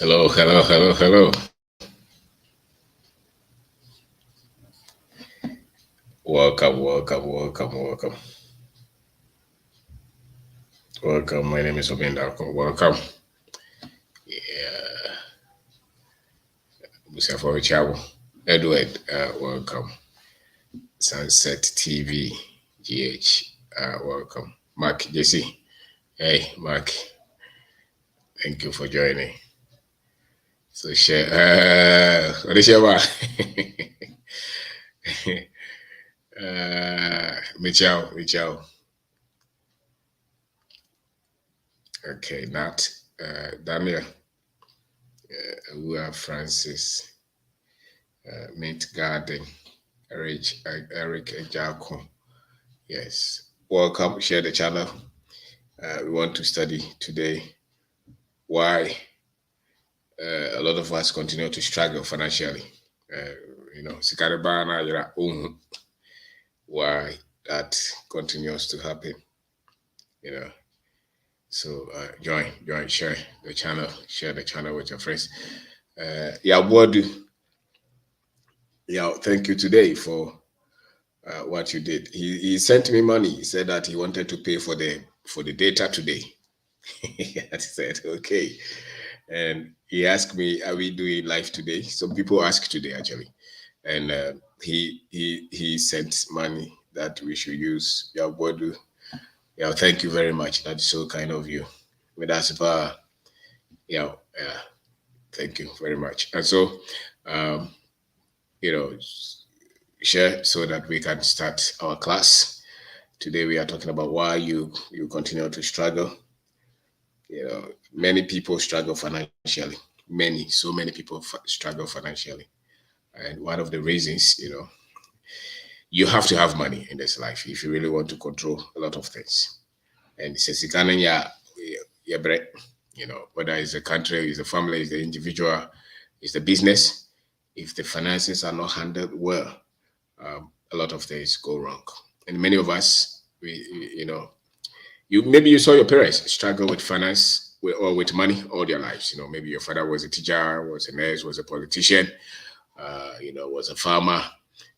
Hello, hello, hello, hello. Welcome, welcome, welcome, welcome. Welcome. My name is Obendako. Welcome. Yeah, Musafo Chavo. Edward, welcome. Sunset TV, GH, welcome. Mark, JC. Hey, Mark, thank you for joining. So, share, what is your Michelle, Michelle. Okay, Nat, Daniel, Francis, Mint Garden. Eric Ejako. Yes. Welcome. Share the channel. We want to study today why a lot of us continue to struggle financially. Sikaribana yara why that continues to happen. You know. So share the channel with your friends. Yeah, thank you today for what you did. He sent me money. He said that he wanted to pay for the data today. I said, okay. And he asked me, are we doing live today? Some people ask today actually. And he sent money that we should use. Yeah, Bodu. Yeah, thank you very much. That's so kind of you. But that's about yeah, thank you very much. And so um, you know, share so that we can start our class. Today we are talking about why you continue to struggle. Many people struggle financially. So many people struggle financially, and one of the reasons, you have to have money in this life if you really want to control a lot of things. And says yeah, bread, whether it's a country, it's a family, it's the individual, it's the business. If the finances are not handled well, a lot of things go wrong. And many of us, you saw your parents struggle with finance or with money all their lives. Maybe your father was a teacher, was a nurse, was a politician, was a farmer,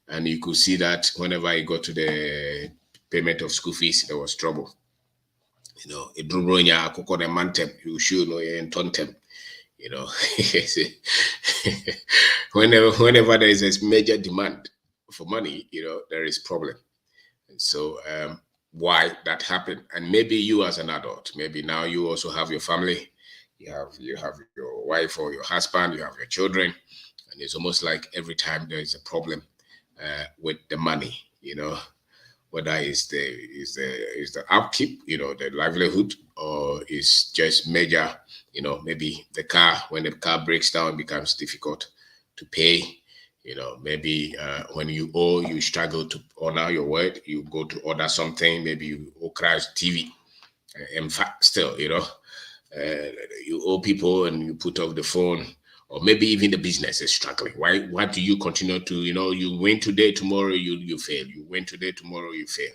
and you could see that whenever he got to the payment of school fees, there was trouble. It drew bronya akoko the mantem, you should know in tontem. You know, whenever there is a major demand for money, there is problem. So why that happened? And maybe you as an adult, maybe now you also have your family, you have your wife or your husband, you have your children, and it's almost like every time there is a problem with the money, whether it's the upkeep, the livelihood, or it's just major, maybe the car, when the car breaks down, it becomes difficult to pay. Maybe when you owe, you struggle to honor your word. You go to order something, maybe you owe crash TV. In fact, still, you owe people and you put off the phone, or maybe even the business is struggling. Why do you continue to, you win today, tomorrow you fail. You win today, tomorrow you fail.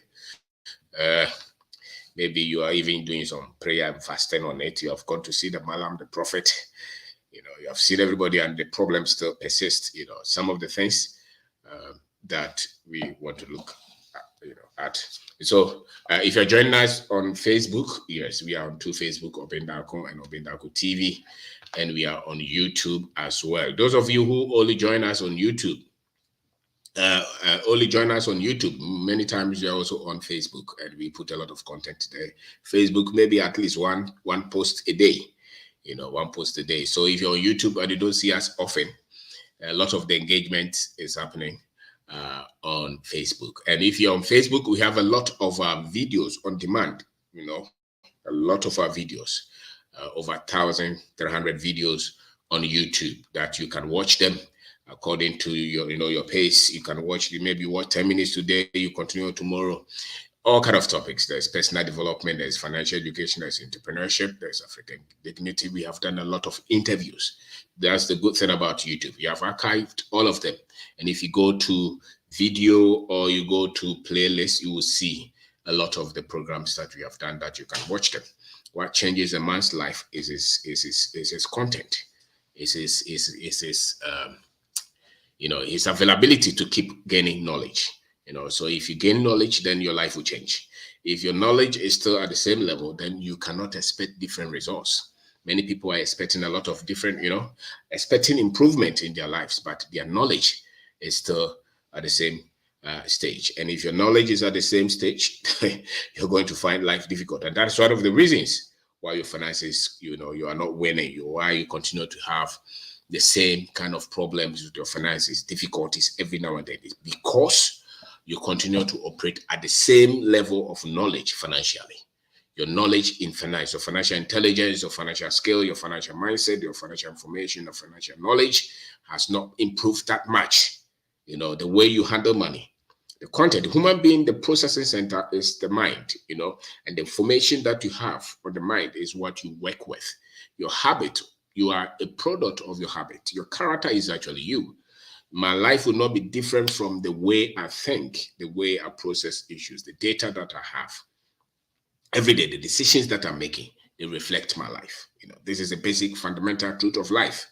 Maybe you are even doing some prayer and fasting on it. You have gone to see the Malam, the prophet. You have seen everybody, and the problem still persists. Some of the things that we want to look at. So if you're joining us on Facebook, yes, we are on two Facebook, Obendako and Obendako TV, and we are on YouTube as well. Those of you who only join us on YouTube, many times we are also on Facebook, and we put a lot of content there. Facebook, maybe at least one post a day, one post a day. So if you're on YouTube and you don't see us often, a lot of the engagement is happening on Facebook. And if you're on Facebook, we have a lot of videos on demand, a lot of our videos, over 1,300 videos on YouTube that you can watch them according to your pace. You can watch, maybe watch 10 minutes today, you continue tomorrow. All kind of topics. There's personal development, there's financial education, there's entrepreneurship, there's African dignity. We have done a lot of interviews. That's the good thing about YouTube. You have archived all of them. And if you go to video or you go to playlist, you will see a lot of the programs that we have done that you can watch them. What changes a man's life is his content. his availability to keep gaining knowledge. So if you gain knowledge, then your life will change. If your knowledge is still at the same level, then you cannot expect different results. Many people are expecting a lot of different, expecting improvement in their lives, but their knowledge is still at the same stage. And if your knowledge is at the same stage, you're going to find life difficult. And that's one of the reasons why your finances, you are not winning, why you continue to have the same kind of problems with your finances, difficulties every now and then. It's because you continue to operate at the same level of knowledge financially. Your knowledge in finance, your financial intelligence, your financial skill, your financial mindset, your financial information, your financial knowledge has not improved that much. The way you handle money, the content, the human being, the processing center is the mind, and the information that you have on the mind is what you work with. Your habit, you are a product of your habit. Your character is actually you. My life will not be different from the way I think, the way I process issues, the data that I have. Every day, the decisions that I'm making, they reflect my life. This is a basic fundamental truth of life.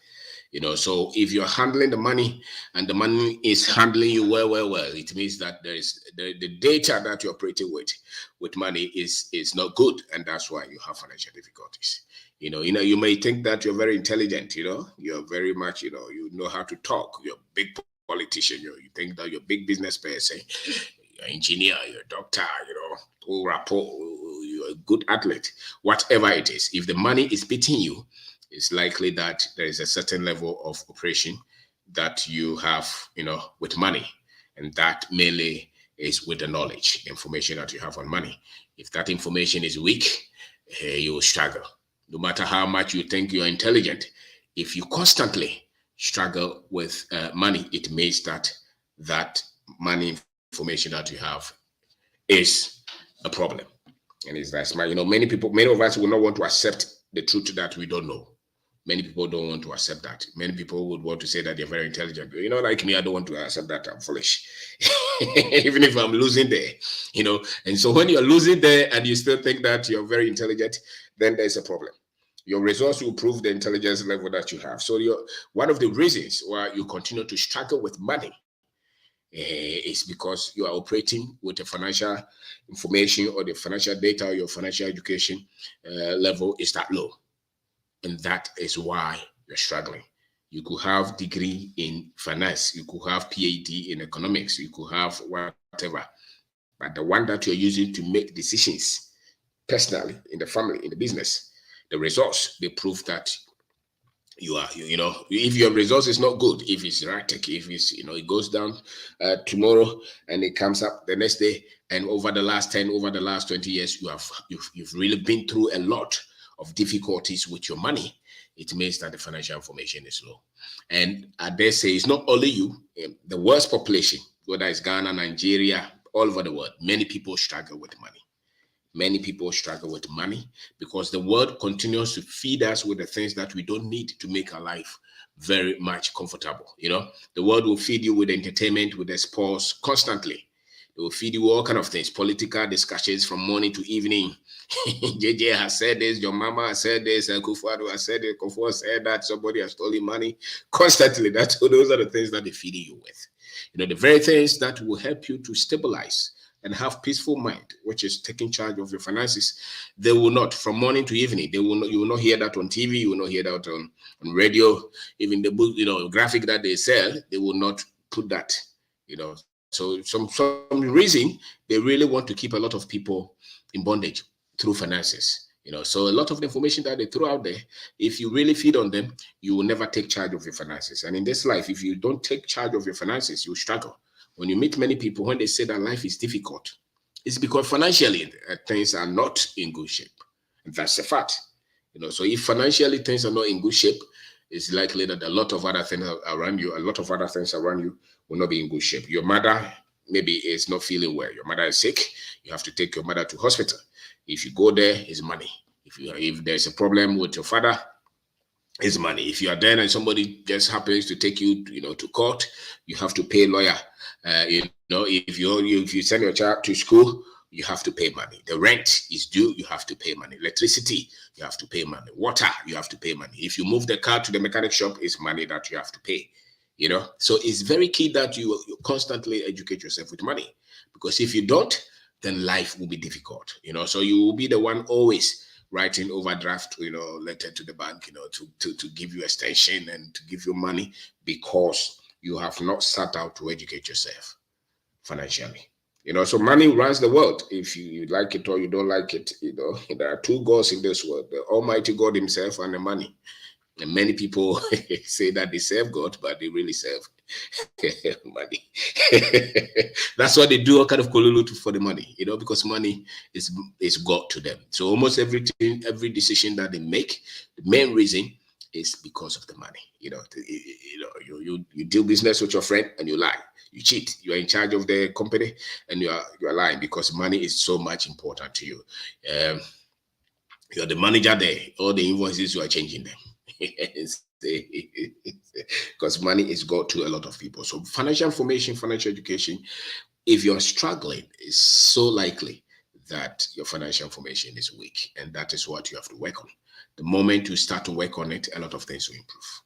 So if you're handling the money and the money is handling you well, it means that there is the data that you're operating with money is not good, and that's why you have financial difficulties. You may think that you're very intelligent, you're very much, you know how to talk, you're a big politician, you think that you're a big business person, you're an engineer, you're a doctor, all rapport, you're a good athlete, whatever it is. If the money is beating you, it's likely that there is a certain level of operation that you have, with money. And that mainly is with the knowledge, information that you have on money. If that information is weak, you will struggle. No matter how much you think you're intelligent, if you constantly struggle with money, it means that money information that you have is a problem. And it's that smart. Many of us will not want to accept the truth that we don't know. Many people don't want to accept that. Many people would want to say that they're very intelligent. Like me, I don't want to accept that I'm foolish. Even if I'm losing there, And so when you're losing there and you still think that you're very intelligent, then there's a problem. Your results will prove the intelligence level that you have. So one of the reasons why you continue to struggle with money is because you are operating with the financial information or the financial data or your financial education level is that low. And that is why you're struggling. You could have degree in finance, you could have PhD in economics, you could have whatever. But the one that you're using to make decisions personally, in the family, in the business, the results, they prove that if your results is not good, if it's erratic, if it's, it goes down tomorrow and it comes up the next day, and over the last 20 years, you've really been through a lot of difficulties with your money, it means that the financial information is low. And I dare say it's not only you, the worst population, whether it's Ghana, Nigeria, all over the world, many people struggle with money. Many people struggle with money because the world continues to feed us with the things that we don't need to make our life very much comfortable. The world will feed you with entertainment, with the sports constantly. They will feed you all kind of things, political discussions from morning to evening. JJ has said this, your mama has said this, Kufuor has said it, Kufuor said that, somebody has stolen money. Constantly, those are the things that they're feeding you with. The very things that will help you to stabilize and have peaceful mind, which is taking charge of your finances, they will not, from morning to evening, you will not hear that on TV, you will not hear that on radio, even the book, graphic that they sell, they will not put that, So some reason, they really want to keep a lot of people in bondage through finances. So a lot of the information that they throw out there, if you really feed on them, you will never take charge of your finances. And in this life, if you don't take charge of your finances, you struggle. When you meet many people, when they say that life is difficult, it's because financially things are not in good shape. And that's a fact. So if financially things are not in good shape, it's likely that a lot of other things around you will not be in good shape. Your mother maybe is not feeling well. Your mother is sick. You have to take your mother to hospital. If you go there, it's money. If there's a problem with your father, it's money. If you are there and somebody just happens to take you, to court, you have to pay a lawyer. If you send your child to school you have to pay money. The rent is due, you have to pay money. Electricity, you have to pay money. Water, you have to pay money. If you move the car to the mechanic shop, it's money that you have to pay. So it's very key that you constantly educate yourself with money, because if you don't, then life will be difficult. So you will be the one always writing overdraft, letter to the bank, to give you extension and to give you money, because you have not sat out to educate yourself financially. So money runs the world. If you like it or you don't like it, there are two gods in this world: the Almighty God Himself and the money. And many people say that they serve God, but they really serve money. That's why they do all kind of kolulu for the money, because money is God to them. So almost every decision that they make, the main reason is because of the money. You deal business with your friend and you lie, you cheat. You are in charge of the company and you are lying, because money is so much important to you. You're the manager there. All the invoices, you are changing them. Because money is God to a lot of people. So financial information, financial education, if you're struggling, it's so likely that your financial information is weak, and that is what you have to work on. The moment you start to work on it, a lot of things will improve.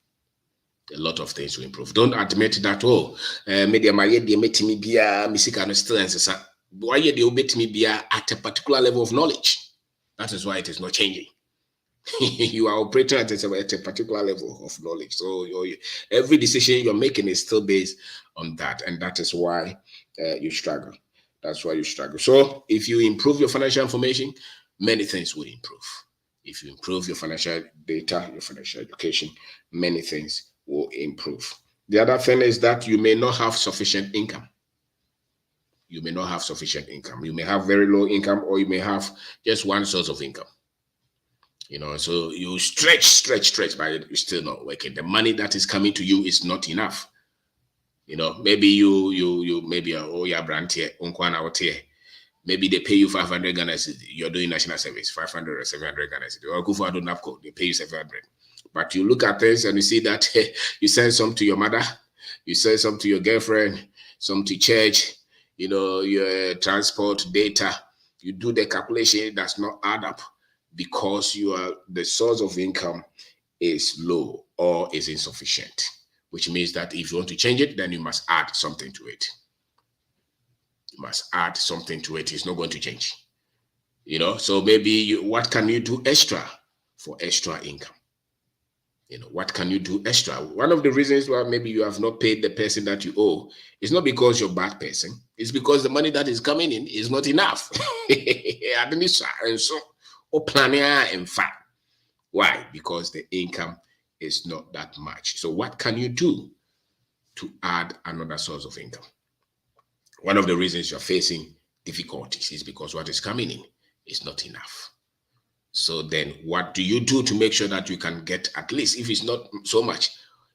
A lot of things will improve. Don't admit that, media my me bia misika no still answer. Why you obey me bia at a particular level of knowledge? That is why it is not changing. You are operating at a particular level of knowledge. So every decision you're making is still based on that. And that is why you struggle. That's why you struggle. So if you improve your financial information, many things will improve. If you improve your financial data, your financial education, many things will improve. The other thing is that you may not have sufficient income. You may not have sufficient income. You may have very low income, or you may have just one source of income. So you stretch, but you're still not working. The money that is coming to you is not enough. Maybe you maybe brand here, out here. Maybe they pay you 500 Ghana cedi. You're doing national service, 500 or 700 Ghana cedi. Or go for NAPCO, they pay you 700. But you look at this and you see that you send some to your mother, you send some to your girlfriend, some to church, your transport, data. You do the calculation, it does not add up, because the source of income is low or is insufficient, which means that if you want to change it, then you must add something to it. You must add something to it. It's not going to change. So maybe what can you do extra for extra income? What can you do extra? One of the reasons why maybe you have not paid the person that you owe is not because you're a bad person. It's because the money that is coming in is not enough. And so, in fact, why? Because the income is not that much. So what can you do to add another source of income? One of the reasons you're facing difficulties is because what is coming in is not enough. So then what do you do to make sure that you can get, at least if it's not so much,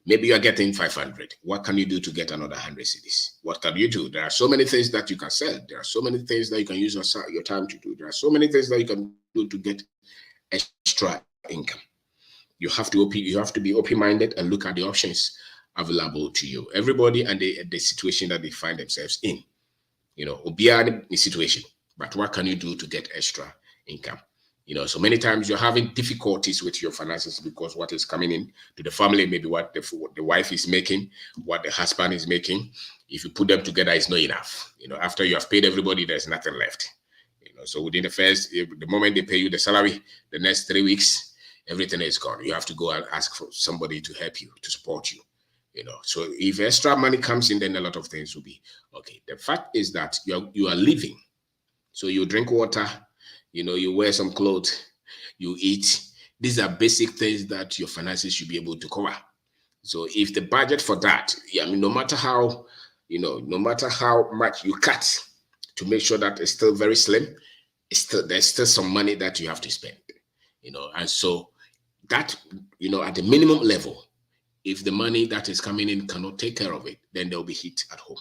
maybe you're getting 500. What can you do to get another 100 cedis? What can you do? There are so many things that you can sell. There are so many things that you can use your time to do. There are so many things that you can do to get extra income. You have to be open-minded and look at the options available to you. Everybody and the situation that they find themselves in. Obiara the situation. But what can you do to get extra income? So many times you're having difficulties with your finances because what is coming in to the family, maybe what the wife is making, what the husband is making. If you put them together, it's not enough. After you have paid everybody, there's nothing left. So within the moment they pay you the salary, the next 3 weeks, everything is gone. You have to go and ask for somebody to help you, to support you. So if extra money comes in, then a lot of things will be okay. The fact is that you are living. So you drink water, you wear some clothes, you eat. These are basic things that your finances should be able to cover. So if the budget for that, no matter how much you cut to make sure that it's still very slim, there's still some money that you have to spend, and so that, at the minimum level, if the money that is coming in cannot take care of it, then there'll be heat at home,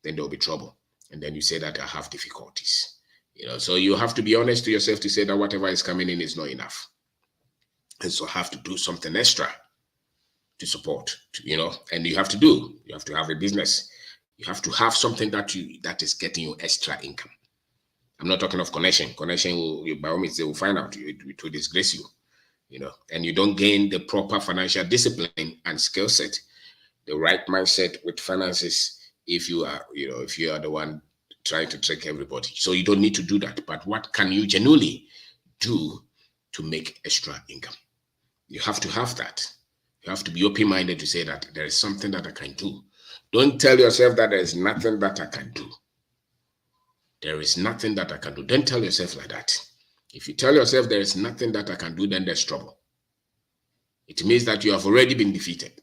then there'll be trouble, and then you say that I have difficulties. So you have to be honest to yourself to say that whatever is coming in is not enough. And so have to do something extra to support, and you have to have a business. You have to have something that is getting you extra income. I'm not talking of connection. Connection will, by all means, they will find out. It will disgrace you, and you don't gain the proper financial discipline and skill set, the right mindset with finances if you are, if you are the one trying to trick everybody. So you don't need to do that. But what can you genuinely do to make extra income? You have to have that. You have to be open-minded to say that there is something that I can do. Don't tell yourself that there is nothing that I can do. There is nothing that I can do. Don't tell yourself like that. If you tell yourself there is nothing that I can do, then there's trouble. It means that you have already been defeated.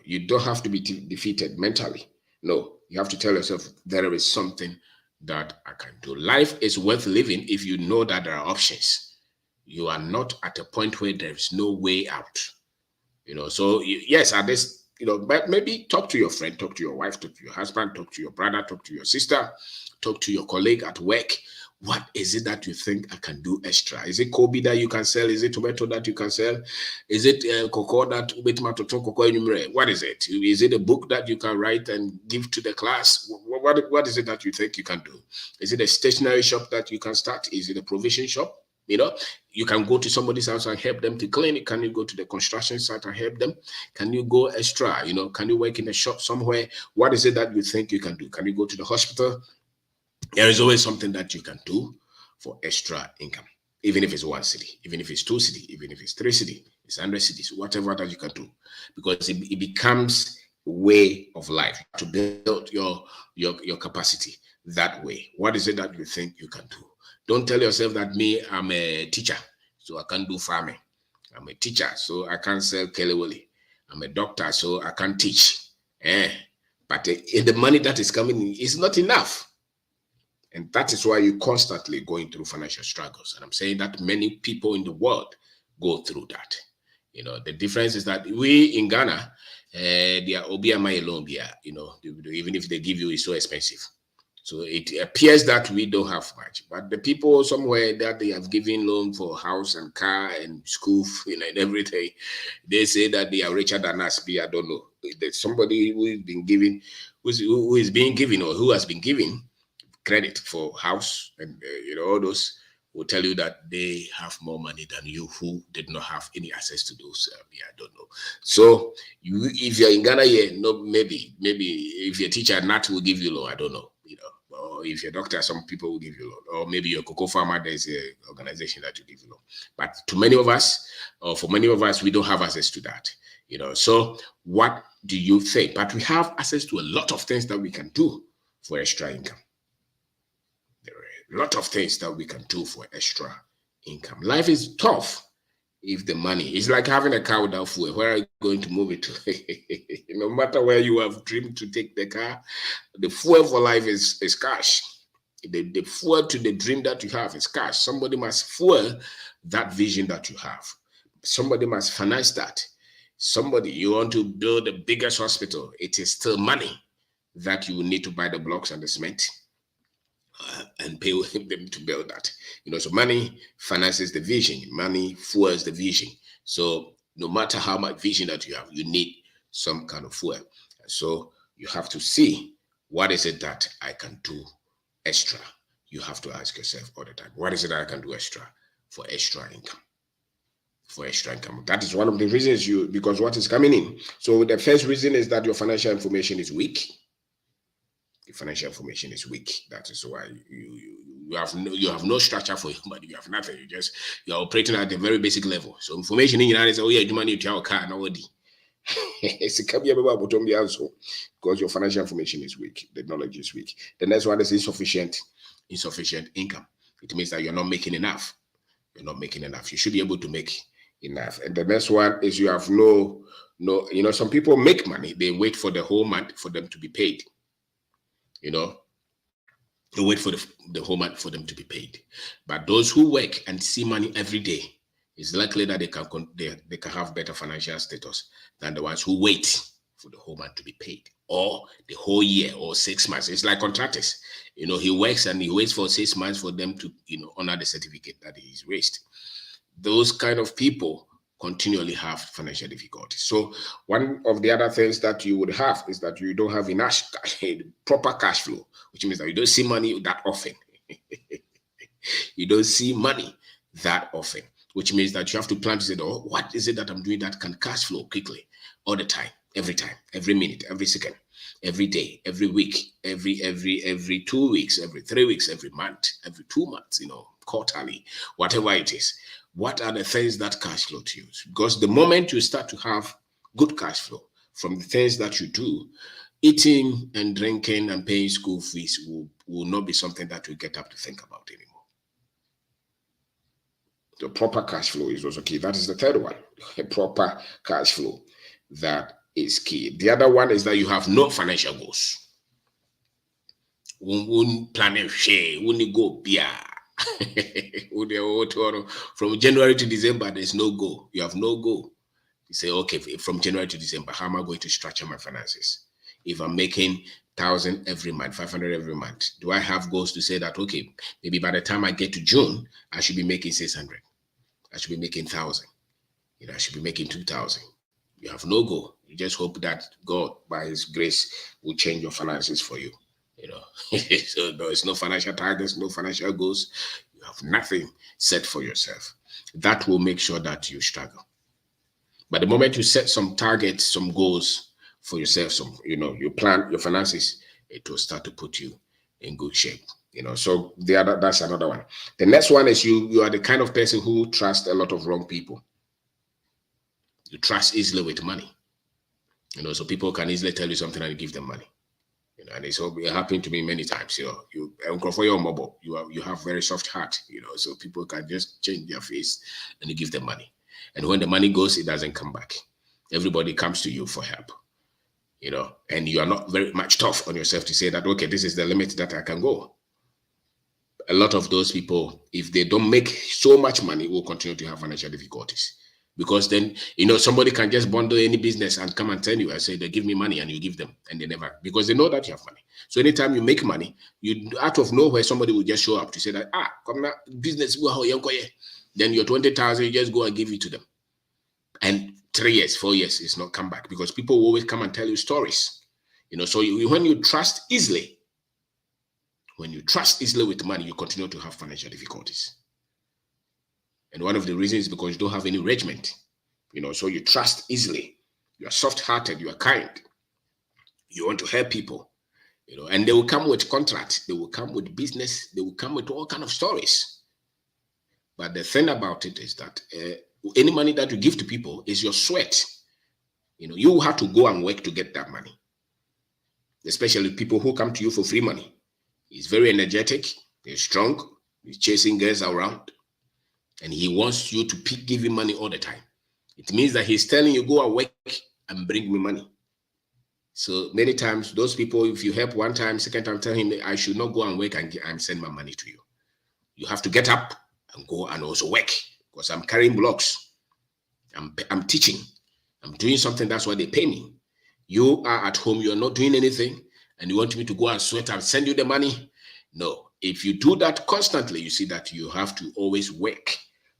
You don't have to be defeated mentally. No, you have to tell yourself there is something that I can do. Life is worth living if you know that there are options. You are not at a point where there is no way out. So yes, at this, but maybe talk to your friend, talk to your wife, talk to your husband, talk to your brother, talk to your sister, talk to your colleague at work. What is it that you think I can do extra? Is it Kobe that you can sell? Is it tomato that you can sell? Is it cocoa that what is it? Is it a book that you can write and give to the class? What is it that you think you can do? Is it a stationery shop that you can start? Is it a provision shop? You can go to somebody's house and help them to clean it. Can you go to the construction site and help them? Can you go extra? Can you work in a shop somewhere? What is it that you think you can do? Can you go to the hospital? There is always something that you can do for extra income, even if it's 1 city, even if it's 2 city, even if it's 3 city, it's 100 cities, whatever that you can do, because it becomes a way of life to build your capacity that way. What is it that you think you can do? Don't tell yourself that I'm a teacher, so I can't do farming. I'm a teacher, so I can't sell kelewele. I'm a doctor, so I can't teach. But the money that is coming in is not enough. And that is why you're constantly going through financial struggles. And I'm saying that many people in the world go through that. The difference is that we in Ghana, they are Obiama alone, even if they give you, it's so expensive. So it appears that we don't have much. But the people somewhere that they have given loan for house and car and school, and everything, they say that they are richer than us. I don't know. There's somebody who is being given, who is being given, or who has been given credit for house and all those will tell you that they have more money than you who did not have any access to those. I don't know. So if you're in Ghana, maybe if your teacher Nat will give you loan, I don't know. Or if you're a doctor, some people will give you loan. Or maybe you're a cocoa farmer, there's an organization that will give you loan. But to many of us, or for many of us, we don't have access to that. So what do you think? But we have access to a lot of things that we can do for extra income. A lot of things that we can do for extra income. Life is tough if the money is like having a car without fuel. Where are you going to move it to? No matter where you have dreamed to take the car, the fuel for life is cash. The fuel to the dream that you have is cash. Somebody must fuel that vision that you have. Somebody must finance that. You want to build the biggest hospital, it is still money that you will need to buy the blocks and the cement. And pay them to build that. So money finances the vision. Money fuels the vision. So no matter how much vision that you have, you need some kind of fuel. So you have to see, what is it that I can do extra? You have to ask yourself all the time, what is it that I can do extra for extra income? For extra income. That is one of the reasons because what is coming in. So the first reason is that your financial information is weak. The financial information is weak. That is why you have no structure for your money. You have nothing. You are operating at the very basic level. So information in United States, you money to your car nobody. It's because your financial information is weak. The knowledge is weak. The next one is insufficient income. It means that you're not making enough. You're not making enough. You should be able to make enough. And the next one is you have no. Some people make money. They wait for the whole month for them to be paid. They wait for the whole month for them to be paid. But those who work and see money every day, it's likely that they can have better financial status than the ones who wait for the whole month to be paid, or the whole year, or 6 months. It's like contractors. He works and he waits for 6 months for them to honor the certificate that he's raised. Those kind of people continually have financial difficulties. So one of the other things that you would have is that you don't have enough proper cash flow, which means that you don't see money that often. You don't see money that often, which means that you have to plan to say, oh, what is it that I'm doing that can cash flow quickly all the time, every minute, every second, every day, every week, every 2 weeks, every 3 weeks, every month, every 2 months, quarterly, whatever it is. What are the things that cash flow to you? Because the moment you start to have good cash flow from the things that you do, eating and drinking and paying school fees will not be something that you get up to think about anymore. The proper cash flow is also key. That is the third one. A proper cash flow. That is key. The other one is that you have no financial goals. Won't plan a share, won't go beer. From January to December, there's no goal. You have no goal. You say, okay, from January to December, how am I going to structure my finances? If I'm making 1,000 every month, 500 every month, do I have goals to say that, okay, maybe by the time I get to June, I should be making 600. I should be making 1,000. I should be making 2,000. You have no goal. You just hope that God, by His grace, will change your finances for you. So there's no financial targets, no financial goals. You have nothing set for yourself. That will make sure that you struggle. But the moment you set some targets, some goals for yourself, you plan your finances, it will start to put you in good shape. So that's another one. The next one is you are the kind of person who trusts a lot of wrong people. You trust easily with money. So people can easily tell you something and you give them money. And it's happened to me many times. You have very soft heart. So people can just change their face and you give them money. And when the money goes, it doesn't come back. Everybody comes to you for help. And you are not very much tough on yourself to say that, okay, this is the limit that I can go. A lot of those people, if they don't make so much money, will continue to have financial difficulties. Because then, somebody can just bundle any business and come and tell you, I say, they give me money, and you give them, and they never, because they know that you have money. So anytime you make money, you out of nowhere, somebody will just show up to say that, come now, business, then your 20,000, you just go and give it to them. And 3 years, 4 years, it's not come back, because people will always come and tell you stories. So when you trust easily, with money, you continue to have financial difficulties. And one of the reasons is because you don't have any regiment. So you trust easily. You are soft-hearted, you are kind. You want to help people. And they will come with contracts, they will come with business, they will come with all kinds of stories. But the thing about it is that any money that you give to people is your sweat. You have to go and work to get that money. Especially people who come to you for free money. He's very energetic, he's strong, he's chasing girls around, and he wants you to give him money all the time. It means that he's telling you, go and work and bring me money. So many times, those people, if you help one time, second time, tell him, I should not go and work and send my money to you. You have to get up and go and also work, because I'm carrying blocks. I'm teaching. I'm doing something, that's why they pay me. You are at home, you're not doing anything, and you want me to go and sweat and send you the money? No. If you do that constantly, you see that you have to always work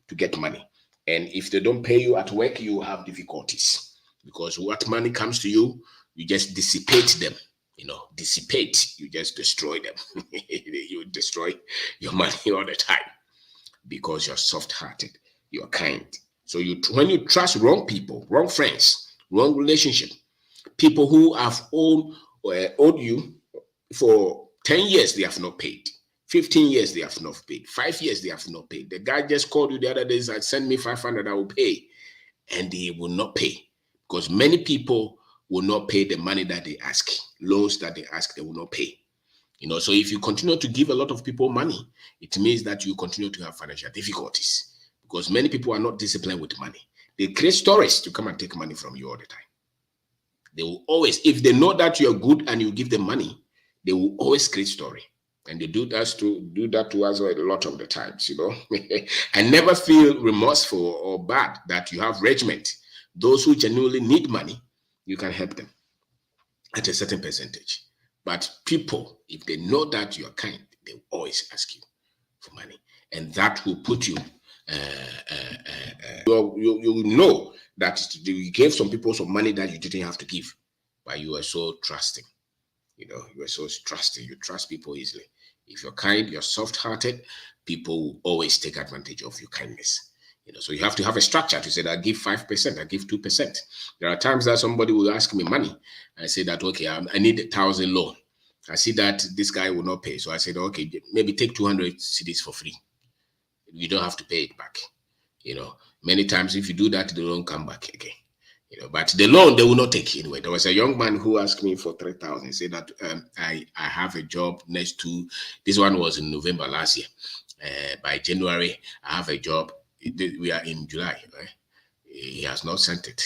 to get money. And if they don't pay you at work, you have difficulties. Because what money comes to you, you just dissipate them. Dissipate, you just destroy them. You destroy your money all the time because you're soft-hearted, you're kind. So when you trust wrong people, wrong friends, wrong relationship, people who have owed you for 10 years, they have not paid. 15 years, they have not paid. 5 years, they have not paid. The guy just called you the other day and said, send me 500, I will pay. And they will not pay, because many people will not pay the money that they ask. Loans that they ask, they will not pay. So if you continue to give a lot of people money, it means that you continue to have financial difficulties, because many people are not disciplined with money. They create stories to come and take money from you all the time. They will always, if they know that you are good and you give them money, they will always create story. And they do that to us a lot of the times, and never feel remorseful or bad that you have regiment. Those who genuinely need money, you can help them at a certain percentage. But people, if they know that you are kind, they will always ask you for money. And that will put you, you know that you gave some people some money that you didn't have to give, but you were so trusting. You are so trusting. You trust people easily. If you're kind, you're soft-hearted, people will always take advantage of your kindness. So you have to have a structure to say that I give 5%, I give 2%. There are times that somebody will ask me money. I say that, okay, I need 1,000 loan. I see that this guy will not pay. So I said, okay, maybe take 200 cedis for free. You don't have to pay it back. Many times if you do that, they don't come back again. But the loan they will not take anyway. There was a young man who asked me for 3,000. He said that I have a job next to, this one was in November last year. By January, I have a job. We are in July, right? He has not sent it.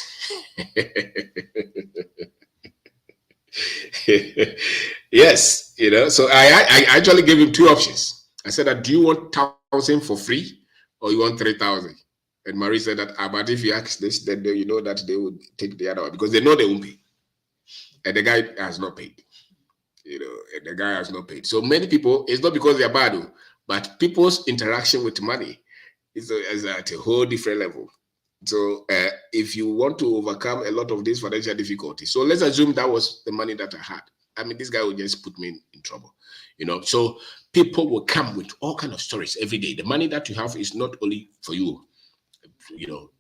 Yes, so I actually gave him two options. I said that, do you want 1,000 for free or you want 3,000? And Marie said that, but if you ask this, then you know that they would take the other one because they know they won't pay. And the guy has not paid. And the guy has not paid. So many people, it's not because they're bad, but people's interaction with money is at a whole different level. So if you want to overcome a lot of these financial difficulties, so let's assume that was the money that I had. I mean, this guy would just put me in trouble, So people will come with all kinds of stories every day. The money that you have is not only for you.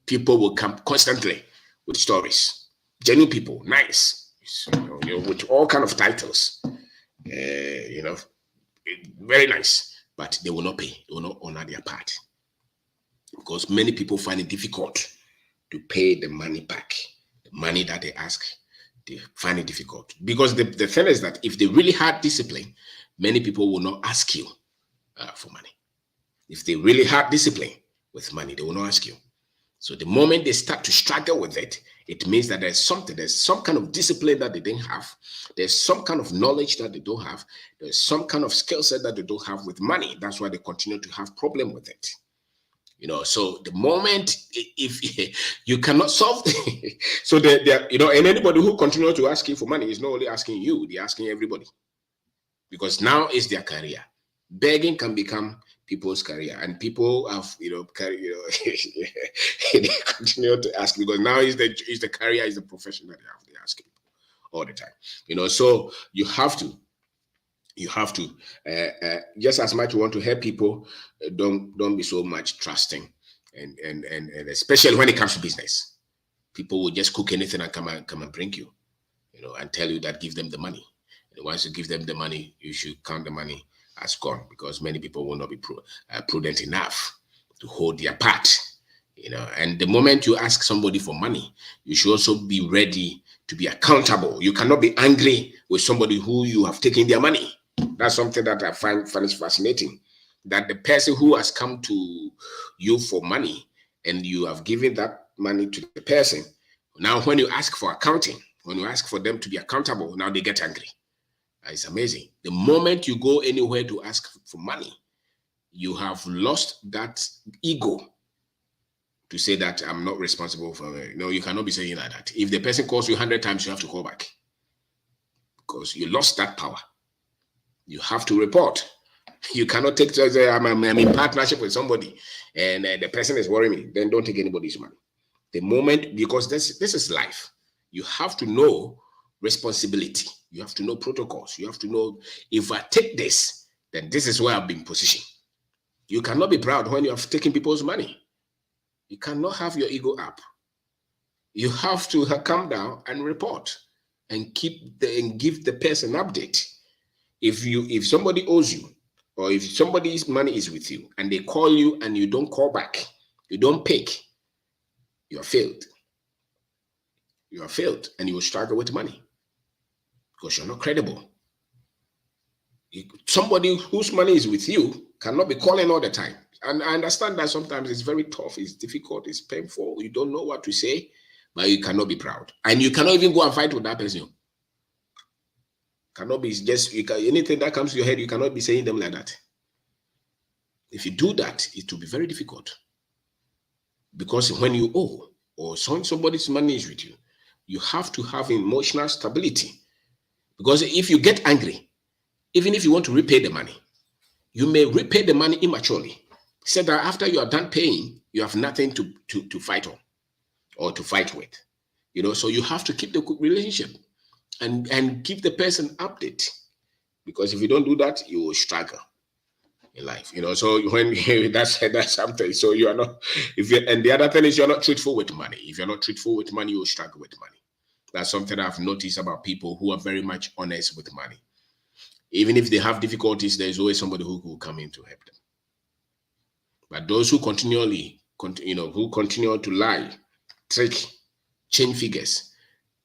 People will come constantly with stories. Genuine people, nice, with all kinds of titles. Very nice, but they will not pay. They will not honor their part. Because many people find it difficult to pay the money back. The money that they ask, they find it difficult. Because the thing is that if they really had discipline, many people will not ask you for money. If they really had discipline with money, they will not ask you. So the moment they start to struggle with it, it means that there's some kind of discipline that they didn't have. There's some kind of knowledge that they don't have. There's some kind of skill set that they don't have with money. That's why they continue to have problem with it. So the moment if you cannot solve, so and anybody who continues to ask you for money is not only asking you, they're asking everybody, because now it's their career. Begging can become people's career, and people have they continue to ask because now is the career, is the profession that they have. They ask people all the time. So you have to just as much you want to help people, don't be so much trusting, and especially when it comes to business. People will just cook anything and come and bring you, and tell you that give them the money. And once you give them the money, you should count the money as gone, because many people will not be prudent enough to hold their part. And the moment you ask somebody for money, you should also be ready to be accountable. You cannot be angry with somebody who you have taken their money. That's something that I find fascinating, that the person who has come to you for money and you have given that money to the person, now when you ask for accounting, when you ask for them to be accountable, now they get angry. It's amazing. The moment you go anywhere to ask for money, you have lost that ego to say that I'm not responsible for it. No, you cannot be saying like that. If the person calls you 100 times, you have to call back, because you lost that power. You have to report. You cannot take, I'm in partnership with somebody and the person is worrying me, then don't take anybody's money. The moment, because this is life. You have to know responsibility. You have to know protocols. You have to know, if I take this, then this is where I've been positioned. You cannot be proud when you have taken people's money. You cannot have your ego up. You have to come down and report and give the person an update. If somebody owes you, or if somebody's money is with you and they call you and you don't call back, you don't pick, you are failed. You are failed, and you will struggle with money because you're not credible. Somebody whose money is with you cannot be calling all the time. And I understand that sometimes it's very tough, it's difficult, it's painful. You don't know what to say, but you cannot be proud. And you cannot even go and fight with that person. Cannot be just, anything that comes to your head, you cannot be saying them like that. If you do that, it will be very difficult. Because when you owe, or somebody's money is with you, you have to have emotional stability. Because if you get angry, even if you want to repay the money, you may repay the money immaturely. So that after you are done paying, you have nothing to fight on or to fight with. So you have to keep the relationship and give the person update. Because if you don't do that, you will struggle. in life. So when that's something. So you are not, and the other thing is you're not truthful with money. If you're not truthful with money, you'll struggle with money. That's something I've noticed about people who are very much honest with money. Even if they have difficulties, there's always somebody who will come in to help them. But those who continually, who continue to lie, trick, change figures,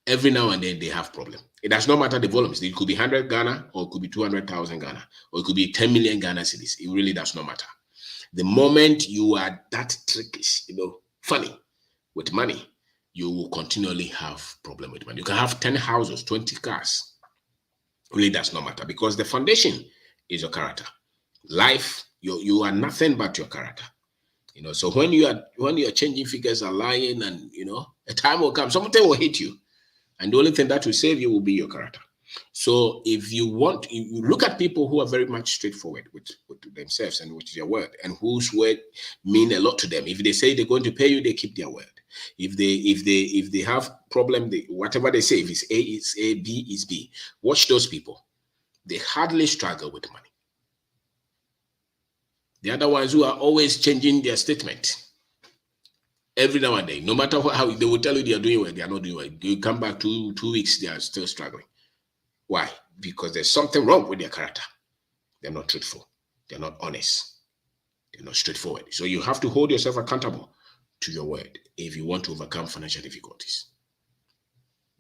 every now and then they have problem. It does not matter the volumes. It could be 100 Ghana, or it could be 200,000 Ghana, or it could be 10 million Ghana cedis. It really does not matter. The moment you are that trickish, funny with money, you will continually have problem with money. You can have 10 houses, 20 cars. It really does not matter, because the foundation is your character. Life, you are nothing but your character. So when you are changing figures and lying, and a time will come, something will hit you, and the only thing that will save you will be your character. So if you look at people who are very much straightforward with themselves and with their word, and whose word mean a lot to them. If they say they're going to pay you, they keep their word. If they have problem, whatever they say, if it's A, it's A, B is B. Watch those people. They hardly struggle with money. The other ones who are always changing their statement every now and then, no matter how they will tell you they are doing well, they are not doing well. You come back 2 weeks, they are still struggling. Why? Because there's something wrong with their character. They're not truthful. They're not honest. They're not straightforward. So you have to hold yourself accountable to your word if you want to overcome financial difficulties.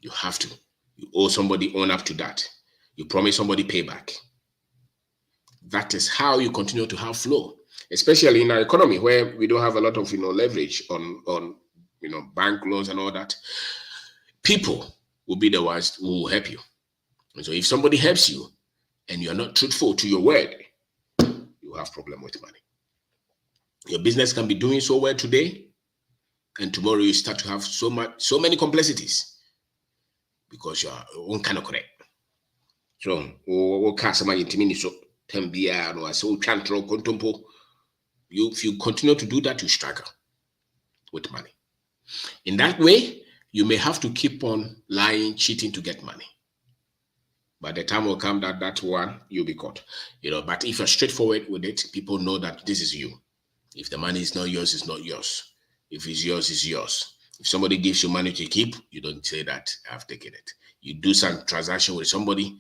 You have to. You owe somebody, own up to that. You promise somebody payback. That is how you continue to have flow, especially in our economy where we don't have a lot of leverage on bank loans and all that. People will be the ones who will help you. And so if somebody helps you and you're not truthful to your word, you have problem with money. Your business can be doing so well today, and tomorrow you start to have so many complexities because you are correct. So if you continue to do that, you struggle with money. In that way, you may have to keep on lying, cheating to get money. But the time will come that one you'll be caught. But if you're straightforward with it, people know that this is you. If the money is not yours, it's not yours. If it's yours, it's yours. If somebody gives you money to keep, you don't say that I've taken it. You do some transaction with somebody,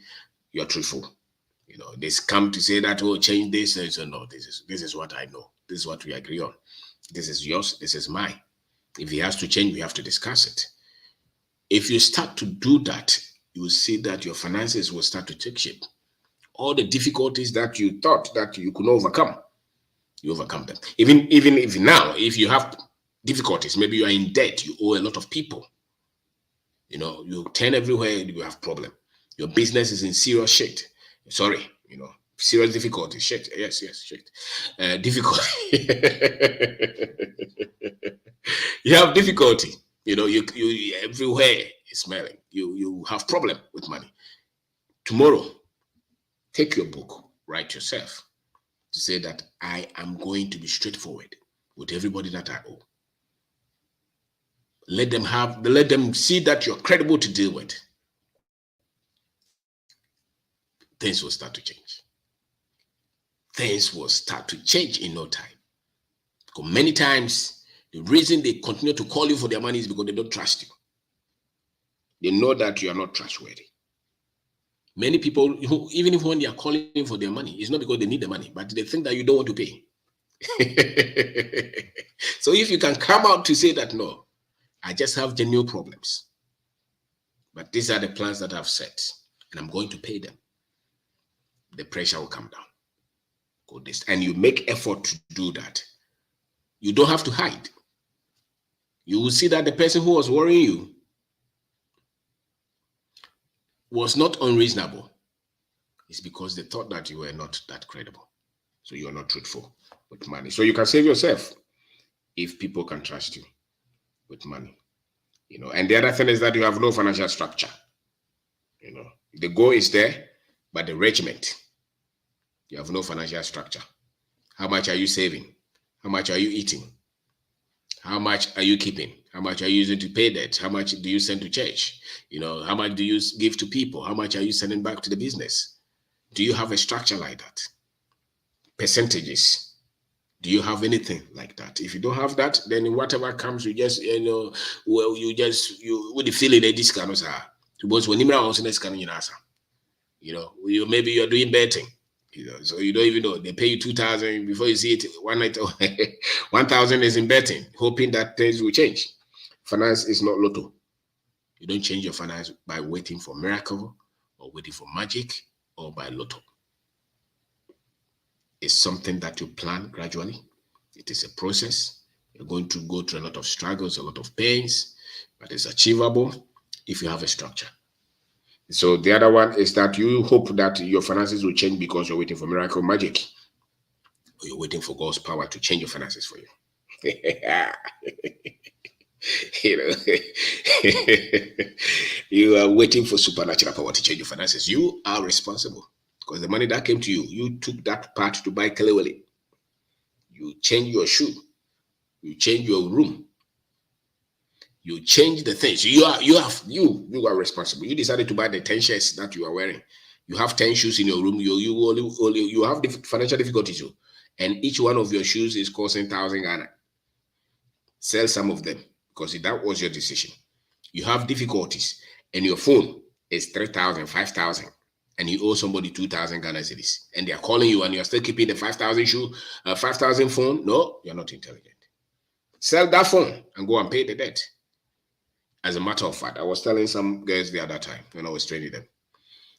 you're truthful. They come to say that, oh, change this. And so no, this is what I know. This is what we agree on. This is yours, this is mine. If it has to change, we have to discuss it. If you start to do that, you will see that your finances will start to take shape. All the difficulties that you thought that you could overcome, you overcome them. Even if now, if you have difficulties, maybe you are in debt, you owe a lot of people. You turn everywhere, you have problem. Your business is in serious shit. Sorry, serious difficulty. Shit. Yes, shit. Difficulty. You have difficulty. You everywhere is smelling. You have problem with money. Tomorrow, take your book, write yourself to say that I am going to be straightforward with everybody that I owe. Let them see that you're credible to deal with. Things will start to change. Things will start to change in no time. Because many times, the reason they continue to call you for their money is because they don't trust you. They know that you are not trustworthy. Many people, even if when they are calling for their money, it's not because they need the money, but they think that you don't want to pay. So if you can come out to say that, no, I just have genuine problems, but these are the plans that I've set, and I'm going to pay them, the pressure will come down. And you make effort to do that. You don't have to hide. You will see that the person who was worrying you was not unreasonable. It's because they thought that you were not that credible. So you are not truthful with money. So you can save yourself if people can trust you with money. And the other thing is that you have no financial structure. The goal is there, but the regiment, you have no financial structure. How much are you saving? How much are you eating? How much are you keeping? How much are you using to pay debt? How much do you send to church? How much do you give to people? How much are you sending back to the business? Do you have a structure like that? percentages. Do you have anything like that? If you don't have that, then whatever comes, you just, you would feel in a discount. Because when maybe you're doing betting, so you don't even know. They pay you 2,000 before you see it one night. 1,000 is in betting, hoping that things will change. Finance is not lotto. You don't change your finance by waiting for miracle or waiting for magic or by lotto. It's something that you plan gradually. It is a process. You're going to go through a lot of struggles, a lot of pains, but it's achievable if you have a structure. So the other one is that you hope that your finances will change because you're waiting for miracle magic, or you're waiting for God's power to change your finances for you. You are waiting for supernatural power to change your finances. You are responsible because the money that came to you, you took that part to buy Kelewele. You change your shoe, you change your room, you change the things. You are responsible. You decided to buy the 10 shirts that you are wearing. You have 10 shoes in your room. You have financial difficulties, and each one of your shoes is costing 1,000 Ghana. Sell some of them because that was your decision. You have difficulties, and your phone is 3,000, 5,000, and you owe somebody 2,000 Ghana cedis, and they are calling you, and you are still keeping the 5,000 phone. No, you're not intelligent. Sell that phone and go and pay the debt. As a matter of fact, I was telling some girls the other time when I was training them,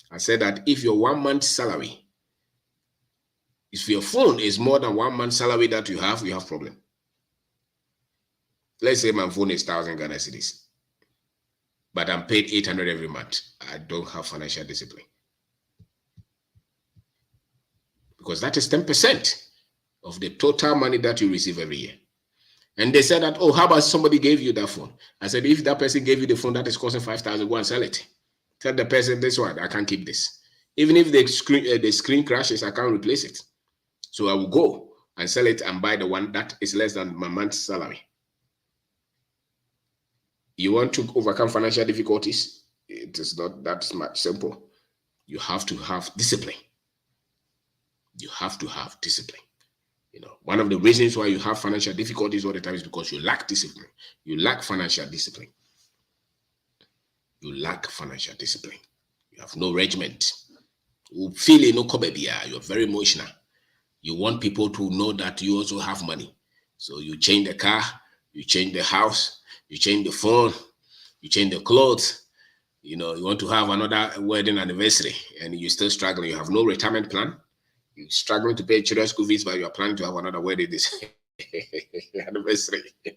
I said that if your 1 month salary, if your phone is more than 1 month salary that you have problem. Let's say my phone is 1,000 Ghana cedis, but I'm paid 800 every month. I don't have financial discipline. Because that is 10% of the total money that you receive every year. And they said that, how about somebody gave you that phone? I said, if that person gave you the phone that is costing 5,000, go and sell it. Tell the person, this one, I can't keep this. Even if the screen crashes, I can't replace it. So I will go and sell it and buy the one that is less than my month's salary. You want to overcome financial difficulties? It is not that much simple. You have to have discipline. You have to have discipline. One of the reasons why you have financial difficulties all the time is because you lack discipline. You lack financial discipline. You lack financial discipline. You have no regiment. You're very emotional. You want people to know that you also have money. So you change the car, you change the house, you change the phone, you change the clothes. You want to have another wedding anniversary and you're still struggling. You have no retirement plan. You're struggling to pay children's school fees, but you're planning to have another wedding this anniversary. You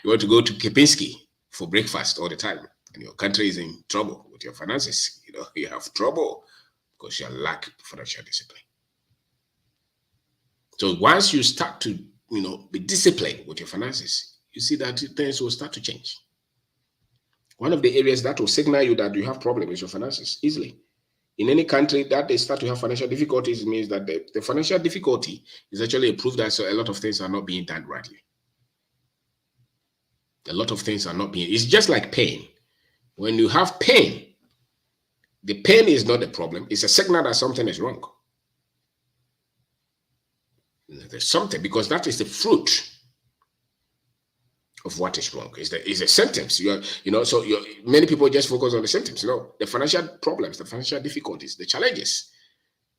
want to go to Kepinski for breakfast all the time, and your country is in trouble with your finances. You have trouble because you lack financial discipline. So once you start to, be disciplined with your finances, you see that things will start to change. One of the areas that will signal you that you have problems with your finances easily. In any country that they start to have financial difficulties, it means that the financial difficulty is actually a proof that a lot of things are not being done rightly. A lot of things are not being, it's just like pain. When you have pain, the pain is not the problem. It's a signal that something is wrong. There's something, because that is the fruit of what is wrong. Is the symptoms. Many people just focus on the symptoms. The financial problems, the financial difficulties, the challenges,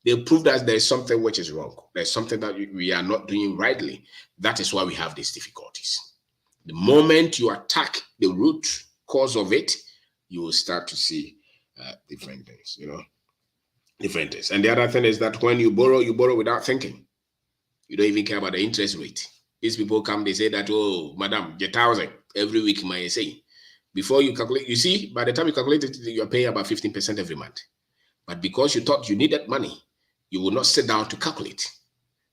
they prove that there's something which is wrong. There's something that we are not doing rightly. That is why we have these difficulties. The moment you attack the root cause of it, you will start to see different things. Different things. And the other thing is that when you borrow without thinking. You don't even care about the interest rate. These people come, they say that, madam, get 1,000 every week, my say. Before you calculate, you see, by the time you calculate it, you're paying about 15% every month. But because you thought you needed money, you will not sit down to calculate.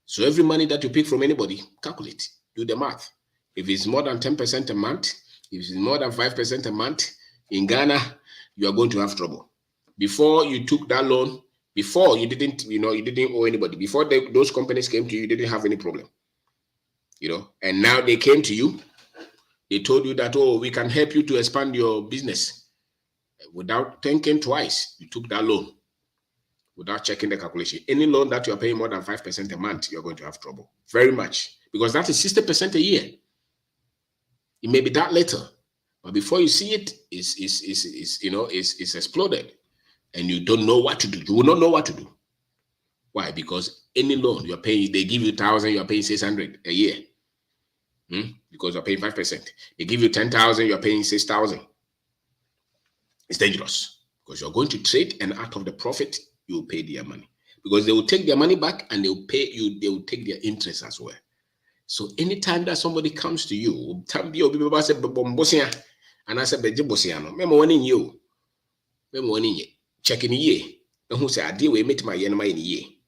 So every money that you pick from anybody, calculate, do the math. If it's more than 10% a month, if it's more than 5% a month, in Ghana, you are going to have trouble. Before you took that loan, before you didn't owe anybody. Before those companies came to you, you didn't have any problem. And now they came to you. They told you that, we can help you to expand your business. Without thinking twice, you took that loan. without checking the calculation. Any loan that you are paying more than 5% a month, you're going to have trouble very much, because that is 60% a year. It may be that little, but before you see it, it's exploded, and you don't know what to do. You will not know what to do. Why? Because any loan you're paying, they give you 1,000, you're paying 600 a year. Because you're paying 5%. They give you 10,000, you're paying 6,000. It's dangerous, because you're going to trade, and out of the profit, you will pay their money, because they will take their money back, and they will pay you. They will take their interest as well. So anytime that somebody comes to you, and I said, check in ye, and who say, I deal with meet my enemy in ye.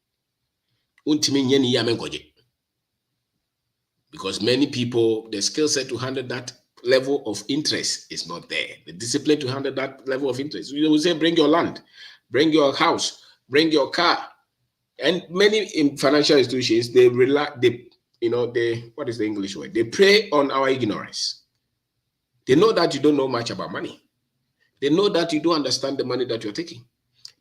Because many people, the skill set to handle that level of interest is not there. The discipline to handle that level of interest. You will say, bring your land, bring your house, bring your car. And many in financial institutions, they rely, what is the English word? They prey on our ignorance. They know that you don't know much about money. They know that you don't understand the money that you're taking.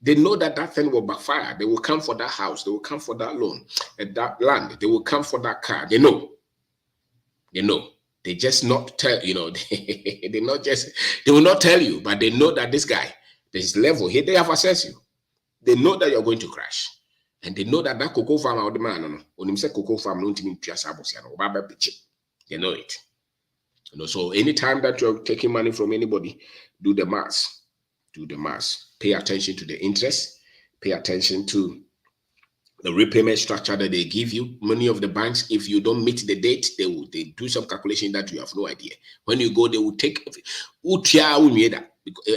They know that that thing will backfire. They will come for that house. They will come for that loan, that land. They will come for that car. They know. They know. They just not tell, they will not tell you, but they know that this guy, this level here, they have assessed you. They know that you're going to crash. And they know that cocoa farm or the man, cocoa farm, they know it. So anytime that you're taking money from anybody, do the maths. Do the maths. Pay attention to the interest. Pay attention to the repayment structure that they give you. Many of the banks, if you don't meet the date, they do some calculation that you have no idea. When you go, they will take,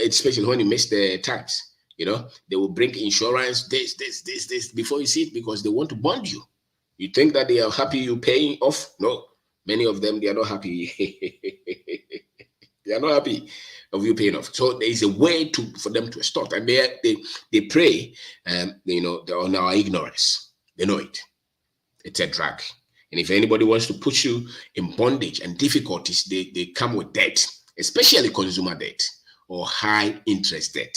especially when you miss the tax. They will bring insurance, this before you see it, because they want to bond you. You think that they are happy you paying off? No, many of them, they are not happy. They are not happy of you paying off. So there is a way for them to extort, and they prey, on our ignorance. They know it. It's a drag. And if anybody wants to put you in bondage and difficulties, they come with debt, especially consumer debt or high interest debt.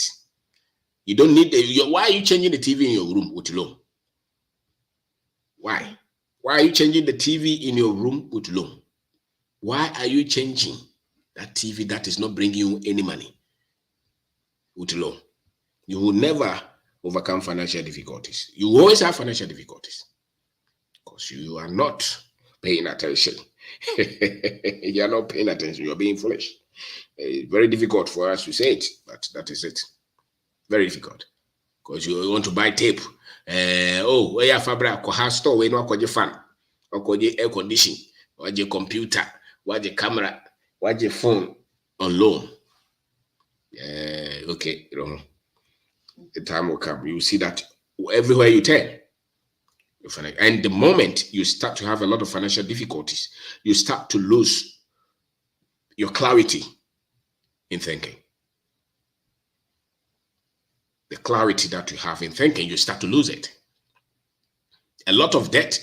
You don't need why are you changing the TV in your room with loan? Why? Why are you changing the TV in your room with loan? Why are you changing that TV that is not bringing you any money with loan? You will never overcome financial difficulties. You always have financial difficulties because you are not paying attention. You are not paying attention. You're being foolish. It's very difficult for us to say it, but that is it. Very difficult, because you want to buy tape. Where you fabra ko house store, we no akwaje fan, akwaje air condition, waje computer, waje camera, waje phone on loan. Okay, the time will come. You see that everywhere you turn. And the moment you start to have a lot of financial difficulties, you start to lose your clarity in thinking. The clarity that you have in thinking, you start to lose it. A lot of debt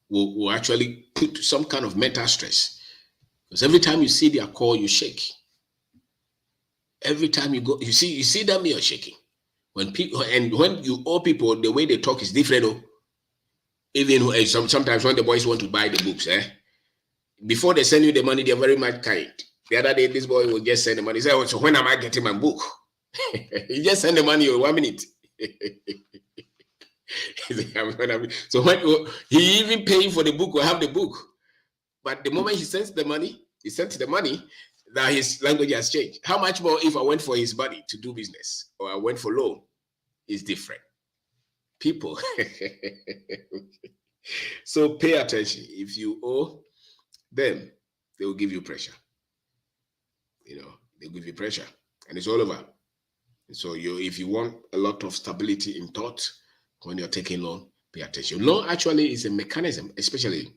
will actually put some kind of mental stress, because every time you see their call, you shake. Every time you go, you see them, you're shaking. When you owe people, the way they talk is different. Even sometimes when the boys want to buy the books, before they send you the money, they're very much kind. The other day, this boy will just send the money. He said, so when am I getting my book? He just send the money in 1 minute. So when he even paying for the book or have the book, but the moment he sends the money, that his language has changed. How much more if I went for his money to do business, or I went for loan? Is different. People. So pay attention. If you owe them, they will give you pressure. They'll give you pressure, and it's all over. So if you want a lot of stability in thought when you're taking loan, pay attention. Loan actually is a mechanism, especially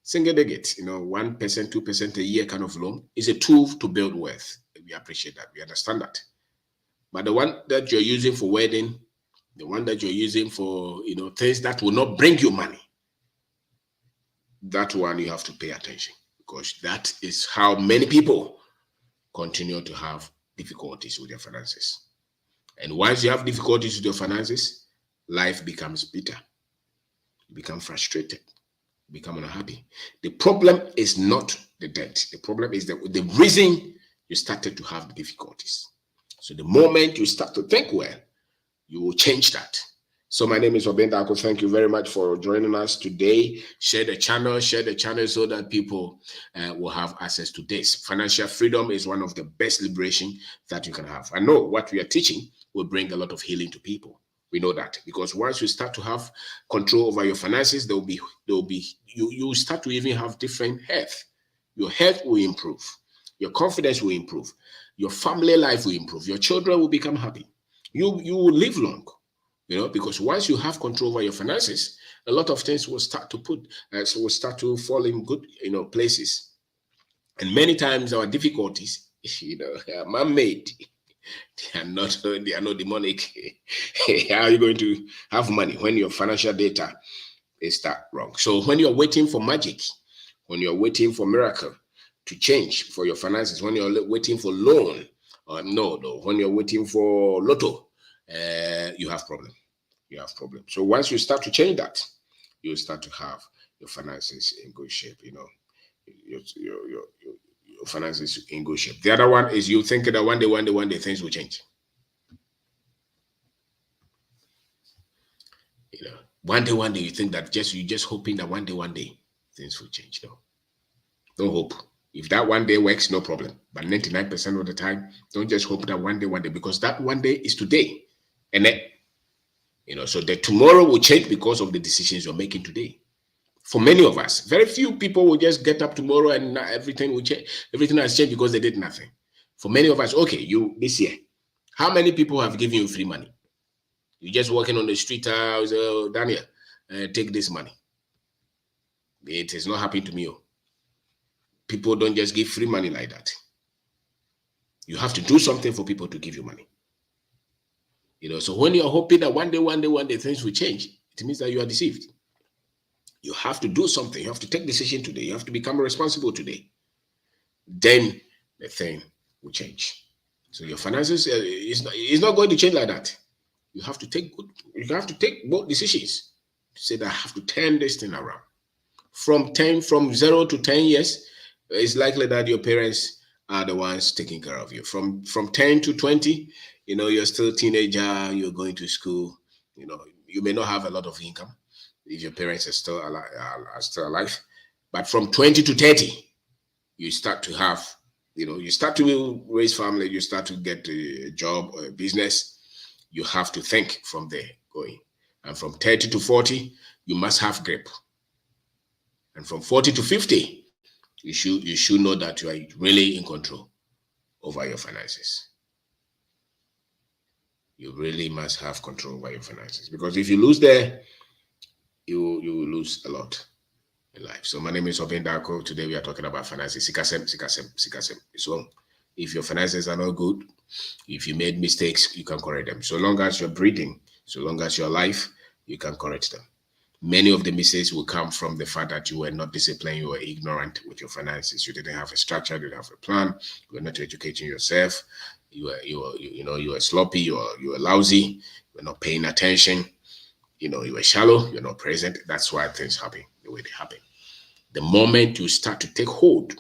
single digit, 1%, 2% a year kind of loan is a tool to build wealth. We appreciate that. We understand that. But the one that you're using for wedding, the one that you're using for, things that will not bring you money, that one you have to pay attention, because that is how many people continue to have difficulties with their finances. And once you have difficulties with your finances, life becomes bitter. You become frustrated, you become unhappy. The problem is not the debt. The problem is the reason you started to have the difficulties. So the moment you start to think well, you will change that. So my name is Obendako. Thank you very much for joining us today. Share the channel so that people will have access to this. Financial freedom is one of the best liberation that you can have. I know what we are teaching will bring a lot of healing to people. We know that because once you start to have control over your finances, you start to even have different health. Your health will improve. Your confidence will improve. Your family life will improve. Your children will become happy. You will live long, because once you have control over your finances, a lot of things will start to fall in good, places. And many times our difficulties, are man-made. They are not demonic. How are you going to have money when your financial data is that wrong? So when you're waiting for magic, when you're waiting for miracle to change for your finances, when you're waiting for loan, when you're waiting for lotto, you have problem. You have problem. So once you start to change that, you start to have your finances in good shape. Your finances in good shape. The other one is you thinking that one day things will change. One day you think that you just hoping that one day things will change. No, don't hope. If that one day works, no problem. But 99% of the time, don't just hope that one day, because that one day is today. And then, so the tomorrow will change because of the decisions you're making today. For many of us, very few people will just get up tomorrow and everything will change. Everything has changed because they did nothing. For many of us, okay, this year, how many people have given you free money? You're just walking on the street, Daniel, take this money. It is not happening to me. People don't just give free money like that. You have to do something for people to give you money. So when you're hoping that one day things will change, it means that you are deceived. You have to do something. You have to take decision today. You have to become responsible today. Then the thing will change. So your finances is not going to change like that. You have to take both decisions to say that I have to turn this thing around. From 0 to 10 years, it's likely that your parents are the ones taking care of you. From 10 to 20, you're still a teenager, you're going to school, you may not have a lot of income if your parents are still alive. But from 20 to 30, you start to have, you start to raise family, you start to get a job or a business. You have to think from there going. And from 30 to 40, you must have grip. And from 40 to 50, you should know that you are really in control over your finances. You really must have control over your finances, because if you lose there, you will lose a lot in life. So my name is Obendako. Today we are talking about finances. Sikasem. So if your finances are not good, if you made mistakes, you can correct them. So long as you're breathing, so long as you're alive, you can correct them. Many of the mistakes will come from the fact that you were not disciplined, you were ignorant with your finances, you didn't have a structure, you didn't have a plan, you were not educating yourself, you were sloppy, you were lousy, you were not paying attention, you were shallow, you're not present. That's why things happen the way they happen. The moment you start to take hold,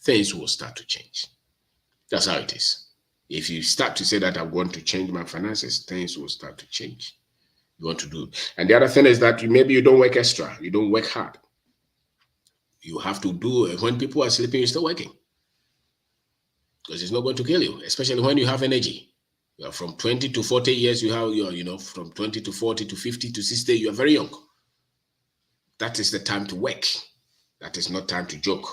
things will start to change. That's how it is. If you start to say that I want to change my finances, things will start to change. You want to do. And the other thing is that maybe you don't work extra, you don't work hard. You have to do it. When people are sleeping, you're still working, because it's not going to kill you, especially when you have energy. You are from 20 to 40 years, you have from 20 to 40 to 50 to 60, you are very young. That is the time to work. That is not time to joke.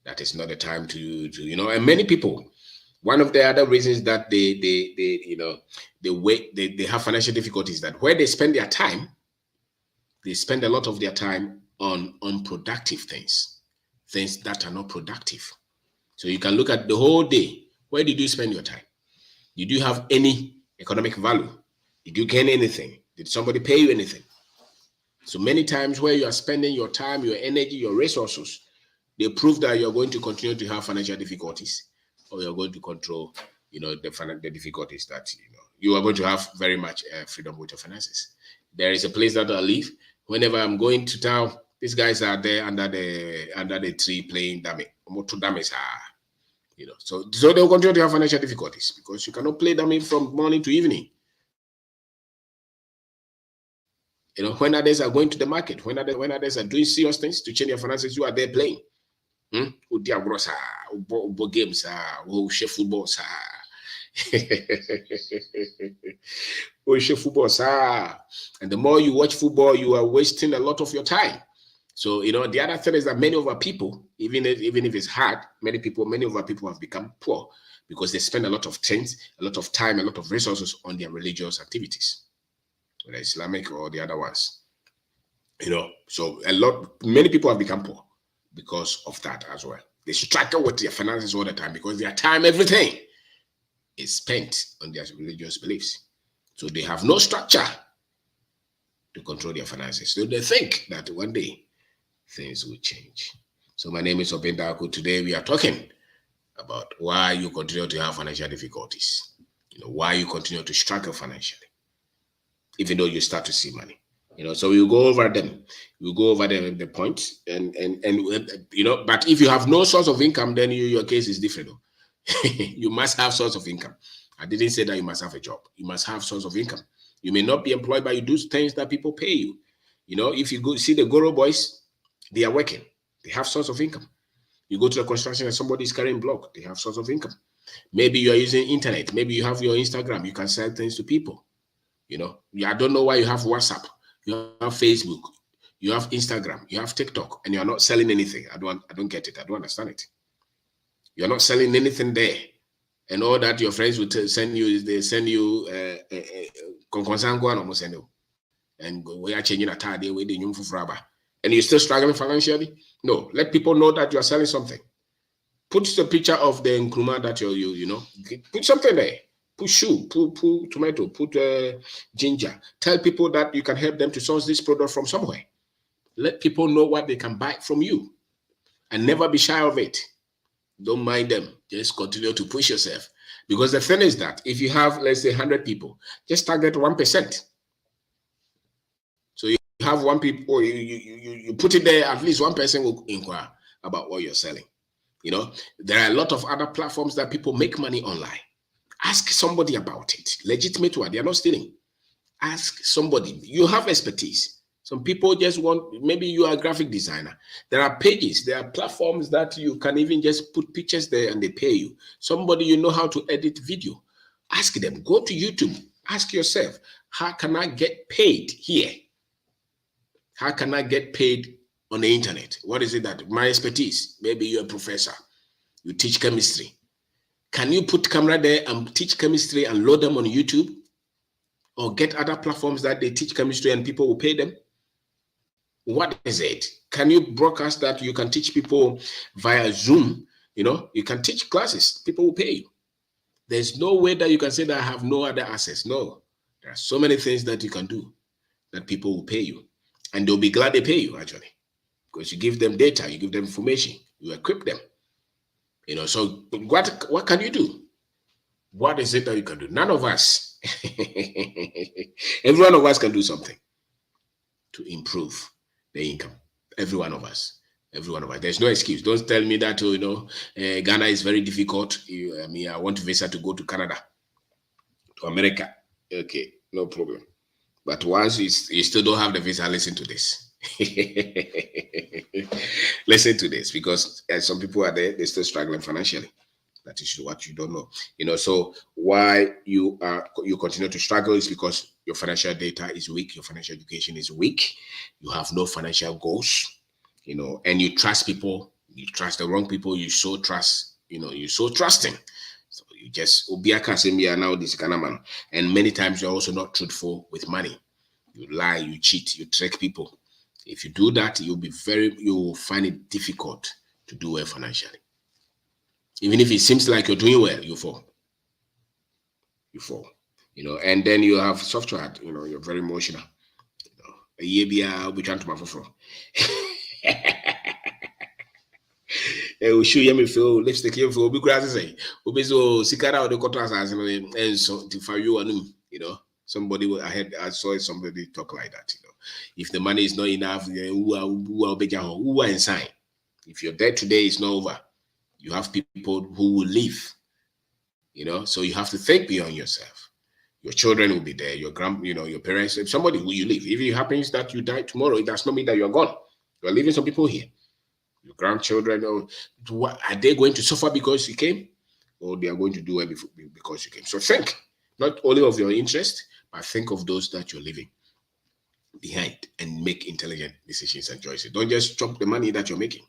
That is not the time to and many people, one of the other reasons that they have financial difficulties, that where they spend their time, they spend a lot of their time on unproductive things that are not productive. So you can look at the whole day. Where did you spend your time? Did you have any economic value? Did you gain anything? Did somebody pay you anything? So many times where you are spending your time, your energy, your resources, they prove that you're going to continue to have financial difficulties, or you're going to control, the difficulties that you are going to have very much freedom with your finances. There is a place that I live. Whenever I'm going to town, these guys are there under the tree playing dummy. You know, so they'll continue to have financial difficulties because you cannot play dummy from morning to evening. You know, when others are going to the market, when others are doing serious things to change their finances, you are there playing. Games, football, football, and the more you watch football, you are wasting a lot of your time. So, you know, the other thing is that many of our people, even if it's hard, many of our people have become poor because they spend a lot of things, a lot of time, a lot of resources on their religious activities, whether Islamic or the other ones. You know, so many people have become poor because of that as well. They struggle with their finances all the time because their time, everything is spent on their religious beliefs. So they have no structure to control their finances. So they think that one day things will change. So my name is Obendaku. Today we are talking about why you continue to have financial difficulties. You know, why you continue to struggle financially, even though you start to see money. You know, so we'll go over them. We'll go over the points, and you know. But if you have no source of income, then your case is different. You must have source of income. I didn't say that you must have a job. You must have source of income. You may not be employed, but you do things that people pay you. You know, if you go see the Goro boys, they are working. They have source of income. You go to the construction and somebody is carrying block. They have source of income. Maybe you are using internet. Maybe you have your Instagram. You can sell things to people. You know, I don't know why you have WhatsApp. You have Facebook, you have Instagram, you have TikTok, and you are not selling anything. I don't get it. I don't understand it. You're not selling anything there, and all that your friends will send you is they send you and we are changing a tide with the new fraba, and you're still struggling financially. No, let people know that you are selling something. Put the picture of the nkrumah that you know, put something there. Put shoe, put tomato, put ginger. Tell people that you can help them to source this product from somewhere. Let people know what they can buy from you, and never be shy of it. Don't mind them. Just continue to push yourself. Because the thing is that if you have, let's say, 100 people, just target 1%. So you have one people, you put it there, at least one person will inquire about what you're selling. You know, there are a lot of other platforms that people make money online. Ask somebody about it. Legitimate one. They are not stealing. Ask somebody. You have expertise. Some people just want, maybe you are a graphic designer. There are pages, there are platforms that you can even just put pictures there and they pay you. Somebody you know how to edit video. Ask them. Go to YouTube. Ask yourself, how can I get paid here? How can I get paid on the internet? What is it that my expertise? Maybe you're a professor. You teach chemistry. Can you put camera there and teach chemistry and load them on YouTube? Or get other platforms that they teach chemistry and people will pay them? What is it? Can you broadcast that you can teach people via Zoom? You know, you can teach classes. People will pay you. There's no way that you can say that I have no other access. No. There are so many things that you can do that people will pay you. And they'll be glad they pay you, actually. Because you give them data, you give them information, you equip them. You know, so what can you do? What is it that you can do? None of us, every one of us can do something to improve the income. Every one of us. There's no excuse. Don't tell me that, you know, Ghana is very difficult. I want visa to go to Canada, to America. Okay, no problem. But once you still don't have the visa, listen to this. Listen to this, because some people are there, they're still struggling financially. That is what you don't know. You know, so why you continue to struggle is because your financial data is weak, your financial education is weak, you have no financial goals, you know, and you trust people, you trust the wrong people, you so trust, you know, you're so trusting. So you just now this kind of man. And many times you're also not truthful with money. You lie, you cheat, you trick people. If you do that, you will find it difficult to do well financially. Even if it seems like you're doing well, you fall. You know, and then you have software, you know, you're very emotional. You know, I'll be trying to my We show you feel lipstick here for big grass say. Obezo sikara or the cotton as and so to for you and you know. Somebody I saw somebody talk like that, you know. If the money is not enough, who are inside. If your debt today is not over, you have people who will leave. You know, so you have to think beyond yourself. Your children will be there, your your parents, if somebody who you leave. If it happens that you die tomorrow, it does not mean that you're gone. You're leaving some people here. Your grandchildren, are they going to suffer because you came? Or they are going to do it because you came? So think, not only of your interest, but think of those that you're leaving behind and make intelligent decisions and choices. Don't just chop the money that you're making.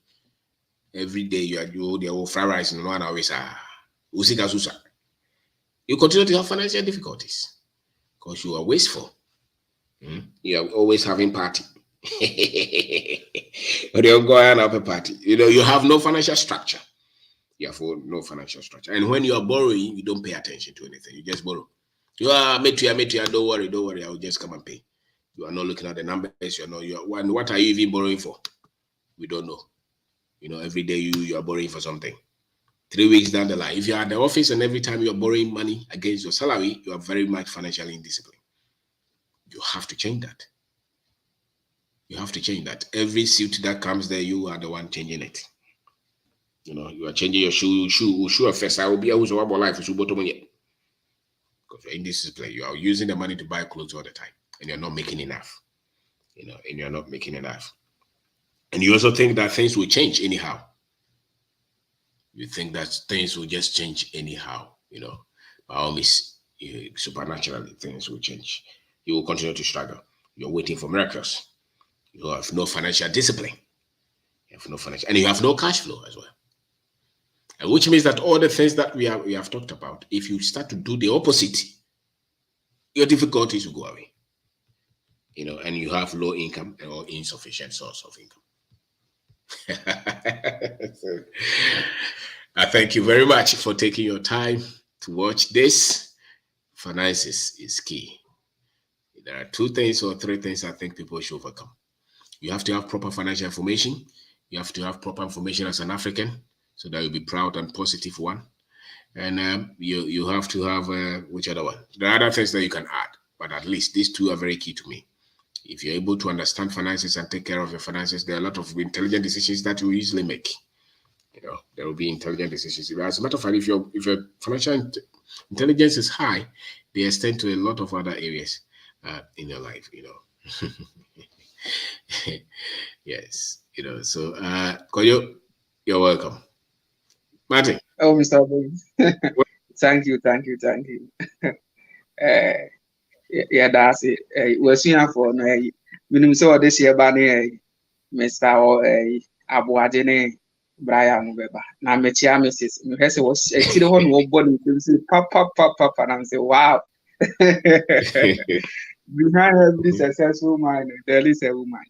Every day you fried rice and 1 hour you continue to have financial difficulties because you are wasteful. You are always having party. Or you're going up a party. You know, you have no financial structure. You have no financial structure. And when you are borrowing, you don't pay attention to anything. You just borrow. You are made to don't worry, I will just come and pay. You are not looking at the numbers, what are you even borrowing for? We don't know. You know, every day you are borrowing for something. 3 weeks down the line, if you're at the office and every time you're borrowing money against your salary, you are very much financially indisciplined. You have to change that. You have to change that. Every suit that comes there, you are the one changing it. You know, you are changing your shoe first. I will be able to have life because you're indisciplined. You are using the money to buy clothes all the time, and you're not making enough. You know, and you're not making enough. And you also think that things will change anyhow. You think that things will just change anyhow, you know. By all means, supernaturally, things will change. You will continue to struggle. You're waiting for miracles. You have no financial discipline. You have no financial, and you have no cash flow as well. And which means that all the things that we have talked about, if you start to do the opposite, your difficulties will go away. You know, and you have low income or insufficient source of income. So, I thank you very much for taking your time to watch this. Finances is key. There are 2 things or 3 things I think people should overcome. You have to have proper financial information. You have to have proper information as an African, so that you'll be proud and positive one. And you have to have which other one? There are other things that you can add, but at least these 2 are very key to me. If you're able to understand finances and take care of your finances, there are a lot of intelligent decisions that you easily make. You know, there will be intelligent decisions. As a matter of fact, if your financial intelligence is high, they extend to a lot of other areas in your life. You know, yes. You know, so Koyo, you're welcome. Martin. Oh, Mr. Bobby. Thank you. Yeah, that's it. We're seeing for no. Minimum so this year, Bani, Mr. Abuadene, Brian Weber. Now, Mechia Mrs. Hesse was a kid on one body. Papa, and I'm saying, wow. Behind every successful man, there is a woman.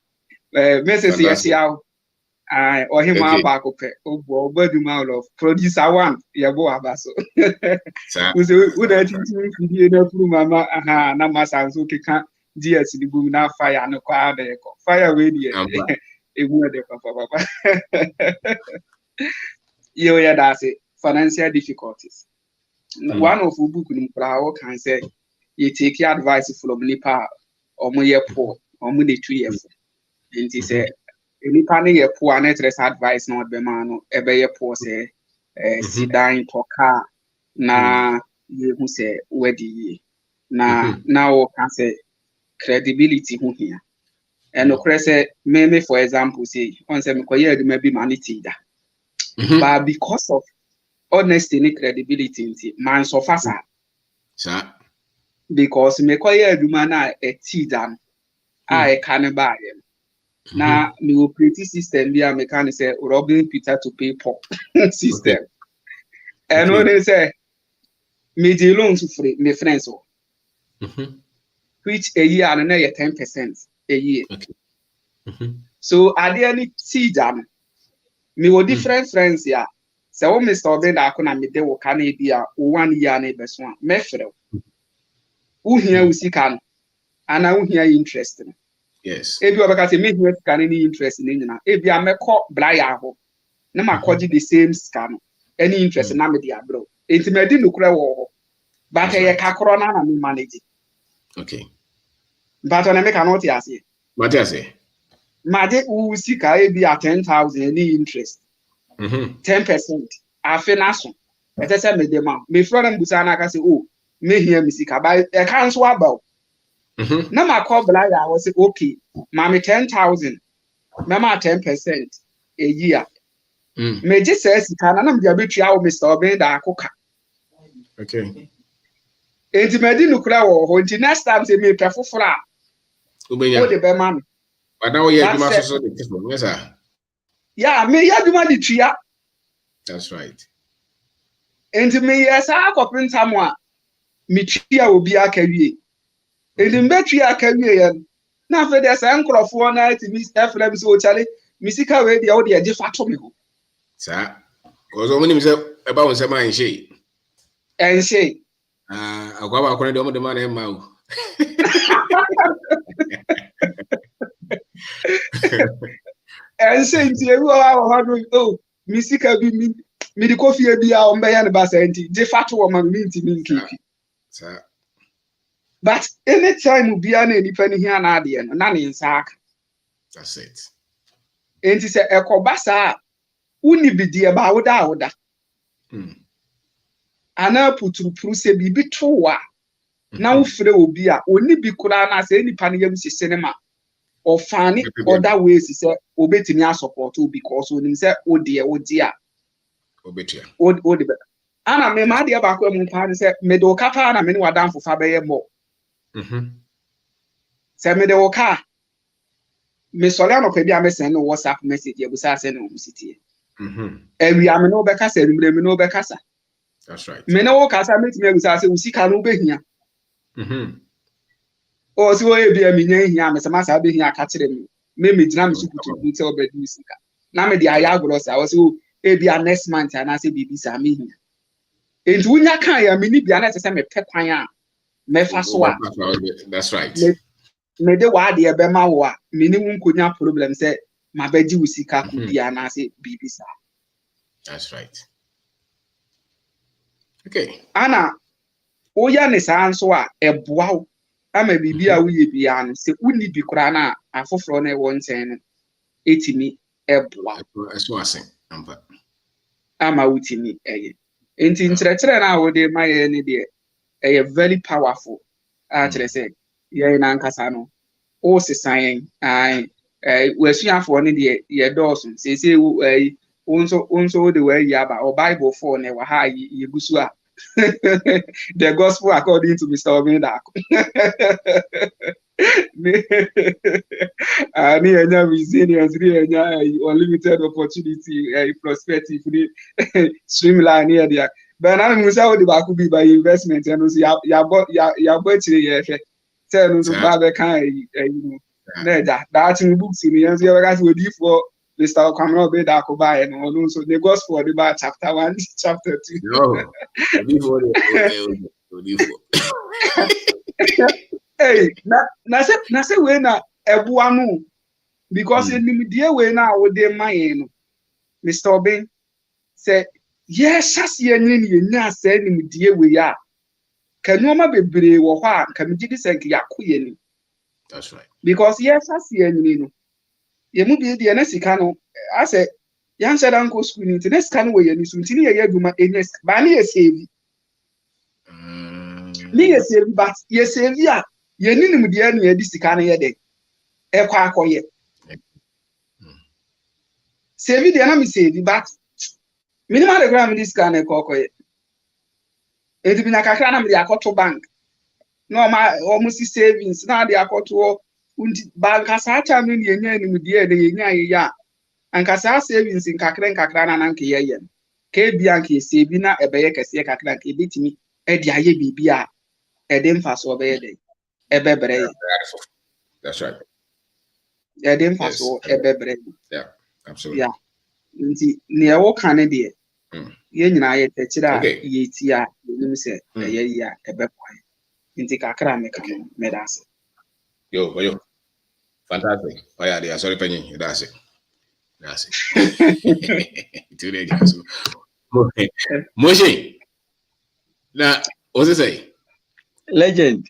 Mrs. Yasiao, or him back up, oh, mouth of producer one, Yabo Abaso. Would I think you know, Mama, Nama okay, can't dear to the boom now fire and acquire the fire radio. A word, Papa. Yeah, that's it. Financial difficulties. One of the book in Prawo can say, you take your advice from Nipa or my poor or money 2 years. And he said, Nipa near poor net advice not be man, ever poor say, sit down to car. Na you who say where the now can say credibility who here. And of course, maybe for example, say on some career maybe manity that. But because of honesty and credibility, man so fast. Because me career do man a tidan I can buy him. Now me operating system be a mechanic say robbing Peter to pay Paul system. And when they say me the loans free, my friends, which a year and another 10% a year. So at the end, see them. Me were different friends here. So Mr. Ben, I couldn't meet the Canada 1 year and a best one. Mefrel. Who here we see can, and I will hear interesting. Yes. If you have a make can any interest in India. If you are a cop, Brian, na makoji the same scam any interest na me dia bro enti me di nukura wo but ye kakro na me manage okay but on me cannot yase Matiase maje u sika e bi at 10,000 any interest 10% afi na so etese me dem a me fro na busa na aka say oh me hia me sika ba e kan so about na makọ bla ya wo say okay ma me 10,000 me ma 10% a year me je say sika na me dia betua wo Mr. Obin da akoka okay enti me di nukura wo ho enti next time say me pe fofora ubenya o de be ma me but now you do so the people yes sir yeah me ya duma di tua that's right enti me yes akopinta mo a me tua obi akawie enti me tua akawie ya na fe de say nkrofo na ti mi FM so chale mi sika we de o de je fato me ho sir cause o muni say e ba won say man she ense akwa ba akwa de o de man e ma o ense nti ewu ha do oh mi sika bi mi di kofi bi a o mbe ya ne ba say nti je fato o ma mi nti mi nkiki sir but anytime bi na nipa ni hia na ade no na ne nsa aka that's it enti se ekoba sa uni bi die ba woda ana puturu se bibi towa na wo frɛ obi a oni bi kura na se nipa ne yam sese ne ma ofani other ways se obetimi a support because onim se odi a obetia odi be ana me ma de ba ko mu pa ne se me do ka pa na me ne wadan fofa be ye mo se me de wo ka me sole anokwa bi a me send no WhatsApp message e busa se no musitie ewi am no be kasa erimre me no be kasa that's right me no kasa metimi busa se usika no be hia o si wo e bi am nya hia me se masa be hia ka kire me gina me sukutu nti obedi usika na me de aya agro sa wo se e bi a next month ana se bibi sa me hia enti wunya kan ya me ni bia na se me pekwan a me fa so a that's right me de wa de be ma wo a me ni nkonya problem se ma beji usika ku bia na se bibi sa that's right okay ana o ya ne sa nso a eboa wo ama bibi a wo ye bia no se uni bi kura na afoforo na e won ten no etimi eboa eso asen ampa ama utimi eye enti nkyerɛkyerɛ na wo de maye ne de eye very powerful a kyerɛ sɛ ye na nkasa no o sesan ai wasuafo ne de ye dɔɔso sese unso de way yaba or Bible for ne wa ha ye gusu a the gospel according to Mr. Obin da ni enya resilience ni enya unlimited opportunity prospective ni streamline ni dia but na mu say o de ba ku bi by investment and so ya bo chire ye hwe say no so ba be kan na da books ni yan so ya ga so di for Mr. Kwame Obin da ko ba e no so the gospel the ba chapter 1 chapter 2 no before hey na say we na eboa no because enimdie we na wo de mayen no Mr. Obin say yes sase enyi ni enya say enimdie we ya kanuoma bebre wo ho a kamji di say yakoye ni that's right because yes sase enyi no ye mu bi de na sika no ase yan shada nko school ni te na sika no we ye ni so ntini ye aduma enya ba na ye save ni ye save but ye save ya ye ninim de na ye di sika na ye de e kwa akoye save de na me save but minimal de gram di sika na e kwa akoye e di bi na kakra na me de akoto bank no ma almost savings na de akoto unti bank asacha no ye nya ninim de ye nya ye ya ankasa savings nkakra na nke ye ye ka bia nke save na ebeye kese kakra nke betimi e di aye bibia e de mfa so be de ebebre that's right e de mfa so ebebre yeah absolutely yeah nti ne e wo kan de ye nyina ye techira ye ti a nim se ye ya ebekwan nti kakra me kan me das yo fantastic oya dia sorry penny that's it That's it. Today, so Moshe. Now, what's it say? Legend.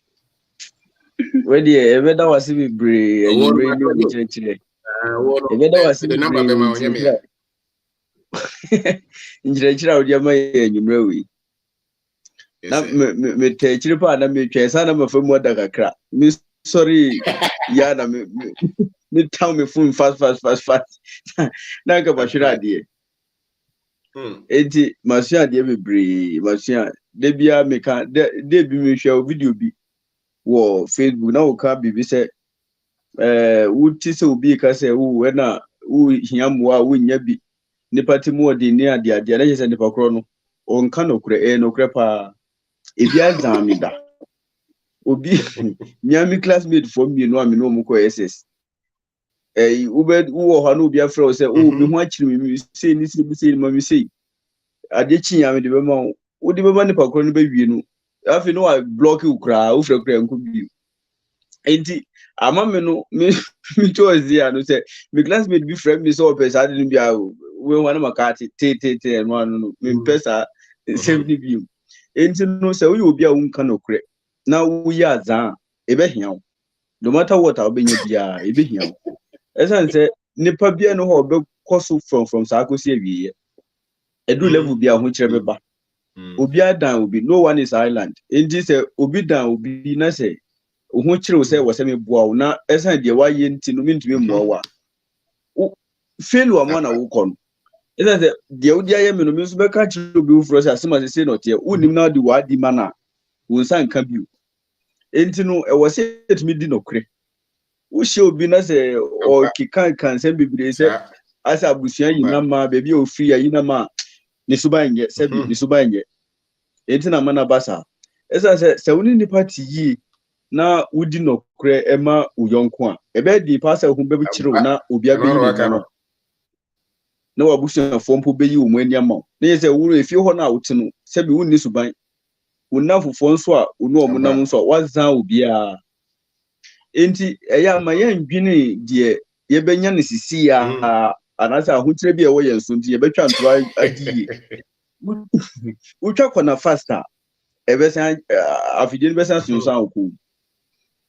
Where the event was be brave and you really need to The number of them on your Injira udia mai nyumrewi na me te chiri pa na me twa sana ma famu da kakra me sorry ya na me tell me phone fast na ka ba shira de enti masua de bebre masua de bia me ka de bi me hwe video bi wo Facebook na wo ka bibi se wuti se obi ka se wo na wo hiamoa wo nya bi nipa ti mu odi ni ade na yese nipa kro no onka no kure no kure pa ebi azami da obi miami classmate for me no amino mu ko SS ube wo ha no obi afra o se o me ho akiri me sei ni ma me sei ade chi yami de be ma o de be ma nipa kro no be wie no afi no wa block ukra o fra kura nko bi enti ama me no me choose ya no se me classmate bi friend me so person ade no bia we wan makati te no me pesa 70 bi enti no se we obi a unka no kure na wo ya azan e be hia wo no matter what a obenya bia e be hia wo esan se nipa bia no ho be koso from sakosi awie edu level bia ho kire be ba obi adan obi no one is island enti se obi dan obi na se ho kire wo se wo se me boa wo na esan de wa ye enti no mintumi mmoa wa failure mo na wo kono esa se de odi aye me no me so be ka kire obi ufro se asema se no te unim na de wa di mana wo san ka bi enti no e wo se etumi di no kure wo hye obi na se o kikan se bibire se asa abusuan yina ma bebi o free yina ma ni suban ye se bi ni suban ye enti na mana basa esa se woni ni party yi na wudi no kure ema uyonko a ebe di pasa hu bebi kire na obi abeyi no na wabusuan fompo beyi wo mani ama na ye se wuro efi ho na wote no se bi wonni suban wonnafofo nso a wonu omunam nso wazan obi a enti eya ma ye ndwene de ye benya ne sisi ya anasa ahotire bi e wo ye nso nti ye betwa ntwa adie utwa kona faster ebesan afidie besan sunso anko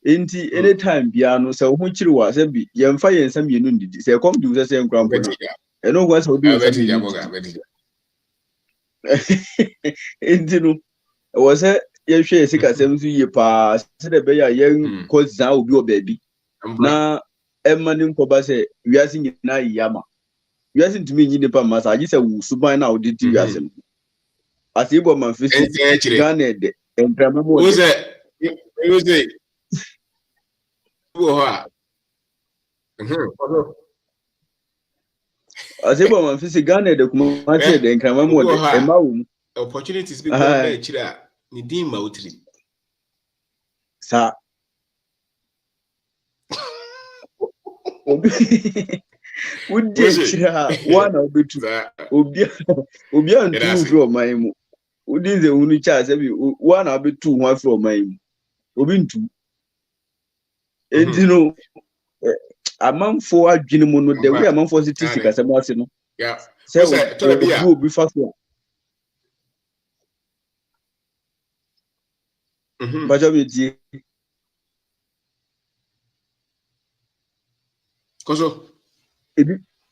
enti anytime bia no se ho kiri wa se bi ye mfa ye nsam ye nu ndidi se kom du se nkrampo na eno kwa se obi nsam enti no wo se ye hwe sika sem su ye pa se de be ya ye ko za obi o baabi na emma ni nkoba se wiase nyina yama wiase ntumi nyi ne pa masa agi se wusuban na odi ti wiase no asibo man fisi Ghana de entrama mo wo se wo ha asibo man fisi Ghana de kuma mate de entrama mo de ema wo opportunities bi go be chira ni din ma utri sa obi udi chira wana obetu obi antu from my mu udi ze unu cha se bi wana obetu ho from my mu obi ntu enti no amanfo adwene mu no de we amanfo statistic asem ase no yeah se obi fa so bajo bi di koso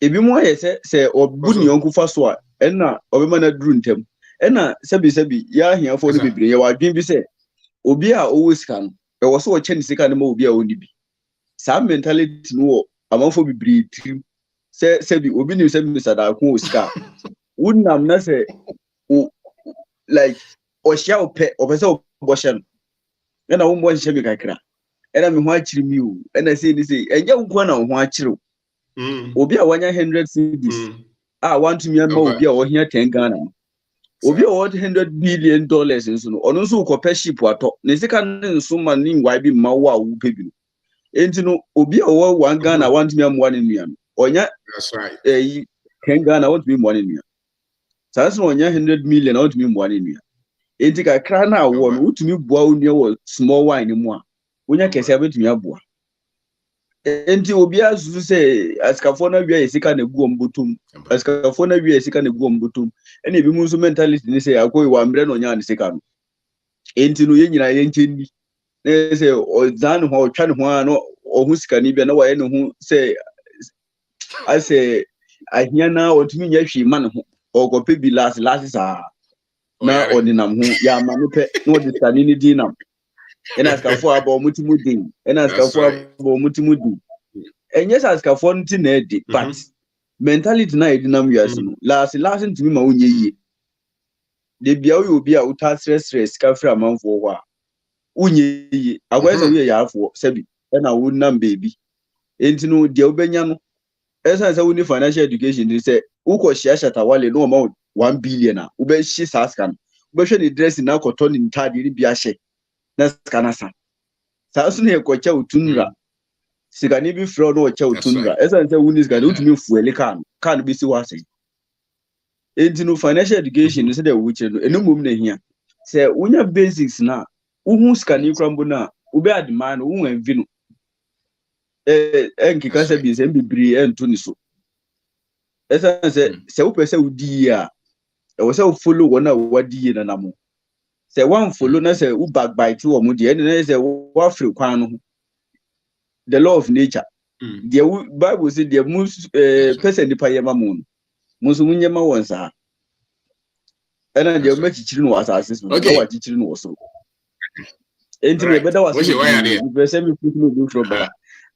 ebi mo aye se obu ni onku fa so a enna obema na duru ntem enna sebi ya ahia fo no bebre ye wadwen bi se obi a owo sika no e wo so wo cheni sika no ma obi a oni bi sa mentality no amanfo bebre trim sebi obi ni sebi sada ko osika wonnam na se o like o hia opese oboshe no na wo mo hia mi kakra ena me ho akiri mi o ena sei ni sei enye nko na ho akiri obi a wanya 100 cedis want to me ama obi a wo hia 10 Ghana obi a wo $100 billion nso no ono nso ko ship ato ne sika nso ma ni ngwa bi ma wo a wo pebi enti no obi a wo 1 Ghana want me am 1 nua no onya that's right 10 Ghana want me 1 nua sanso onya 100 million want me 1 nua enti ka kra na wo no utumi bua onua wo small wine mu a onya kese abetumi abua enti obi asu say askafo na wi esika na gu ombutum askafo na wi esika na gu ombutum ene bi mu nso mentality ni say akoi wa mbre no nya ne sika no enti no ye nyina ye nchendi na say ozan ho otwa ne ho ano ohu sika ni bia na wa ye ne ho say ase ahia na otumi nya hwi ma ne ho okope bi last sa na odinam ho ya ma ne pe na odisani ni dinam ena askafo aba omutimu din ena askafo aba omutimu din enye askafo nti na edi but mentality na edinam wiase no last ntumi ma onye yie de bia obi a uta stress ka fra manfo ho a onye yie agwese wo ya afo sabi ena wo nam baby enti no de obenya no esa say we need financial education ni say uko share wale no amount 1 billion a ube shi saska no ube hwe ni dress na koto ni ntade ni bia hye na skana sa so na ekocha utunra sika ni bi fro no ocha utunra esa say we need sika utumi fuele kan bi si wase enti no financial education ni say de wuche no enumum na hia say unya basics na uhu sika ni krambo na ube adman uhu envi no enkika se bi se mbibri ento ni so esa se wo pese udi a e wo se wo follow wona wadi na namo se one follow na se wo backbite wo mu de na se wo afri kwan no the law of nature the bible say the most person di payema mu so munyema won sa ena de ma chichiri no asase so na wa chichiri no so enti me beda wase we pese me put no do trouble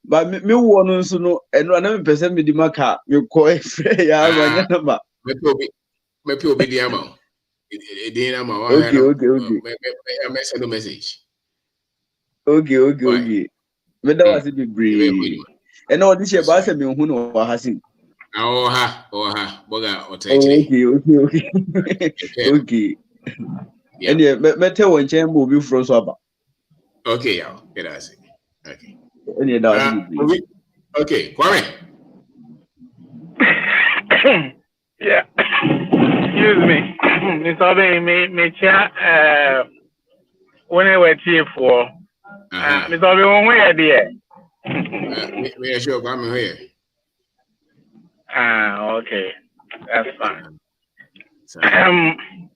ba me wo no nso no eno na me pese me di maka me ko efre ya amanya na ba me pe obi di ama e na ma wa me send a message okay me da wase bi bre eno odi she ba se me hu no wa hasin oha boga otechire okay ene me te won chen mo bi fro so aba okay ya get us okay ene da wase bi okay Kwame. Yeah. Excuse me. Mr. Obi, me chat when I were here for Mr. Obi, when we are there. Me sure I'm here. Okay. That's fine. I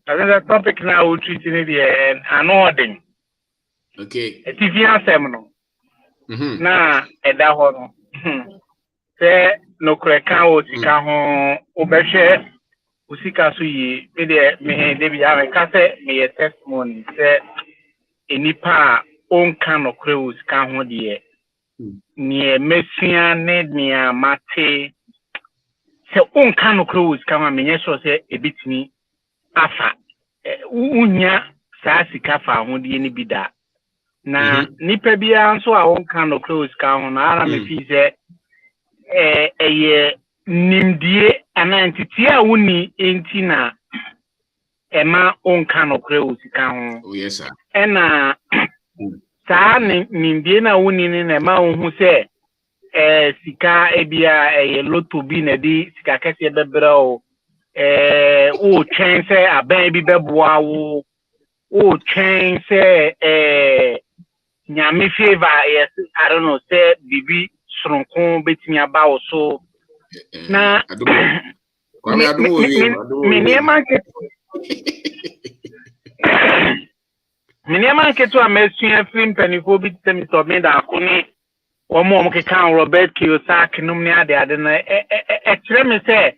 think the topic now we're treating it here and ordering. Okay. A TV seminar. Na eda ho no. Se no kreka o tika ho obehwe usika so yi me de bia me ka se me testimony se enipa onka no kre usika ho de ni mesua ne ni amate se onka no kre usika ma menye so se ebitini afa unya sa sika fa ho de ni bida na nipa bia nso a onka no kre usika ho na ara me fi se nimdie anantiti a woni enti na ema onka no kre usika ho. Oh yes sir. Ena saa nimdie na woni ni na ema ohu se sika ebia loto bi na di sika kese bebra o o twen se aban bi beboa wo o twen se nyame favor yes I don't know say bibi sronkon betimi aba wo so na Kwame adu Miniama ketu amesuya film penifo bi temi to me da akoni omo ke kan Robert Kiyosaki num ne ade na kire me se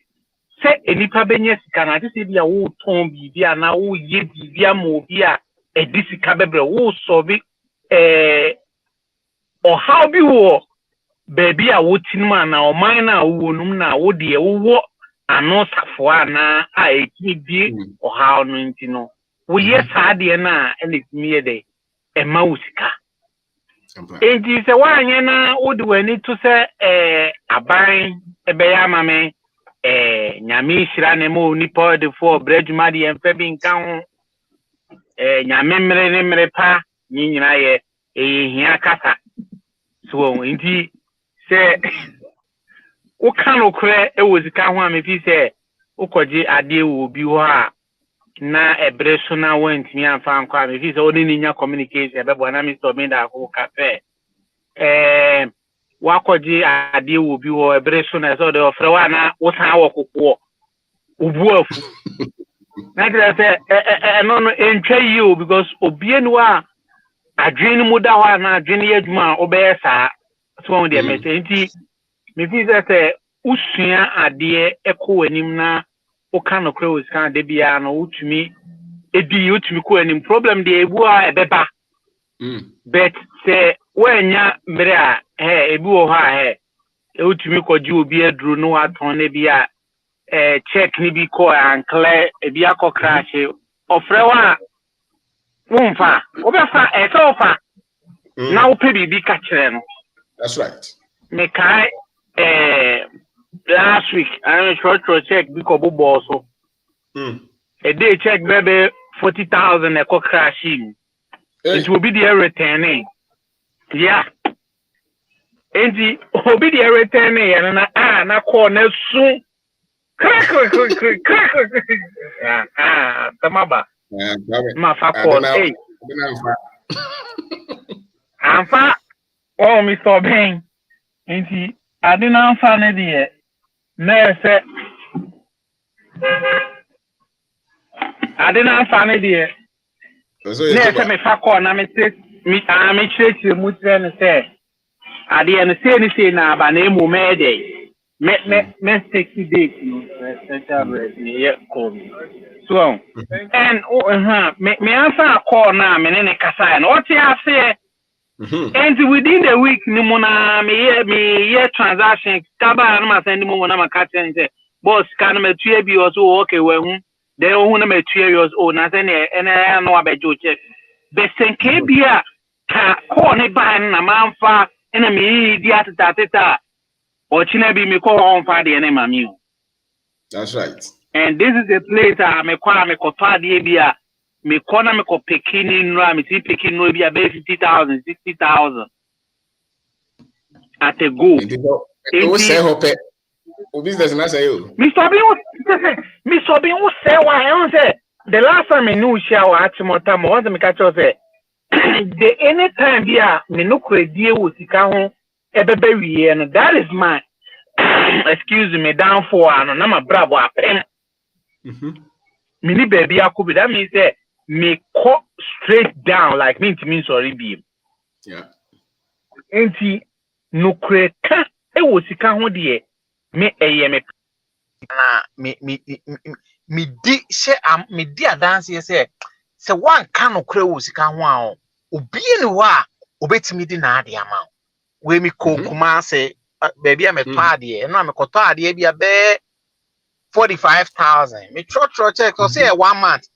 enipa benye sika na ti se bia wo ton bibi ana wo ye bibi ama obi a edisika bebre wo so bi o how bi wo baby a wotinum ana o man na wo num na wo de wo ano safo ana a ekidi o how no ntino wo ye saade na elitimi ye de ema usika enti se wanye na wo de wani to se aban ebeya mame nyame hira ne mo nipa de for breduma de emfa bi nka ho nyame mmere ne mmere pa nyina ye hia kasa so enti se o kan okre ewozika ho amefi se ukoji ade wo bi ho a na ebre so na wantimi amfa anko amefi se oni nya communication be bona Mr. Ominda ko cafe wakɔgye adeɛ wɔ bi wɔ ɛbere so na ɛsɛ ɔde ɔfrɛ wa na wosan wɔ kokoɔ obu afu na kyerɛ sɛ ɛno no ɛntwa yie o because obie no a adwene mu da hɔ a na adwene yɛ adwuma a wobɛyɛ saa so wɔn deɛ mɛsɛ nti mefi sɛ usua adeɛ ɛkɔ w'anim na woka no kora wɔ sika ade biara no wotumi kɔ anim problem deɛ ebu a ɛbɛba but sɛ woanya mmere a ebi wɔ hɔ a wotumi kɔgye obi aduro no watɔn ne bi a check ni bi kɔ ankle ebi akɔ crash ɔfrɛ wa womfa wobɛfa ɛsɛ wofa na wopɛ biribi ka kyerɛ no. That's right. Mekai last week I short check bi kɔ bobɔ so a day check bɛbɛ 40,000 ɛkɔ crash mu nti obi deɛ returning yeah nti obi deɛ returning yɛ na na call na su tamaba ma fa call amfa Mr. Ben nti ade na amfa ne deɛ na ɛsɛ ade na amfa ne deɛ na ɛsɛ me fa call na me kyerɛkyerɛ mu kyerɛ no sɛ adeɛ no sei na aba na emu mɛɛdɛ me 60 days no special rest ne yɛ call so and me answer call na me ne kasa no ɔte ase and within the week ni mo na me transaction kaba na ma send mo na ma ka tell say boss can me tue bi also okay we hu then hu na me tue yours na say na no abejo check be senke bia ka call ne ban na manfa na me di atata or china bi me call on fa de na mami. That's right. And this is a place me kwa me ko fa de bia me corner me ko pekini no me see pekini no be about 50,000 60,000 at a go. Who say hope o business na say you Mr. Bin who say why say the last time me knew share wa atimota mo want me catch us say the anytime bia me no credit wo sika ho ebebe wiye no that is my excuse me down for ano na ma brabo apem me ni baby akobi that means say me cut straight down like me sorry be yeah enti no kreka e wo sika ho de me eye me na me di she am me di adanse se wan ka no kra wo sika ho a obi ni ho a obetimi di na ade ama we mi kokuma se baby am to ade no am koto ade bia be 45,000 me tro check so say 1 month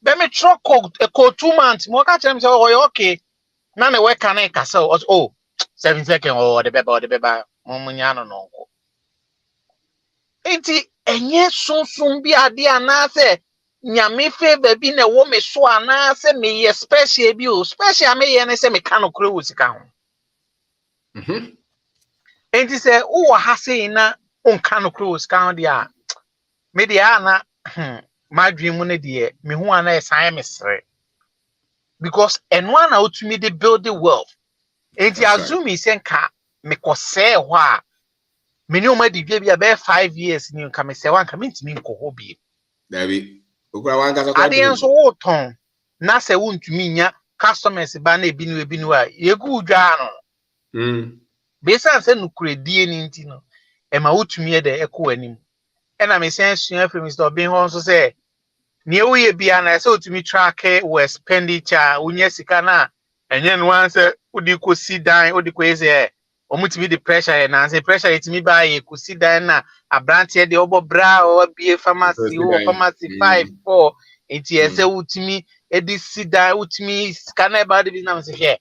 be me tro ko 2 months mo ka chem say okay na na we kan e ka say 7 seconds the beba mo nya no nko enti enye sunsun bi ade ana se nyame fe baby na wo me so ana se me ye special bi o special me ye ne se me kan okro wo sika ho enti se wo ha se na on kan okro wo sika ho dia me dia na my dream mu ne dia me hu ana e san me sere because enwa na otumi de build the wealth enti azumi se nka me kose ho a me ni o ma di bia be 5 years ni nka me se wan ka me ntimi nko ho bi David okura wan ka so kwa ade nso wo ton na se wo ntumi nya customers ba na ebinu a yegu udwa no be san se nukuredie ni nti no e ma wotumi e de ekọ anim ena me sen sua from Mr. Bin ho so se ne wo ye bia na se wotumi track we expenditure unya sika na enye no wan se odi ko si dan odi ko eze omutimi the pressure na say pressure etimi ba ye ko si dan na abrante de obo bra o bie pharmacy o pharmacy 54 enti ese wotimi edi si dan wotimi sika na ba de business here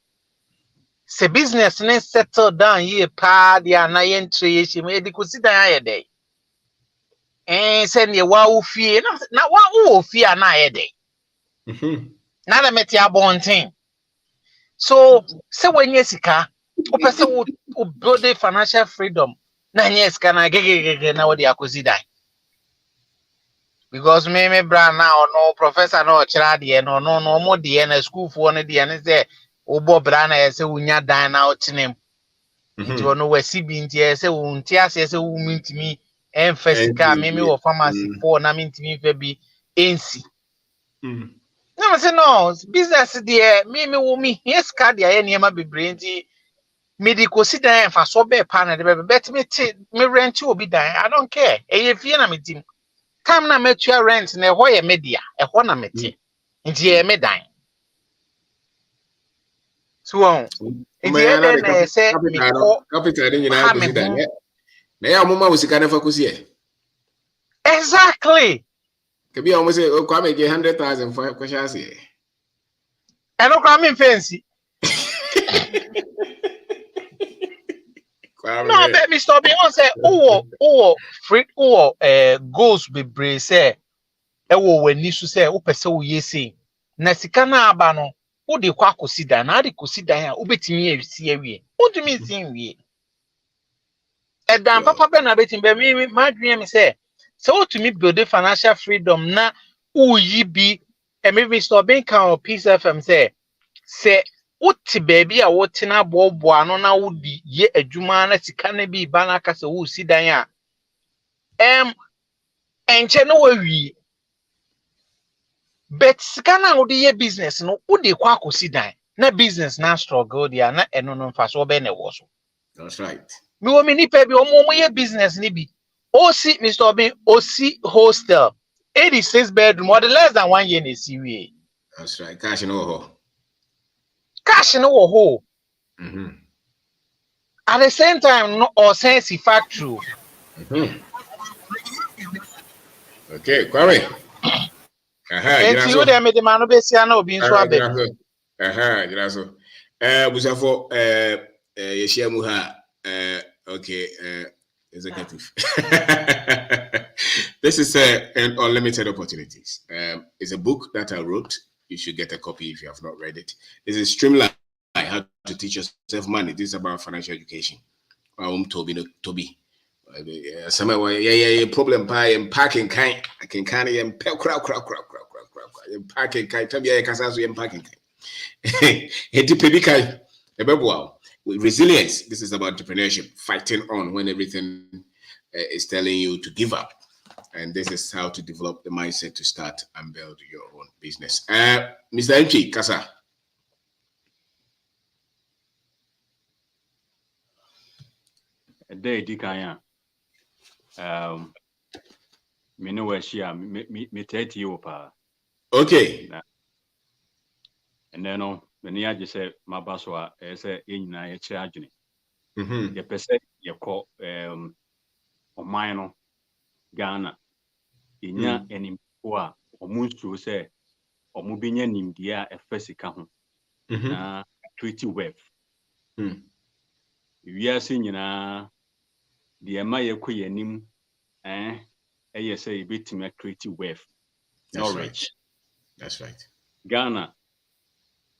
se business ne settle down ye pa dia na ye ntre ye shim edi ko si dan aye dey se ne wa wo fie na wa wo fie na aye dey na na meti abonten so se wenye sika o pese o build a financial freedom na nye sika na gege na wodi akosi dai because me bra na no professor no chira de no mo de na school fo no de ne se o bo bra na ye se unya dan na otinem Nti ono wasi bi nti ese wo nti ase ese wo mintimi emfa sika me wo pharmacy for na mintimi fa bi ensi. Na me say no business there me wo me yes card ya ne ma bebre nti me di kosi dan emfa so be pa na de be bet me rent obi dan I don't care. Eye fie na me dim. Time na metua rent na ho ye media ho na mete. Nti ye me dan. So nti e dey na say me ko capital ni na kosi dan. Na ya mama usika na fa kosi e. Exactly. Kebi o mo say o kwa me get 100,000 for kwasha se. E no kwa me fancy. No, but Mr. Beyond say, free, goals be brave say, when you say, person we say, na sika na aba no, who de kwa kosida, na de kosida ya, ubetimi see we. What do you mean seeing we? Papa Ben abetim be me, my dream say, so to me build financial freedom na, ye be, and maybe Mr. Ben can Peace FM say, Uti baby a wotina bobo ano na wudi ye adwuma na sika na bi ba na kasa wo si dan a enche no wawi bet sika na wudi ye business no wudi kwa akosi dan na business na struggle dia na eno no mfa so be na wo so. That's right. Me wo me nipa bi omo ye business ni bi osi Mr. Obin osi hostel 86 bedroom or less than 1 year na siwe. That's right. Cash no ho. Cash no wo ho. At the same time, no or sense factory. Okay, Kwame. And you there, me the man be see na obi nso abe. Graso. Busafo ye share mu ha okay, executive. This is an Unlimited Opportunities. It's a book that I wrote. You should get a copy if you have not read it. This is Streamline. How to teach yourself money. This is about financial education. Toby. Some problem pie and packing kind. I can kind of crowd. Packing kind. Tell me I can packing kind. With resilience. This is about entrepreneurship, fighting on when everything is telling you to give up. And this is how to develop the mindset to start and build your own business. Mr. MT, Kasa. Day dikanya me no we share me 30 year pa. Okay. And then no me ya just say my boss wa say enyina ye kire adwene. Ye pese ye ko oman no Ghana enya enimpo a omunsu say omubenya nimde a efesika ho. Na treaty wealth. We are seeing na the Maya Kuyanim, say bit me creative wealth. Not rich. That's right. Ghana,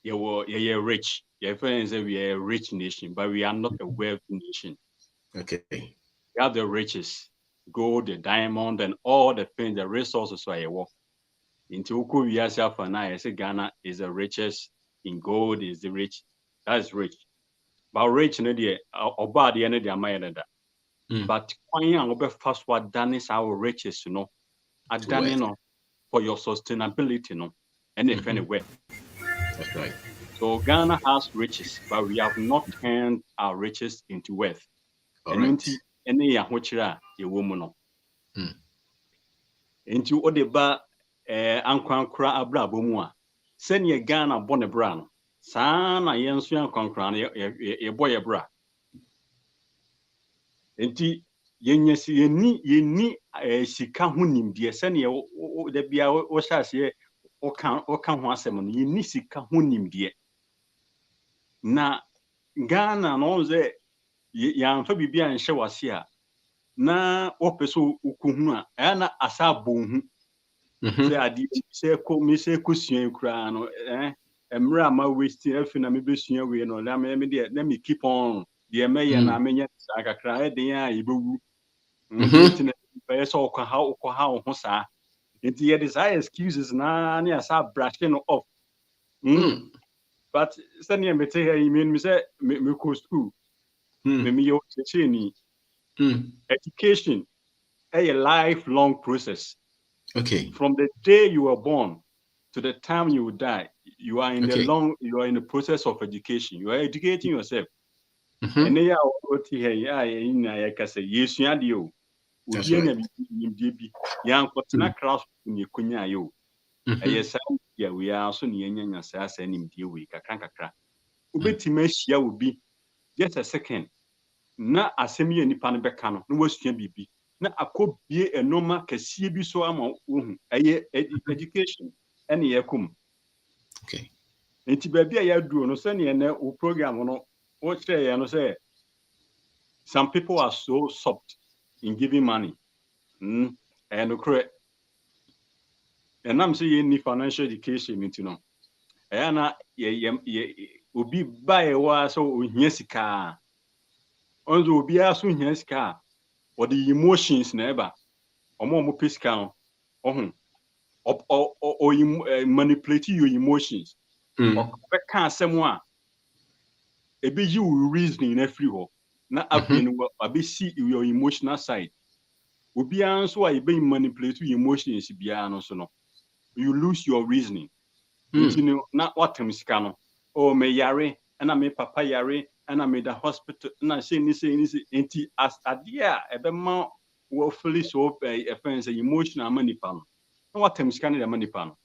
you're rich. Your friends say we are a rich nation, but we are not a wealthy nation. Okay. We have the riches, gold, the diamond, and all the things, the resources where you work. Into Uku Yasa for now, I say Ghana is the richest in gold, is the rich. That's rich. But rich no dey oba dey no dey amaya da. But when you go first what done is our riches no adane no for your sustainability no and if anywhere. That's right. So Ghana has riches, but we have not turned our riches into wealth. And any ya hochira ye woman no. Into odeba ankwankura abrabo mu a sene Ghana bone bra no sana yenso yankwankura ye boye bra. Enti yenni sika ho nimdeɛ sɛnea da bia wo hyase o kan ho asɛm no yenni sika ho nimdeɛ na Ghana no ze yamfa bibia nhyɛ wase a na opeso ukuhu a ɛna asabo hu sɛ ade sɛ ko me sɛ kosua kura no emra ma waste afi na me besua we no na me de na me keep on de meyɛ na menya akakra ɛden a yebewu nti na so ko ha ho saa nti ye desire excuses na na asa brushing off but sɛnea mete here me say me go school Education a lifelong process. Okay. From the day you were born to the time you will die, you are in the process of education. You are educating yourself. And they are what here, I can say, yes, you are you. That's right. Young class in your kunya you. Yes, yeah, we are also near yourself and in deal week. I can't crack. Ubetimeshia will be just a second. Na asemi ni pan bekano no wasua bibi na akobie enoma kasie bi so ama ohun eye education ene yakum. Okay. Enti ba bia ya duro no se ne na o program no o share ya no say some people are so soft in giving money. And correct. And I'm saying ni financial education into no. Na ye obi buy wa so ohia sika. Onzo obi aso ohia sika. Or the emotions never. Omo pesca or manipulate your emotions. Or can't someone a be you reasoning everywhere. Not a be see your emotional side. Will be answer why being manipulate your emotions beyond so no. You lose your reasoning. You know, not what time is canon. Oh, me yare, and I made papa yare, and I made the hospital, and I say, anti as a dear, a more woefully so a friend, emotional money panel. What time is canning the money panel?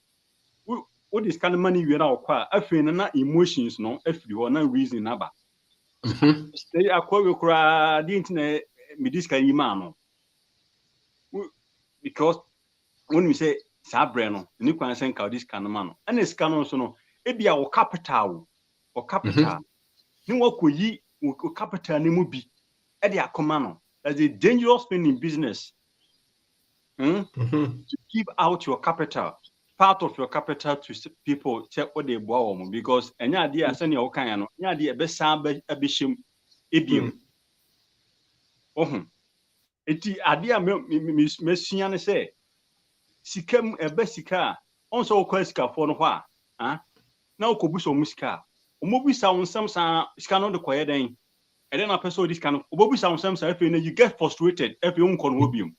What is kind of money we are acquire? I feel not emotions, no, if you are not reasoning about. They are quite cry, the internet, me this kind of man. Because when we say, Sabreno, you can send out this kind of man, and it's canon so no. Ebi our capital or capital. No what could ye capital ni mu bi. Edi akomano. That's a dangerous thing in business. To give out your capital, part of your capital to people check what they borrow because any idea send your kind no. Any idea be sambe abishim ebiem. Eti idea me suane say sikem ebe sika onso okwa sika for no hwa na okobuso musika omobisa wonsam sa sika no de koye den e den na person this kind of obobisa wonsam sa efe na you get frustrated efe unko no obium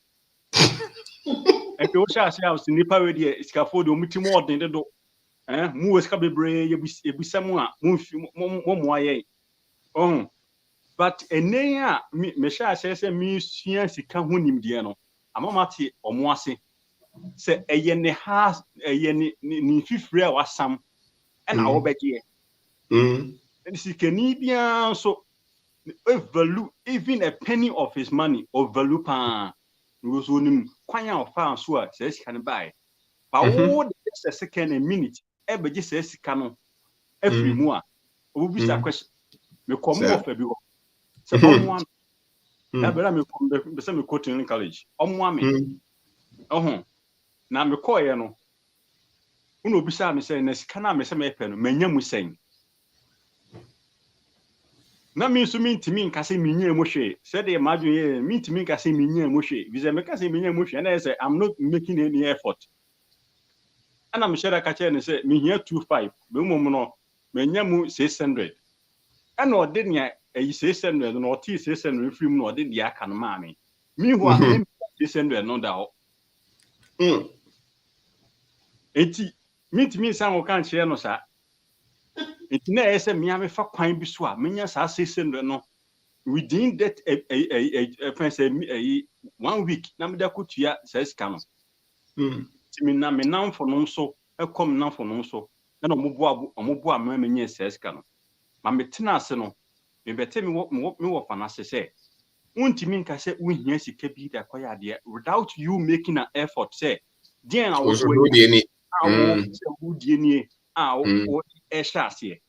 efe o sha say house nipa we de sika for de omutimo odin de do mu sika bebre yebisam a mo aye but enen a me sha say me sua sika ho nimde no amamate omo ase se eye ne ha eye ni fifre a wasam and our begie. And sikeni bian so value even a penny of his money or value pan was on kwanya of fan so says can buy. But all just a second a minute, ever just says canon every more. Will be a question. Me come off every one. So one that me come the same quoting in college. Me. Na me call you no. Uno bisa me say nes kana me say me pe no manya mu sen na me so me ntimi nka say menya mu hwe say dey imagine ye me ntimi nka say menya mu hwe because me ka say menya mu hwe na say I'm not making any effort and I'm sure ka che ne say me here 25 be mum no menya mu 600 and no de nya e 600 no o ti 600 free mu no de dia aka no ma me hu a me 600 no da ho enti me san wo kan che no sa enti na ese me ame fa kwan bi so a menya sa 600 no within that a 1 week na me da kutua sa sika no ti me na me nan fo no so e kom nan fo no so na omobo a me menya sa sika no ma me tena ase no me bete me wo fa na se unti me nka se wo hia sika bi da kwaya de without you making an effort say den I was waiting ni eshase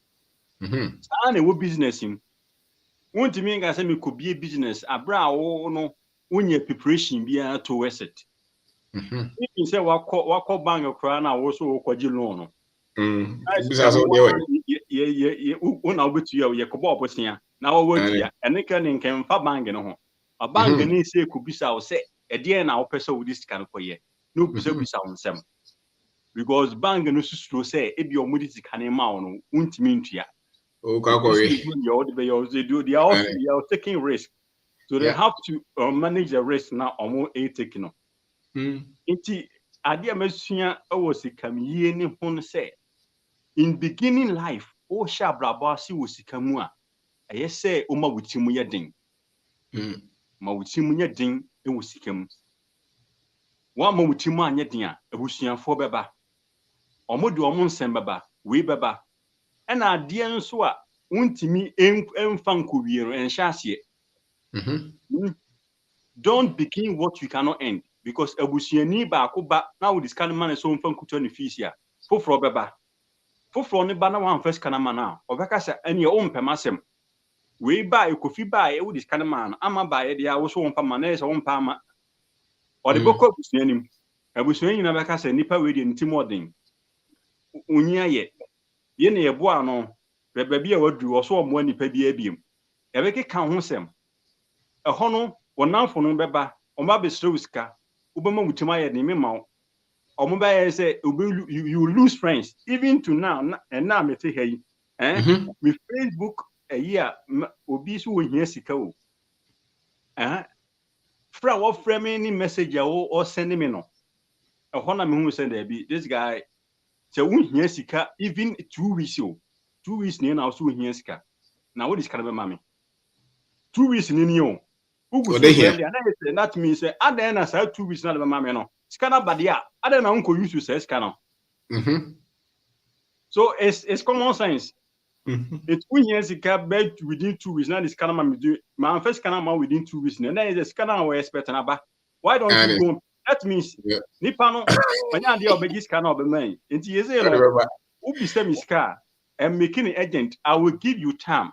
na wo business him won't mean ga say me could be a business abra wo no unya preparation bia towards it if say wako bank okra na wo so kwaji loan no bisa so ye una obetu ye ko bo bosia na wo watia eneka ne nkan fa bank no ho a bank ni say ku bisa wo say e de na wo pese wo dis kan koye no bisa wonsem because bank no susuro say ebi omudi sikane ma no untimi ntua They are also taking risk. So they have to manage the risk now. Almost taking. Inti ade amasua was sikam yie ne ho say in beginning life o sha brabo si wo sikamu a eye say o ma wutimu ye den ma wutimu ye den e wo sikamu wa ma wutimu anye den a abusuafo beba omode omo nsem beba we beba na ade nso a untimi emfa nkowie no enhya ase don't begin what you cannot end. Because abusuani ba akoba na wo discan man so mfa nkuto ne fees ya foforo beba foforo ne ba na wan first kana man na obeka sa ene o mpamasem we ba ekofi ba e wo discan man ama ba ye dia wo so won pa man na so won pa ama o de boko abusuani na beka sa nipa we de ntimodin unya ye ne ye bo ano beba bia wadu wo so mo nipa bia biem e be keka ho sem e ho no wonamfo no beba Oma be sika ubama mutima ye ni mema omoba ye say you lose friends even to now and now me te hey me Facebook a year obi so wo hia sika o fra wo frame ni message o send me no e ho na me hu send abi this guy say wo hia sika even 2 weeks o 2 weeks ni na so wo hia sika na wo discard be mama 2 weeks ni o that means na say 2 weeks na the mama no scanner badia na unko use say scanner so it's common sense it years bed within 2 weeks now the scanner man do my first scanner man within 2 weeks and then is the scanner we expect na ba why don't you go that means nipa no anya dia obegi scanner obeman enti yeze no ubi say miska and making an agent I will give you time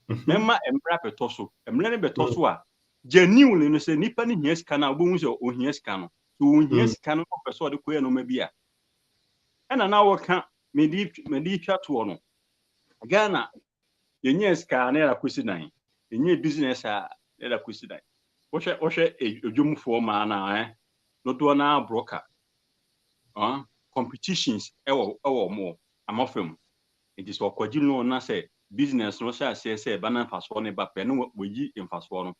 memma embra petoso emre ne betoso a genuinely no say nipa ni hia sika na obo hu say o hia sika no so o hia sika no person de koye no ma bia ena na wo ka me di twa to no Ghana yenye sika na era kwesi dan yenye business a era kwesi dan wo hwe edwomfo ma na no do na broker competitions ewo mo amafem it is okwaji no na say business no say banan faso ne ba pe no woyi infaso no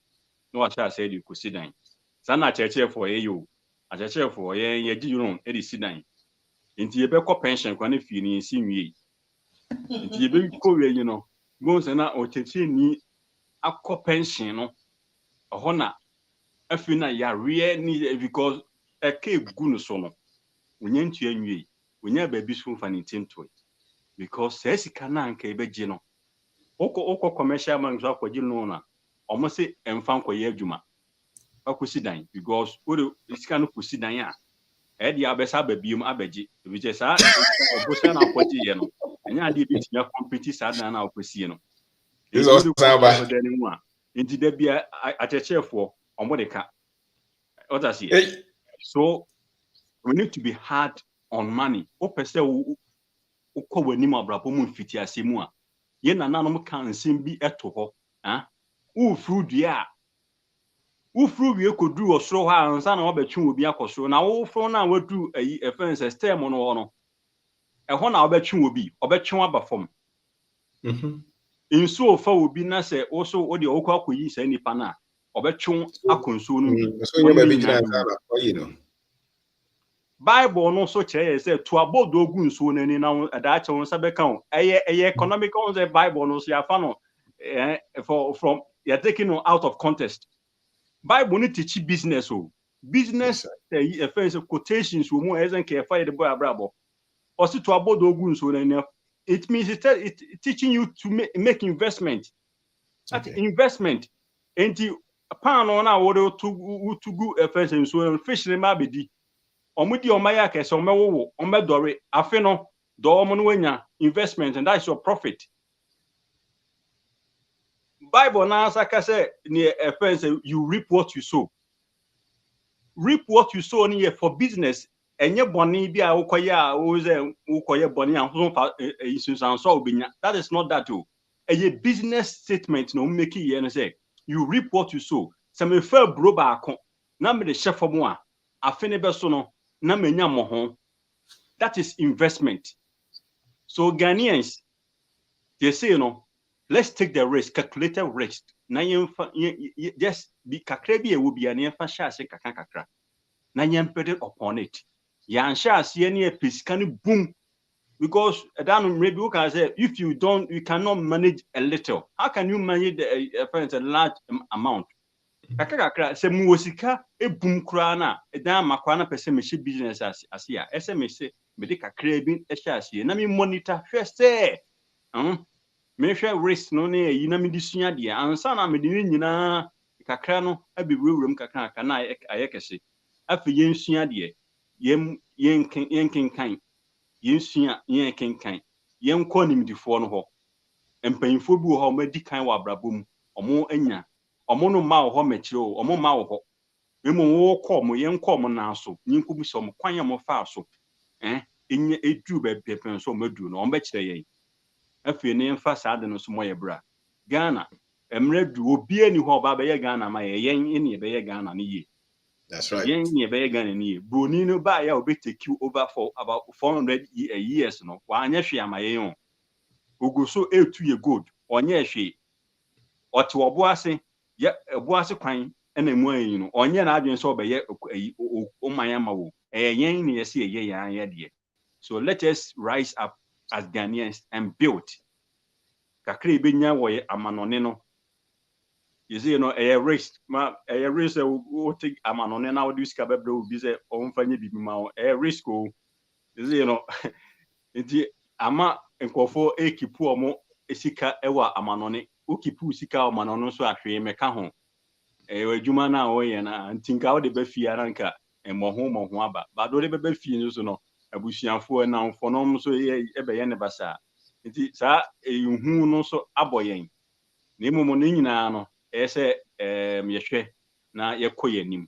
no wa sha say di kusidan sana cheche for you a cheche for ye gi you e di sidan nti ye be ko pension kwa ne fi ni si nwie nti ye be ko we you know go say na o cheche ni akọ pension no ho na afi na ya re ni because e ka gu no so no onye ntua nwie onye ba bi so fa ni tinto because say sika na nka e be gi no oko commercial man so akọ gi no na omo se emfa nkoye adwuma akusi dan because o sika no kusi dan a e dia abesa babiem abaji bi je sa obosa na akọji ye no enya ade bi tinya compete sa dan na akosi no this also saba nti da bia achechefo omo de ka what I see so we need to be hard on money o pese o ko wani ma brapo mu fiti asemu a ye na nanom kan nsem bi eto ho ufru dua ufru wie koduru osoro ha ansa na obetwe obi akosoro na wo fro na wadu ayi efense stem no no ho na obetwe obi obetwe aba fom inso ofa obi na se oso odi okọ akoyi sa nipa na obetwe akonso no so nye ba bi gina sala oyi no Bible no so che say to abodo ogu nso nani na da che won sabe kan eye economic on the Bible no so ya fa no from you're taking it out of context. Bible need teach business business quotations wo mo ezen ke fa the boy abrabo o si to abodo ogu nso nani it means it's teaching you to make investment. That investment enti pan on na wo to go offense nso fish le ma bedi omudi omaya ke so mewo omedore afi no do omo no wanya investment and that's your profit. Bible na saka say ni offense you reap what you sow. Reap what you sow ni for business enye boni bi a ukoye a o ze ukoye boni an so fa isunsan so obenya. That is not that o. A business statement no make here no say you reap what you sow. Se me fa bro ba akon na me de chef mo a afi ne be so no na menya mo ho. That is investment. So Ghanaians They say, let's take the risk, calculated risk. Na just be kakrebi will be an emphasis kakakra. Na put it upon it. Yan sha see any piscani boom. Because maybe you can say if you cannot manage a little. How can you manage a large amount? Kakakra se muosika e boom krana e dan makwana pese me business as ya. SMS me de kakra bi e sha asie. Na me monitor first say. Me hwɛ risk no ne yi na me di sua de ansa na me de nyina kakra no abewuram kakra aka na ayɛ kɛse afi yɛn sua de yɛn kenkan yɛn sua yɛn kenkan yɛn kɔ nimdifoɔ no hɔ mpanyinfoɔ bi wɔ hɔ ɔmo di kan wɔ abrabɔ mu ɔmo anya ɔmo no ma wɔ hɔ mɛkyerɛ o ɔmo ma wɔ hɔ emu wo kɔ ɔmo yɛn kɔ ɔmo na so yɛn kɔ bi sɛ ɔmo kwan ɔmo fa so enye edu baabi pɛpɛ so ɔmo adu no ɔmo bɛkyerɛ yɛn afi ne mfa saa de no so moye bra Ghana emre du obi ani ho ba be ye Ghana ma ye yen ne be ye Ghana ne ye. That's right. Yen ne be ye Ghana ne ye broni no ba ya obi take you over for about 400 years no wa anya hwe ama ye yon oguso 8 ye good onye hwe ote obo ase ye obo ase kwan na mu ayi no onye na adwen so be ye o man ma wo yen ne ye se ye yan ye de. So let us rise up as Ghanaians and build. Kakre benya woye amanone no. You see, a risk. A risk will take amanone now. This cababre will be say on fanny bibi ma a risk. You see, it's ama enkofo ekipu omo esika ewa amanone. Ukipu sika amanono so ahwe meka ho. Adwuma na woye na ntinka wo de ba fie aranka mo aba. Ba do de ba fie so no. Abusianfo na mfonom so ebe ye ne basa nti sa ehu no so aboyen na emu no nyina no ese yehwe na yekoyanim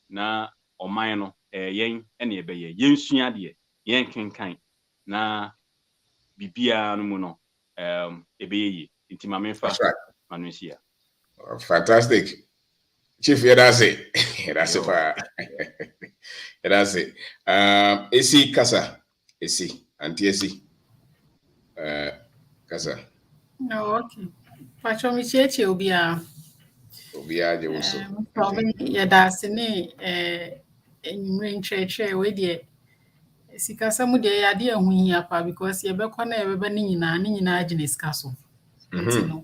na oman no yen ene ebe ye yensua de yen kenkan na bibia no mu no ebe ye nti ma mefa manusia. Fantastic. Chief, that's it. That's it. That's it. AC Kasa. AC. Auntie AC. Kasa. No, okay. Pacho mi cheche obia. Obia je also. Problem ya dasene enyumre ncheche we de sikasa mu de ya de hu hia pa because ye be kwana ye be ne nyina agine skaso. Nti no.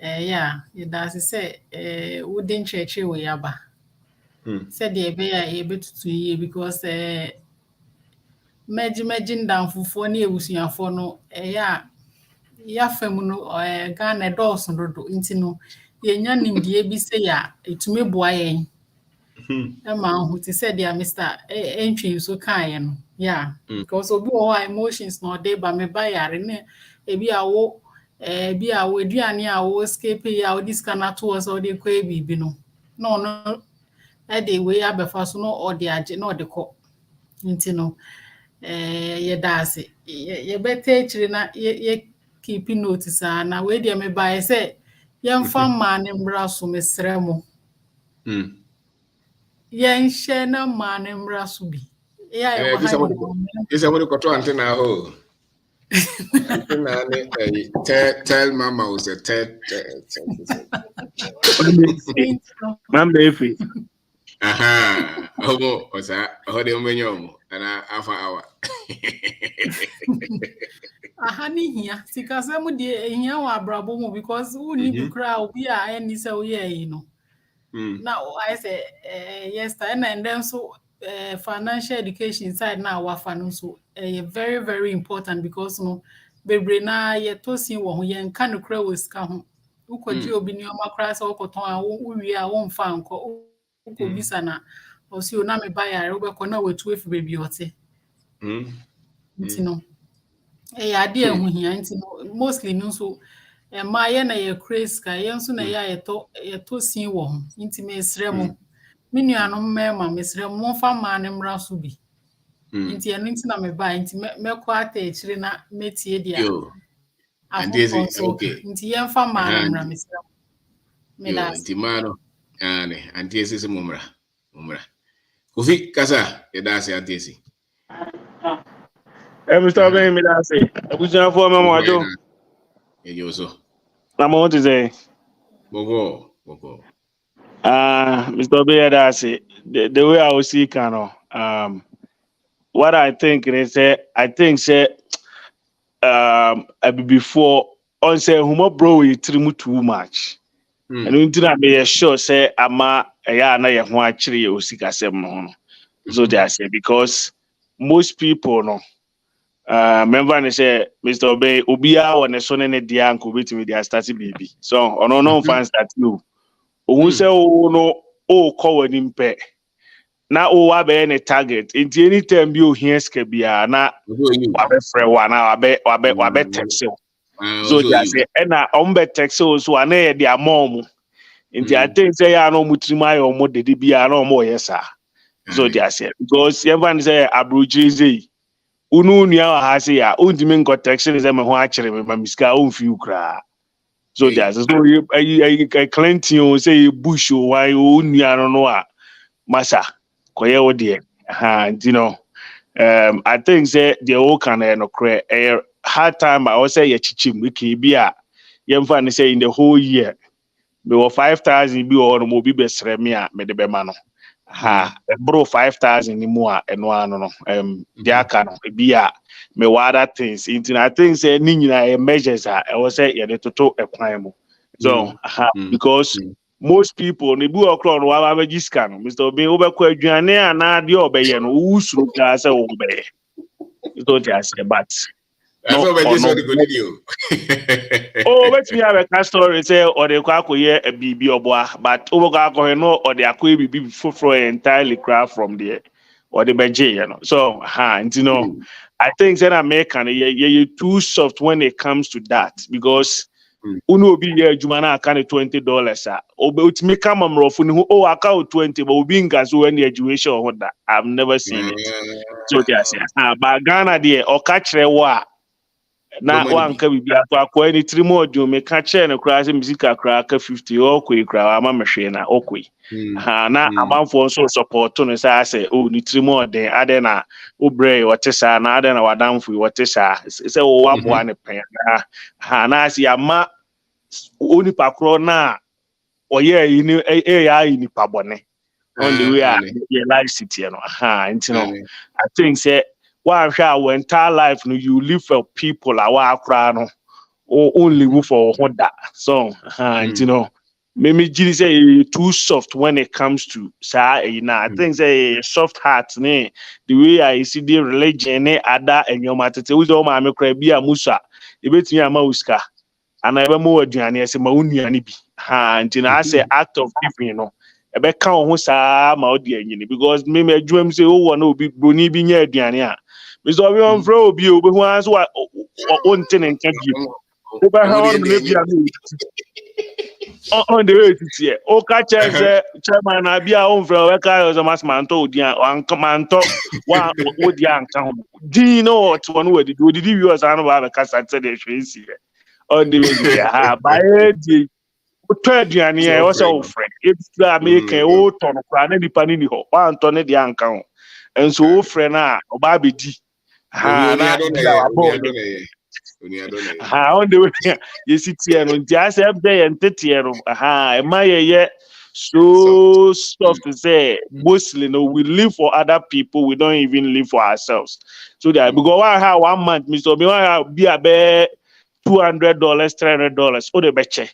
Yeah, ya dase se wo de ncheche we yaba. Said the be ya e betutu ye because meji ndamfufo na ebusuafo no ya fam no Ghana dose dodo nti no ye nya nimdie bi se ya etume boa yen ma hu ti said ya Mr. Entry so kan ye no yeah because obi o emotions no dey ba me ba yare ne ebi awo aduane awo escape ya o this kana to us o dey ko ebibi no e dey we abefa so no o dey age no o dey ko nti no ye dase ye bete chiri na ye keep notice na we dey me buy say ye mfa ma ne mra so mesre mo ye nhye na ma ne mra so bi ya ye wa ha is somebody koto antenna ho antenna ne tell mama was a tell Mama efi aha omo osa hode omenyo ana afa hour aha ni hia sikasa mu de hia wa abrabo mu because who need to cry obi a any say we yi no now I say yes and then so financial education side now wa fa no so very very important because no bebre na ye tosin wo ho ye nka no kra wo ska ho ukoji obi ni o makra say okoton a wo wi a wo mfa nko ukobisa na osi o na me ba yare wo be ko na wetu efi bebi ote nti no ya de ehu hia nti no mostly no so ma ye na ye craze ka ye nso na ye to sin wo ho nti me srɛ mo me nuanom ma me srɛ mo fa ma ne mra so bi nti eno nti na me ba nti me ko ata ekire na metie dia and this is okay nti ye fa ma ne mra me srɛ mo me da nti ma no and this is mumra Kofi Kasa ye da se antesi Mr. Ben me da say abusuafo me mo ajo You also. I'm what to say. Bogo. Mr. Obi, that's it. The way I was see kind of what I think is I think before on say humo bro you trim too much. And until I be sure say ama na ye ho akire ye osikasem no. So they say because most people no remember they say Mr. Obi Obia on the son ne dia anko betimi dia start baby. So ono no fans that you. Ohun say o no o call wani mpe. Na o wa be ne target. Inti anytime bi o hia ska bia na wa be frɛ wa na wa be text. So they say na on be text so na e dia mom. Inti I think say ya no mutrima ya omo de bia na omo yesa. So they say because everyone say abrojeze unu nua ha say ya undimi nko text say me ho akire me mamiska o mfi ukra. So they say so you Clinton say bush o why o nua no a masa koye wo de you know I think say the whole can no cre hard time I was say ye chichim we bi a yemfa say in the whole year me were 5,000 bi or mo bi besre me a me de be ma no bro 5,000 ni mu a eno ano no the aka no bi a me other things into I think say ni nyina measures a I was say ye de toto ekwan mu so because most people ne bi okro no wa ba giska no Mr. Obi wo be kwa aduane ana de obeye no usuru ga say wo be so just but no oh let me have a story say or the kwa koye a bibi oboa but over go no or the akwa bibi for entirely craft from there or the beje you know so you know I think that American you too soft when it comes to that because uno be here jumana can $20 obe make come rough oh account 20 but we in gas when the education or that I've never seen it so they say but Ghana there or catch wa na one ka bibi akwa ni trimo odu me ka che ne kra se music akra ka 50 okwe kra ama mehwe na okwe na amanfo so support no say say oh ni trimo den ade na obre wote sa na ade na wadamfo wote sa say wo wabo ne pen na asi ama oni pakro na oye yi ni AI ni pabone on the way your life city no you know I think say one our entire life no you live for people our akra no only live for that so you know maybe Giri say too soft when it comes to say I think say soft heart ne the way I see the religion ne ada enyo matete we do ma me kra bia musa e betumi ama uska ana ebe mo aduane ese ma unuane bi you know I say act of giving you know ebe kan ho saa ma odi anyini because me adwam say wo na obi broni bi nya aduane a Mr. Obi on fro obi obi ho anso on ten and can give over how on me bia me on the way to see o ka say chairman na bia on fro we ka yo mas manto odi an manto wa odi an kan din no what one we did viewers an ba ka say the hwensi on the way there by the aduane e o say o friend it's American o ton kwa na nipa ni ho wa anto ne de anka ho enso o friend a o ba be di on the way you sit here no just have there and tete no ma ye so soft to say mostly no we live for other people we don't even live for ourselves so that because I have 1 month Mr. Obi be $200 $300 o de beche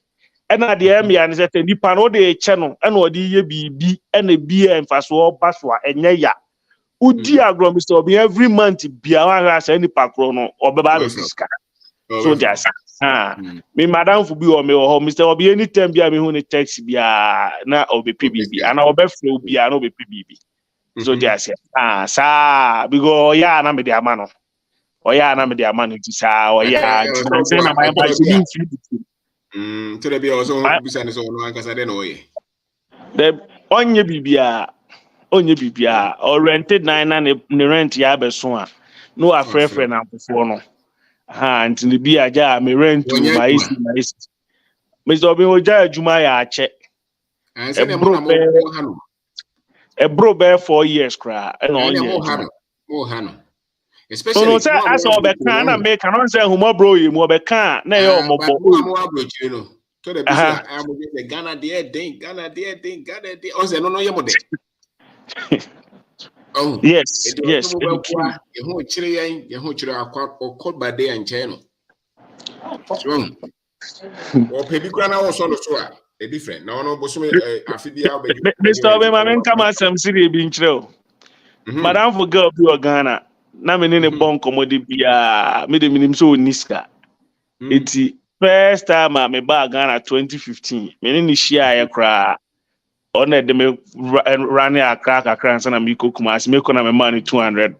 and at the end and say nipa no de channel and o de ye bibi and e bia emfaso baswa enye ya udi agro Mr. Obi every month bia wa ha say nipa kro no obeba be fiska so just me madam fu bi o me ho Mr. Obi anytime bia me hu ne text bia na obe PBB and obe flow bia na obe PBB so just sa because ya na me de ama no oya na me de ama no ti sa oya say na my ba so be to the be also bisa ne so no ankasa de no ye the onye bibia or rented nine na ne rent ya beso a no afrefre na afofo no nti ne bi aja me rent to my isi Mr. Obi oja adwuma ya ache ebro be 4 years kra e no onye mo ha no especially no say as obeka na make no say humo bro yi mo obeka na ye omobo you know to the business I'm the Ghana there o say no ye mo de oh yes you hu chire akwa okọba de anche no so o pe bi kwa na wo so no so a different na no boso afibia obeju Mr. Obama men come asem siri bi nchire o madam for girl bi o Ghana na me ne bon komodi bia me de minim so niska eti first time me ba Ghana 2015 me ne share ya kra ona de me run akra na me kokuma as me ko na me money $200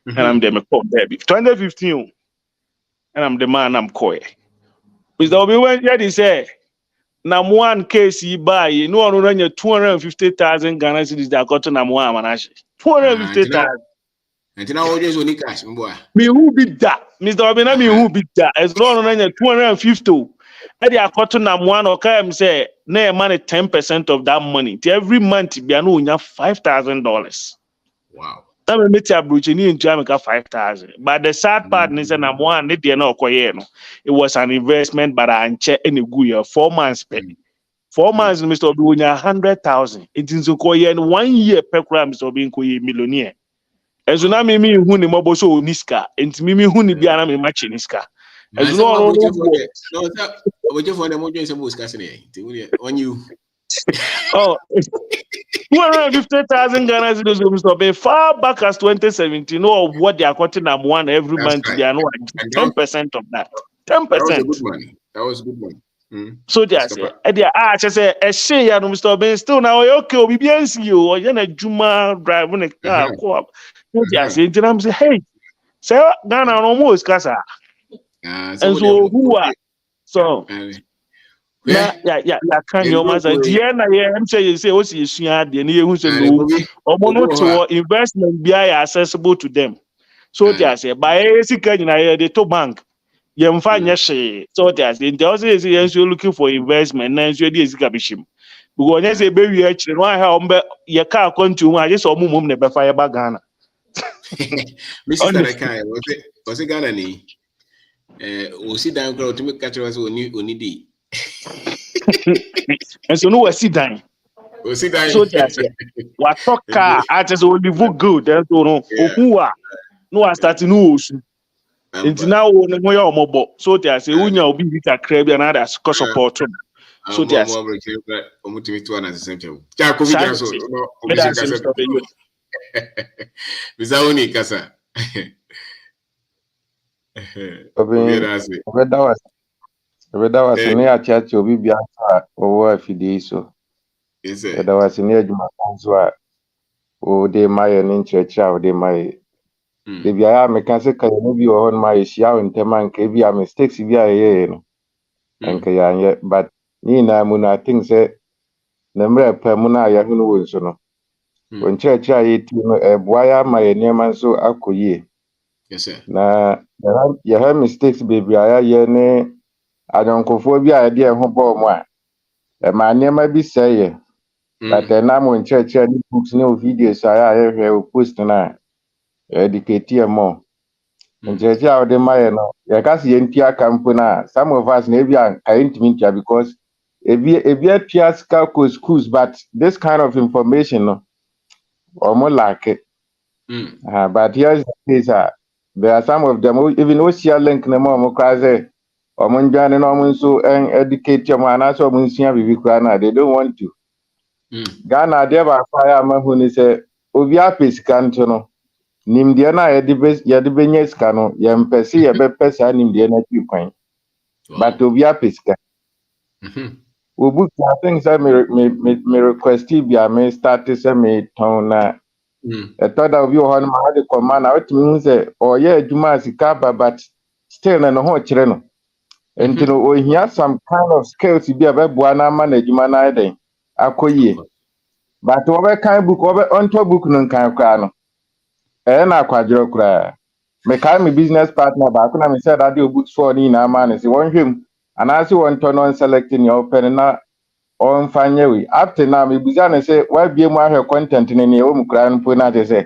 and I'm de me call baby 2015 and I'm the man I'm koye Mr. Obi when you say na one case yi buy no one run 250,000 Ghana cedis that got to na one manashi 250,000 and now always only cash boy me who be that Mr. Obi na me who be that as long run 250 e dey got to na one or come say na money 10% of that money every month be no nya $5,000 wow that me meet abroach ni into America 5,000 but the sad part is na one ne dey na okoye no it was an investment but anche any good year 4 months pay 4 months Mr. Obi wonya 100,000 it is okoye in 1 year per gram Mr. Obi nkoye millionaire ezo na me hu ni mobo so niska enti me hu ni bia na me match niska ezo no oboje for them ojo nsemo niska sene on you oh 250,000 Ghana cedis Mr. Obi far back as 2017 know what they are cutting am one every month they are no 10% of that 10%. That was a good money. So they say just say a share ya no Mr. Obi still now okay obi biansi o you na juma drive when car co-op so they say I'm say hey say Ghana no more kasa and so who are so na ya kan your master dia na ye am say o si esua de na ye hu say no omo no to investment bia ya accessible to them so they say buy sika nyina ye dey to bank you find she so they also is looking for investment na so dey sika bishim because when say be wi a chire no ha ombe ye car continue I just omum na be fire ba Ghana Mr. Kai was it Ghana ni o si dan kro to make catch us oni di and so no we sit down so they say what talk car I just only vote good and so no ohuwa no I start no osu enti now no ya omobo so they say unya obi bi kakra bi na that support so they say omutimi to na same time ja ko video so no obi kasa bizawoni kasa Obeda was ne achachi obi bia sa owo afidi so Obeda was ne adwuma so a o de maye ne nchrecha o de maye de bia ya meka se kan no bi o hon maye hia o ntema nka bia mistakes bia ye no nka ya nye but ni na mu na think say na mra pa mu na ya hunu won so no o nchrecha ye ti no eboa ya maye nema so akoyie yes sir na ya ha mistakes baby ya ye ne adonkofo bi a de ho bo mo a ma nema bi seye but na mo ncheche ni books ni videos ya hwe o post na educate mo ncheche a de maye no ya kasi ye ntia kampo na some of us na bi an intimitia because ebi atia ska schools but this kind of information no almost like it but here's the case there are some of them even we share link na mo crazy omunjane no munso educate mo anaso munsia bibi kwa na they don't want to Ghana dey ba fire mahu ni say obi apesika nto no nimde na ye de benye sika no ye mpese ye be pesa nimde na ti kwan but obi apesika obu I think say me request bi me start say me ton na thought that obi ho ma de command na otimi hu say oye adwuma sika but still na no ho kire no enti no o hia some kind of skills bi abeboa na ma na adwuma na eden akoyie but we kan book we onto book no kan kwa no na akwadro kura me kan me business partner ba kuna me said that the books for ni na ma ne se won hwem anase won to no selecting your pen na on fanye we after now me business say why be mu ahwe content ne ne o mu kura no po na te say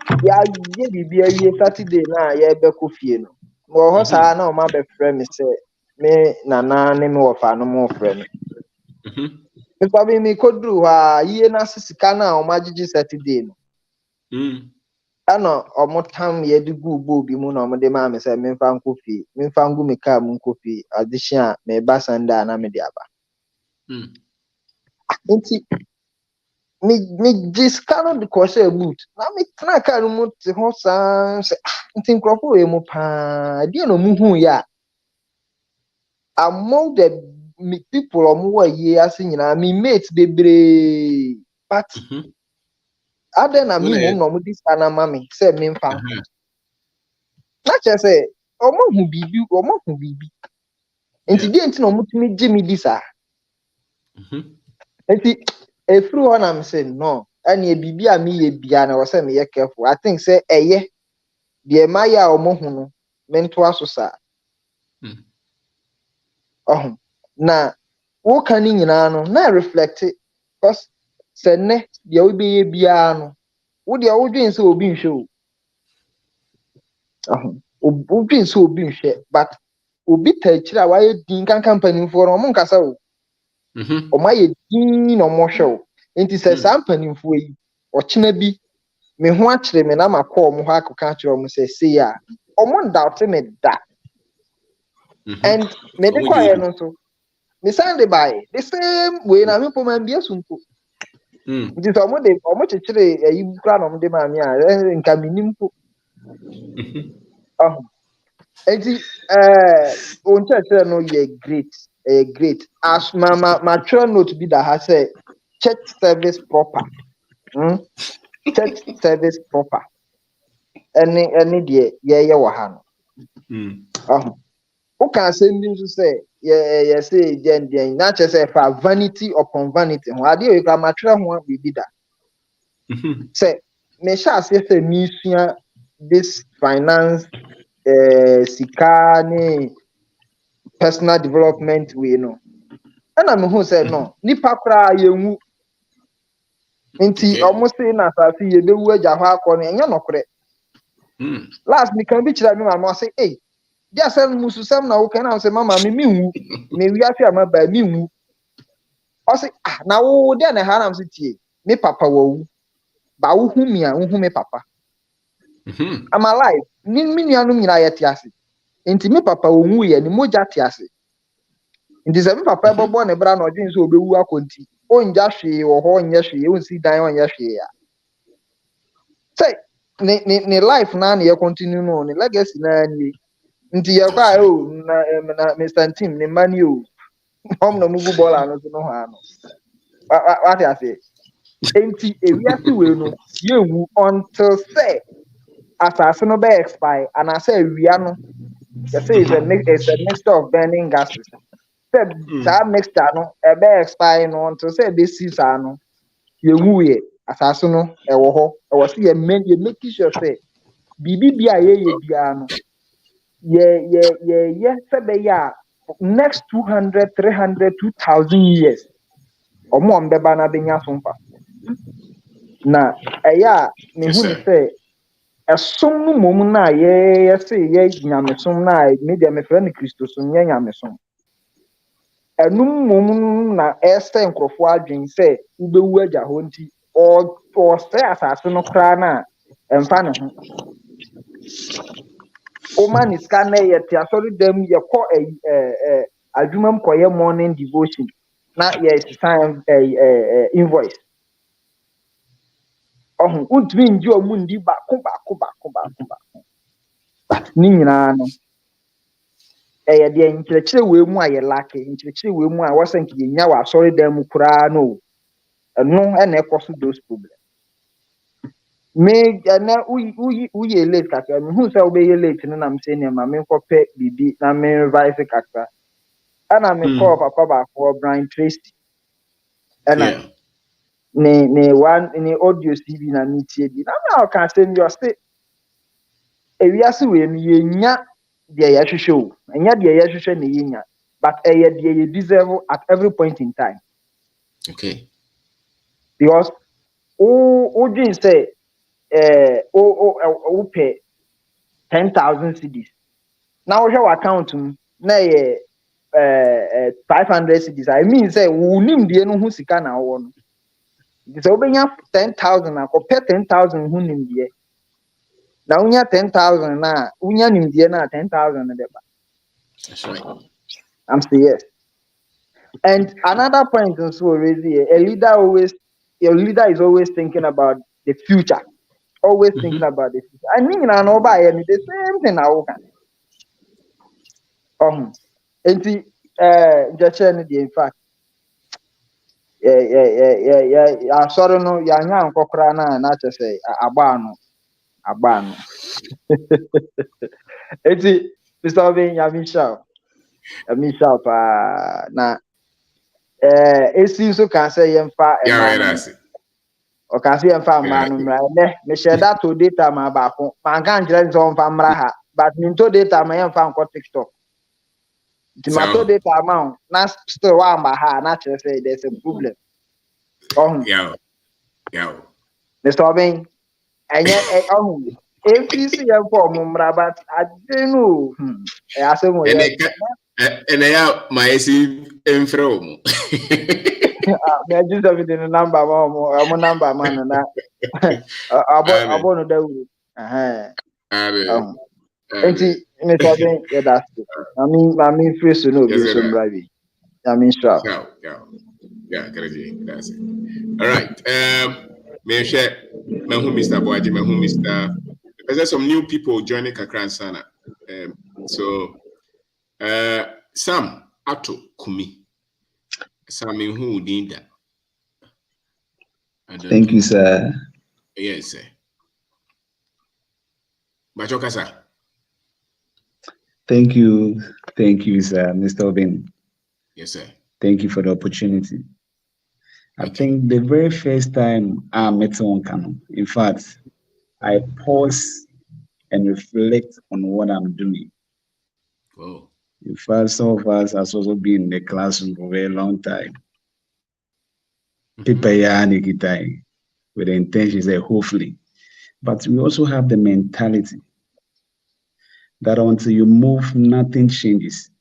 ya ye bibi awie Saturday na ya be ko fie no wo ho saa na o ma be frɛ me sɛ me nana ne me wo fa no mo frɛ me me pa me koduru ha yie na sika na o ma gigi Saturday no ana o mo tam ye de gu bo bi mu na o mo de ma me sɛ me mfa nko fie me mfa ngu me car mu nko fie addition me ba Sunday na me de aba nti me discount the course boot na me tena car mu te ho san se nti nkrofo we mu pa dia no mu hu ya among the people omo ye ase nyina me mates bebre but other na me mum no mo discount na mama say me mfa na che say omo hu bibi nti dia nti no mo tumi gi me disa nti efru ho na me say no ani bibi a me ye bia na wo say me ye careful I think say eye de maya omo hu no me nto aso sa na wo kan nyina no na reflect cause say ne de obi ye bia no wo de wo dwen say obi nhwe o dwen say obi nhwe but obi ta kira wa ye din kan company for no mo nkasa wo o ma ye din no mo hwe wo enti say some company fo yi o kina bi me ho akire me na makọ mo ho akọka akire mo say ya o mo doubt me da and me de kwa ye no so me send by the same way na me po man bi asunko nti so mo de o mo chechire ayi kura no mo de ma me a nka minim po enti on chechire no ye great as ma try note bi da ha say church service proper church service proper any de ye wo ha no who can say me to say yeah say den na che say for vanity upon vanity ho ade o ka matre ho bibi da say me sha say me sua this finance sika ni personal development we no na me who say no nipa kra yenwu nti almost say na safi ye bewu agya ho akọ no enye nokore last me kan bi kira me mama say eh dia sel mususam na wo kan na say mama me nwu me wi afi ama ba me nwu o say na wo de na ha na say tie me papa wo ba wo hu mi a wo hu me papa am alive ni me nuanu nyina ye te ase enti me papa wo nwu ye ni moja te ase enti say me papa bobo ne bra na odin so obewu akonti onja hwe wo ho nya hwe onsi dan onya hwe ya say ne life na na ye continue no ne legacy na ni nti ye kwa na Mr. Tim ne mani o no mugu bola no no ha no what I say enti ewiase we no ye wu until say asase no be expire and I say wia no you say it's a mixture of burning gases say that mixture no e be expire no until say be season no ye wu ye asase no e wo ho e wo say ye make sure say bibi bia ye bia no ye say be ya next 200 300 2000 years omo mbeba na benya so mfa na eya me hu ni say esom no mom na ye say ye nyamesom na me de me frɛ no Kristosom ye nyamesom enum mom na ese nkrofo adwen say ubewu agya ho nti o say asase no kra na emfa ne ho o man is can ye ti asori dem ye ko adwuma mkoye morning devotion na ye sign invoice utumi nji omu ndi baako but ni nyina no ye de nkyerɛkyerɛ we mu aye lake nkyerɛkyerɛ we mu a wasanki ye nya wa asori dem kura no eno na ekoso those problems me na uye late kakra me hu say obeye late no na me say ne ma me nkɔpɛ bibi na me revise kakra ana me call papa ba for Brian Tracy ana ne one ne audio CV na me tie bi na me ka say me say ewiase we no ye nya de ye hwehwɛ o enya de ye hwehwɛ ne ye nya but eye de ye deserve at every point in time okay because o dream say pay 10,000 cedis. Now we have account na 500 cedis. I mean say we nim die no ho sika na wo no. So we 10,000 na ko pay 10,000 ho nim die. Na unya 10,000 na unya nim die na 10,000 na deba. That's right. I'm saying yes. And another point also already, your leader is always thinking about the future. Always thinking about the future. I mean, I know by the same thing now. And just in fact, yeah. Sorry, no, yeah, kokra na just say abano. It's Mr. Vin, Yamisha, na. So can say yemfa o can say yemfa manu mra me share that to data ma ba ko man kan jere so mfa mra ha but min to data ma yemfa nko TikTok ti ma to data ma na still wa ma ha na chere say there's a problem yeah Mr. Obin enye if yemfa mo mra but I don't know asemo and I my see from me just have the number mo number man na abo no da wu enti me sabe that's it. I mean free so no be so brave. I mean sure. Yeah, that's it. All right. Me share me who Mr. Boaji, me who Mr. Because there's some new people joining Kakran Sana. So Sam Ato Kumi. Sam who did that. Thank you, sir. Yes, sir. Bachoka, sir. Thank you, sir, Mr. Obin. Yes, sir. Thank you for the opportunity. I think the very first time I met someone, Kano, in fact, I pause and reflect on what I'm doing. Oh. In fact, some of us has also been in the classroom for a very long time. People with the intentions that hopefully. But we also have the mentality that until you move, nothing changes.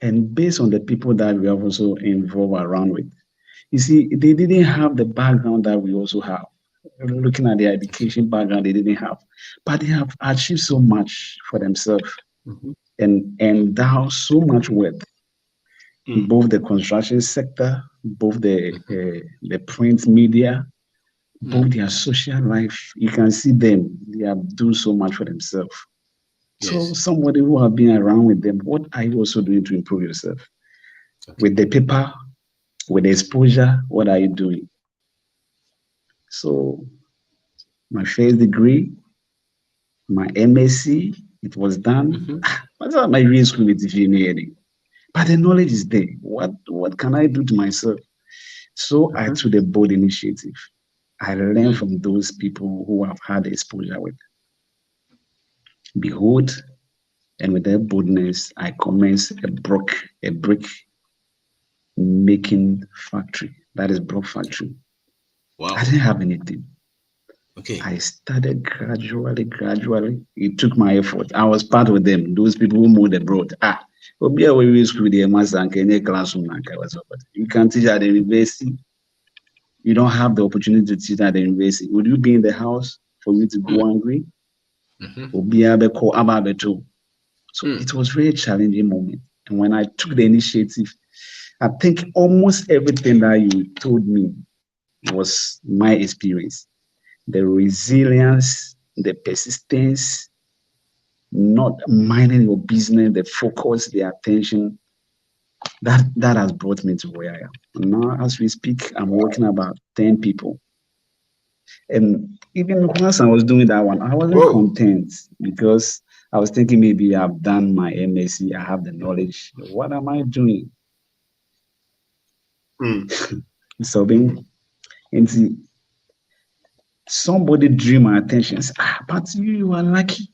And based on the people that we have also involved around with, you see, they didn't have the background that we also have. Looking at their education background, they didn't have, but they have achieved so much for themselves and endowed so much wealth. Both the construction sector, both the print media, both their social life. You can see them; they have done so much for themselves. Yes. So somebody who have been around with them, what are you also doing to improve yourself? With the paper, with the exposure, what are you doing? So my first degree, my MSc, it was done. What's not my real school with but the knowledge is there. What can I do to myself? So I took the bold initiative. I learned from those people who have had exposure with. Behold, and with their boldness, I commenced a brick making factory. That is block factory. Wow. I didn't have anything. Okay. I started gradually. It took my effort. I was part of them, those people who moved abroad. You can teach at the university. You don't have the opportunity to teach at the university. Would you be in the house for you to go hungry? So it was a very challenging moment. And when I took the initiative, I think almost everything that you told me was my experience. The resilience, the persistence, not minding your business, the focus, the attention, that has brought me to where I am. And now, as we speak, I'm working about 10 people. And even once I was doing that one, I wasn't content because I was thinking maybe I've done my MSc, I have the knowledge. What am I doing? So being into somebody drew my attention. But you are lucky.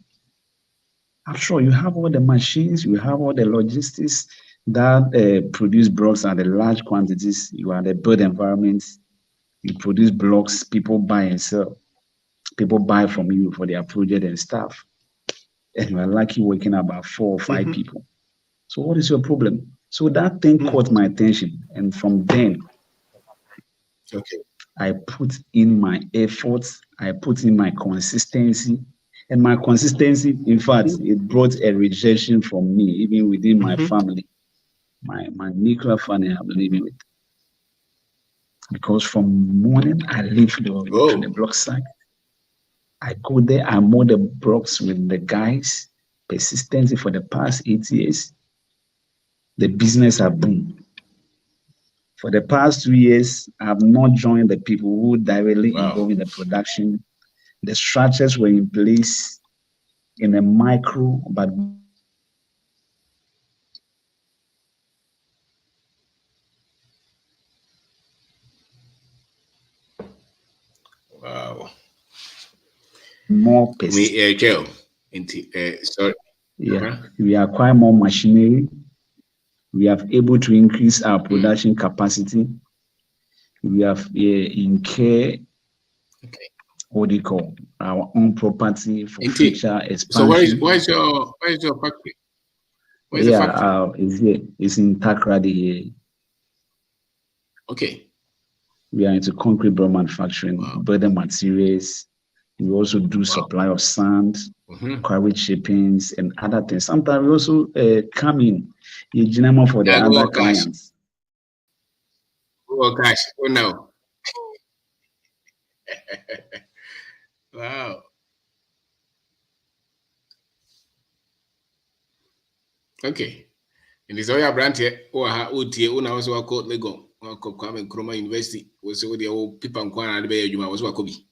I'm sure you have all the machines, you have all the logistics that produce drugs at the large quantities. You are the built environments. You produce blocks, people buy and sell. People buy from you for their project and stuff. And you are lucky working about 4 or 5 people. So what is your problem? So that thing caught my attention. And from then, I put in my efforts, I put in my consistency. And my consistency, in fact, it brought a rejection from me, even within my family. My nuclear family I'm living with. Because from morning I leave to the block site. I go there, I mow the blocks with the guys, persistently for the past 8 years. The business have boomed. For the past 2 years, I have not joined the people who directly involved in the production. The structures were in place in a micro, but more sorry. Yeah, we acquire more machinery. We have able to increase our production capacity. We have incur what do you call our own property for future expansion. So where's your factory? Where's the factory? It's here. It's in Takrady here. Okay. We are into concrete block manufacturing, building materials. We also do supply of sand, quarry shippings, and other things. Sometimes we also come in for the other clients. Oh gosh! Oh no! Wow. Okay. And this other brand here, now also a code Lego, Kwame Nkrumah University, was all the old people and Kwana Juma was Wakobi.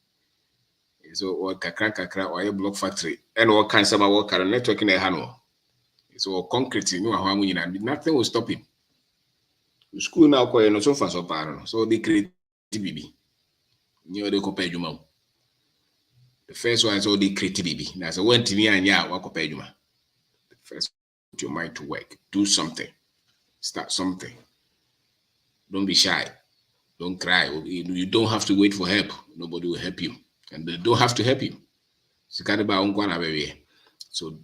So or kakra or a block factory and all kinds of work on network in a hano. So concrete, you know how nothing will stop him. The school now quite no so far so far. So they create BB. You know they compare Juma. The first one is all they create BB. Now so when TV and what compare Juma. The first put your mind to work. Do something. Start something. Don't be shy. Don't cry. You don't have to wait for help. Nobody will help you. And they don't have to help you. So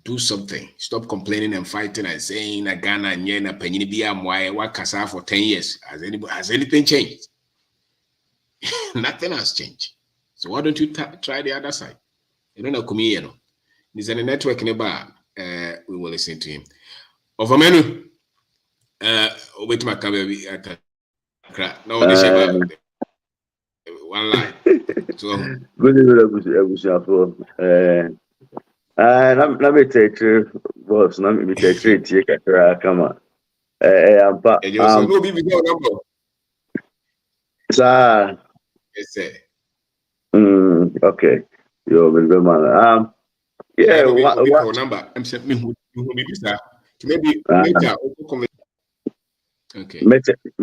do something. Stop complaining and fighting and saying Ghana and Yena Penny Biam what Kasa for 10 years. Has anything changed? Nothing has changed. So why don't you try the other side? You don't know Kumiyeno. There's a network in a bar. We will listen to him. Over menu. Wait my baby. No, this about one line. So good evening, let me take boss. Let me take come on. No be video number. Sir. Yes, sir. Okay. Yo, man. Yeah. What number? I'm saying me who be sir. Maybe later. Okay. Me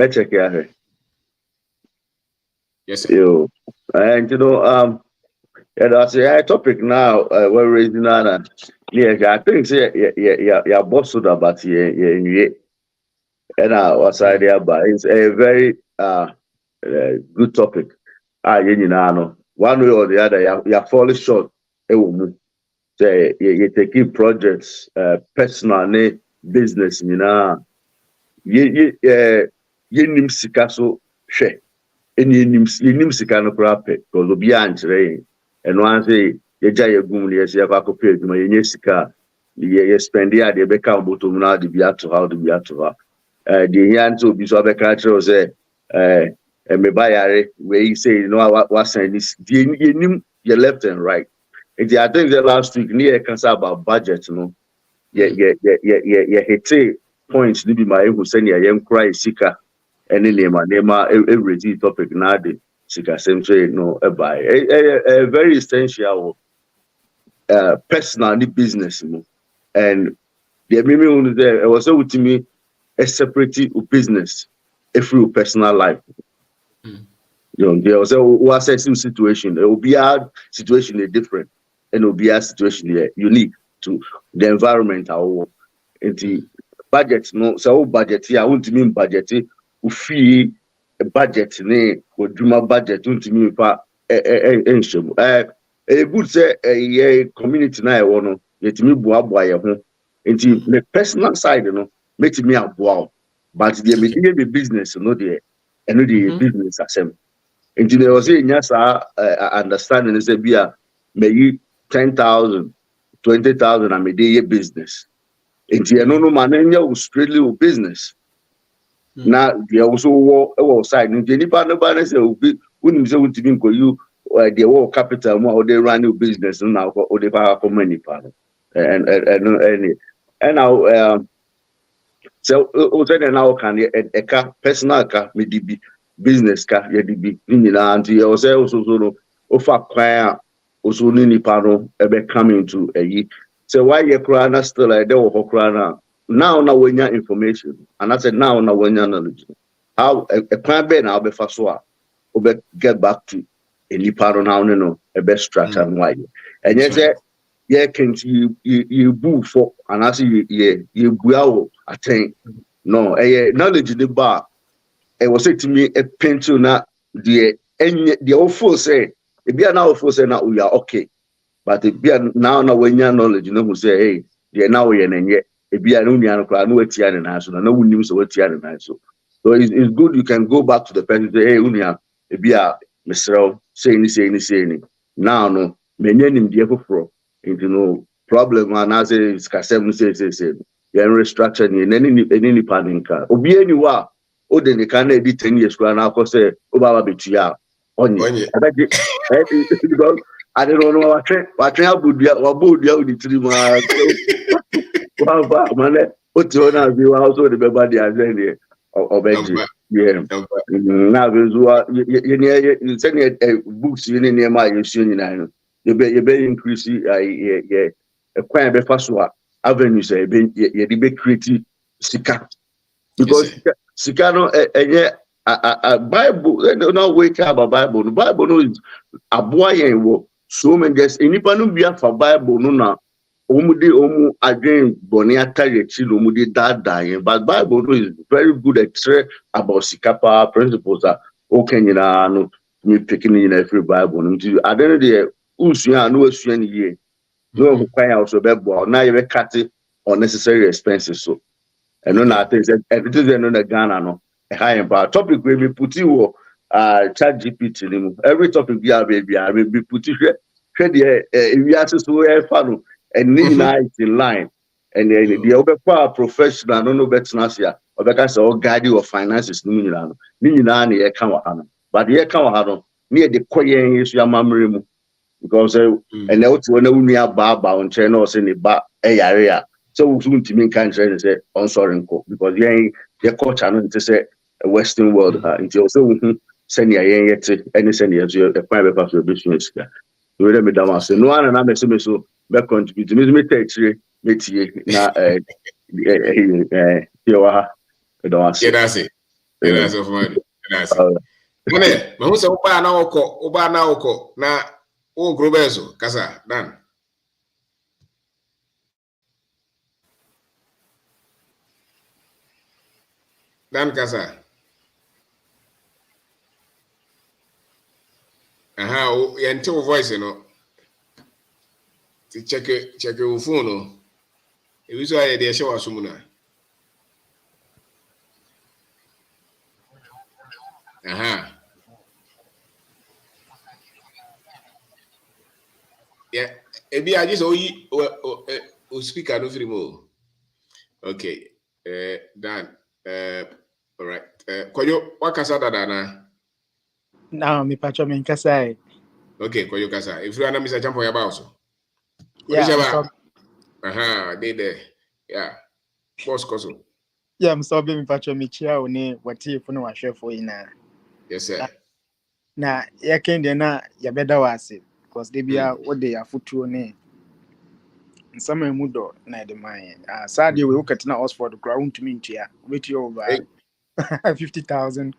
check here. Yes, sir. Yo, and yeah, that's a topic now. We're raising on. Yeah, I think yeah, boss would about yeah, and what's idea, but it's a very good topic. One way or the other, you're falling short. Say you're taking projects, personal, business, you nimsikaso share. Any nimsika no crape, because the beyond rain. And once you jay a goon, yes, you have a copy of my Yesika, you spend the idea become bottom now the Beato, how the Beato. The Yanto Bisabe culture say, and me buy where you say, you know, what's saying this, your left and right. And I think the last week near concern about budget, yeah, hit points to be my who send your young cry Sika. And in every topic now the Sika same no by a very essential personal business and the mimi there was so to me a separate business a through personal life. There was a certain situation. It will be a situation different and it will be a situation unique to the environment our budget no so budget I won't mean budget fee budget ne odwuma budget ntumi fa enhyem good say ye community na e wo no yetimi boaboa ye ho nti me personal side no metimi aboa but the me be business no dey eno dey business asem nti there was nya sa understanding say bia me 10,000 20,000 and me dey business nti eno no man nya strictly business. Na they also war side nti nipa no ba na say obi unim say untimi nko you the war capital mo or they run new business na or they power for money pa and now so o say now can e ka personal ka me DB business ka ye DB ni na nti o say also no o fa kwan also ni nipa no e be coming to so why you kra na still like there wo kra na now when you information and I said now when you knowledge how a plan be now be faso a get back to any part of now no a best structure and why and you say yeah can you boo for and I see you go attain no knowledge the bar it was say to me a pencil na the awful say if you are now awful say now we are okay but if you are now when you knowledge who say hey they now we and yet ebi anu ni anu kra no atia ne na so na wunnim so atia ne na so it's good you can go back to the person say hey unia ebi a mesrel say ni now no menye nim die foforo into no problem and say skasem say you restructure ni paninka obi eni wa o de ni kan na edi 10 years kra na akọ o baba betua onye because I don't know what abudua wabodia odi trima Wow, man, what's on our view also the baby agenda of yeah. Now, you send a books in near my union. You be increase a quite be fast avenue say you be creative sika because sika no a Bible they don't wake up a Bible. The Bible no is a boy and so many just anybody no be for Bible no na. Omu again boni atare chilo omudi dada but Bible is very good at about sikapa principles that okay no me picking in every Bible nti I don't know the usua no asua ni ye no kwanya also be bo na you cut unnecessary expenses so and no na things everything no na Ghana no a high impact topic we be put you chat GPT ni every topic we be put you share we are so fun and is in line and then the other professional no better nasia or because all guide your finances ni na e kan wa ha but e kan wa ha no near the koyen yesu ya mamre mu because and na otu na unu ya ba on che na o se ne ba e yare ya so we soon to kan say say on sorry nko because the culture no to say western world until so send ya yet any send ya to the private part of business we let me down say no one na me so be contribute me take metie na yo ha don't say that's of money that's money me hu se uba na okọ na o grobezo kasa dan kasa aha yente o voice no to check your phone no e wiso aye de she waso mu na aha yeah ebi aji so yi o speaker no free mo okay dan all right koyo wakasa dada na na mi pacho mi nkasa okay koyo kasa if you ana Mr. Champo ya ba also yeah aha there yeah boss koso yeah I'm so be mi pacho mi chia oni wati fu no wahwefo ina yes sir na ya kende na ya beda wase because they bia what they afutuo ne nsama emudo na de man sadie we ukati na Oxford ground to me ntia weti over 50,000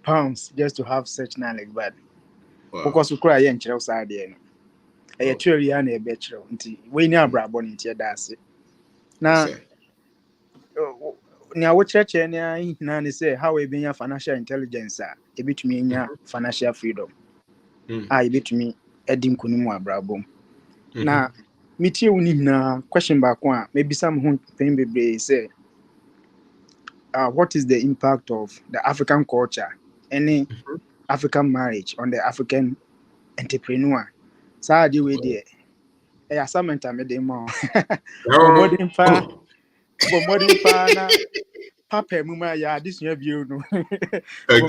pounds just to have such knowledge but because we cry yen chire sadie no e theory ya na e be chire nti we ni abrabo ntia da ase na Nia wo church na hina ne say how we be financial intelligence a ebetumi nya financial freedom. Ebetumi edi nkonimu abrabom. Na metie woni hina question back one maybe some ho pen bebre say what is the impact of the African culture, any African marriage on the African entrepreneur? Sa di we there. Assignment I made them all. But modern pa na papa muma ya this year view no.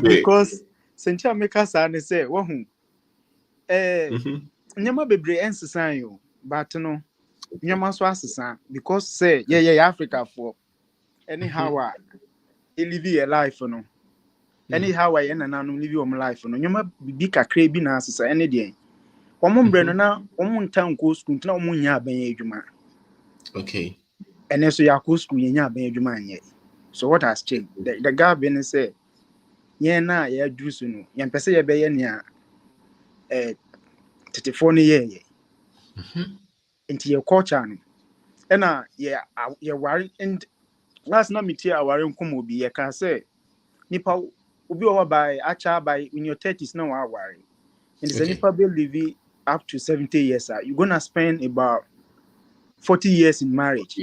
Because Sentia make us say, "Wohu nyama bebre ensesan yo, but no nyama so asesan because say yeah Africa for anyhow live a life no. Anyhow I na no live your life no. Nyama bibi kakra bi na asesa ene de. Omo mbre no na omo ntan ko school na omo nya aban adwuma. Okay. And so ya ko school nya aban adwuma anye. So what has changed? The guy been say yeah na ya do so no. Yan pese ye be ye nia 34 ne ye. Into your culture no. And yeah worry and last na meet here worry nkomo bi ye can say nipa obi o by acha by in your 30s now worry. And the nipa be live up to 70 years you're going to spend about 40 years in marriage.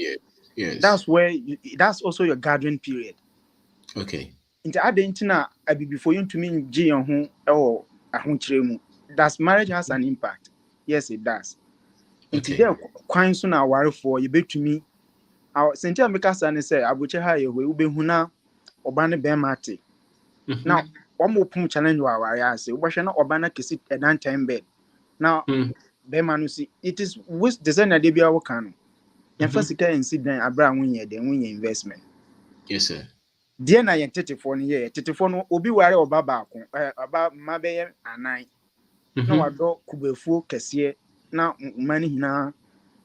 Yes. That's where that's also your gathering period. Okay. Into adentina before you to mean G on who does marriage has an impact? Yes, it does. Into there quite soon I worry for you bet to me. Our Sentia Mikasan say Abuche High we will be huna Obana Bemati. Now one more pum challenge our say what shall not Obana kiss it a 9-10 bed. Now Bemanusi it is which design a debia workan. Yan first can sit down Abraham win ye then win your investment. Yes, sir. Dear na yen 34 year 34 no obi ware oba baako aba mabeye anan na wado kubefuo kese na mani hina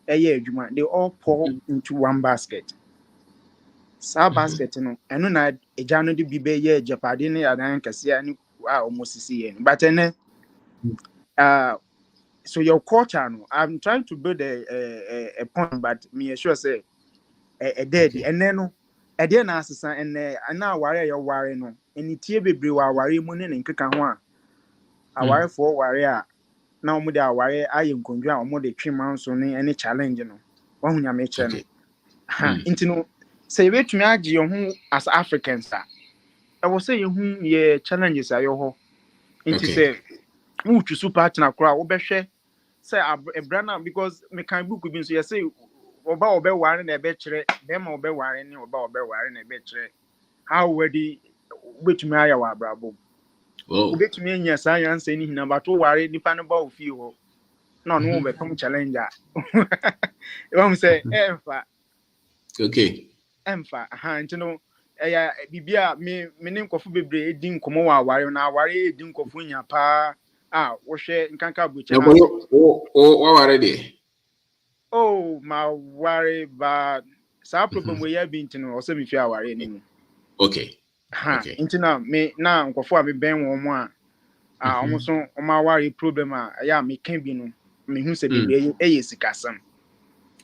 eye adwuma they all pour into one basket. Sa basket no eno na eja no de bi be ye japade ne anan kese ani almost see yen but ene so your culture no I'm trying to build a point but me sure say a dead and then ɛdeɛ na asesa ɛnɛ ana aware yɛ ware no enitie bebre wa aware mu ne nkeka ho a awarefoɔ ware a na ɔmo de aware ayɛ nkondwa a ɔmo de twema nso ne ɛne challenge no wahu nyame kyerɛ no nti no sɛ yɛbɛtumi agye yɛn ho as Africans a ɛwɔ sɛ yɛhu yɛ challenges a yɛwɔ hɔ nti sɛ wotwi so partner koraa wobɛhwɛ sɛ ɛbra na because mekan book bi nso yɛsɛ oba obeware na ebekyere bema obeware ne oba obeware na ebekyere how ready betumi aya wa abrabo obetumi anya science ni hina bato ware nipa no ba ofie ho na no be come challenger e won say emfa ntino eya bibia me ne nkofo bebre edi nkomo wa aware na aware edi nkofo nya pa wo hwe nkanka buche na wo ware de oh, my worry, but some problem we have been to know, also if you are worrying. Okay. Into now, me now, before me ben one almost on my worry problem. Yeah, me can't be no, me who said be a sikasam.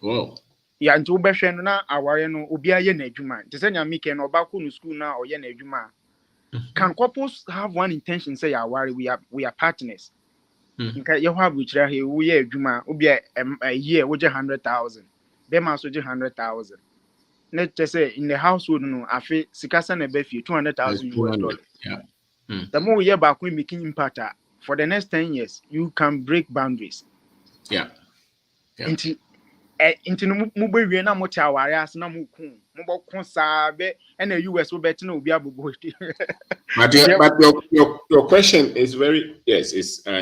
Wow. Yeah, and to be sure now, I worry no, Ubia yen ejuma. To send your me can or back to school now or yen ejuma. Can couples have one intention? Say, I worry, we are partners. Okay, you have which here we are Juma, Ubia a year, which 100,000. Them also 100,000. Let's just say in the household, no, I feel Sikasa and Befi $200,000. Yeah. The more we are back, we making impact for the next 10 years, you can break boundaries. Yeah. Into mobile we na mocha warias na mukun mobo konsabe and the US will bet no be able. But your question is very I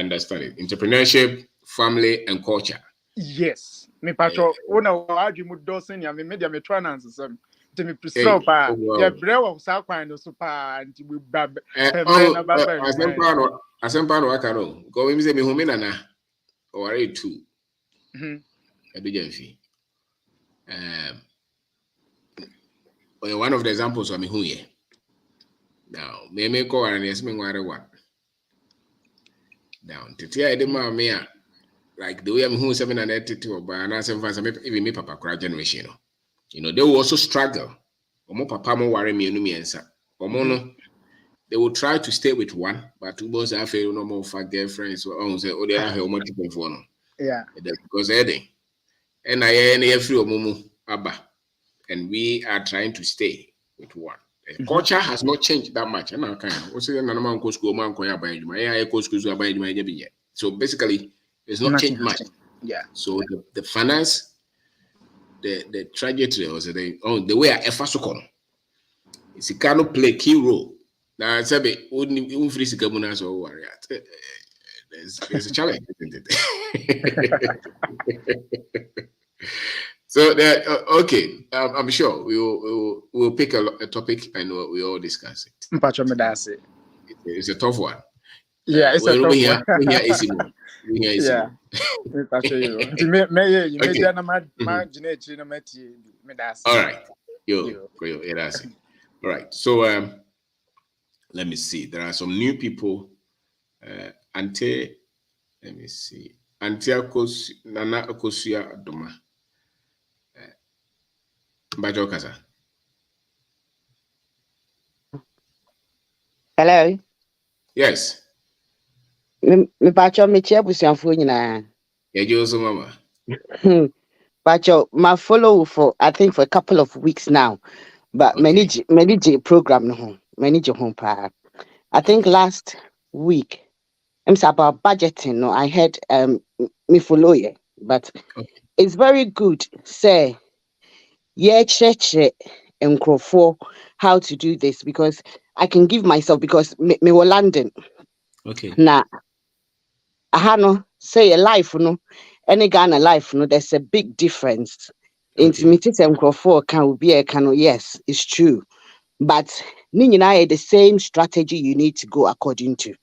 understand it. Entrepreneurship, family, and culture. Yes, me patro. Una argue mu dosin ya me media me try na answer. To me prescribe pa. Ya brew of sa kwan no so pa anti we bab. Asempa no aka no. Go we say me hu me nana. O are two. Edujenfi. One of the examples of me who here. Now, me call and yes me ware what. Down. Titia edema me like the way I'm who 782 or by an answer even me papa cry generation. You know, they will also struggle Omo papa mo ware mienu miensa. Omo no, they will try to stay with one, but two boys have no more for girlfriends or say, oh, they have a multiple phone. Yeah. Because Eddie and I free omo abba, and we are trying to stay with one. The culture has not changed that much. And I can also man go school man go by my go school by my. So basically, it's not changed much. Yeah. So the finance, the trajectory was the way I ever so come. It's a kind of play key role. Now I said wouldn't free Sikamunas or warrior. There's a challenge, isn't it? So okay, I'm sure we'll pick a topic and we'll all discuss it. It's a tough one. Yeah, it's a tough one. Here is yeah. All right. Yo, all right. So let me see. There are some new people. Let me see. Nana Akosia Doma. Bajo Kasa. Hello. Yes. Me bacho me chia busianfo nyina. Yeah, you also mama. Bacho, my follow for I think for a couple of weeks now. But okay. many program no home. Many home pa. I think last week it's about budgeting. No, I had me follow you, but it's very good. Say, yeah, check and for how to do this because I can give myself because me were London. Okay. Now, I no say a life no, any Ghana life no. There's a big difference. Intimate and can be a can. Yes, it's true, but Nina the same strategy you need to go according to.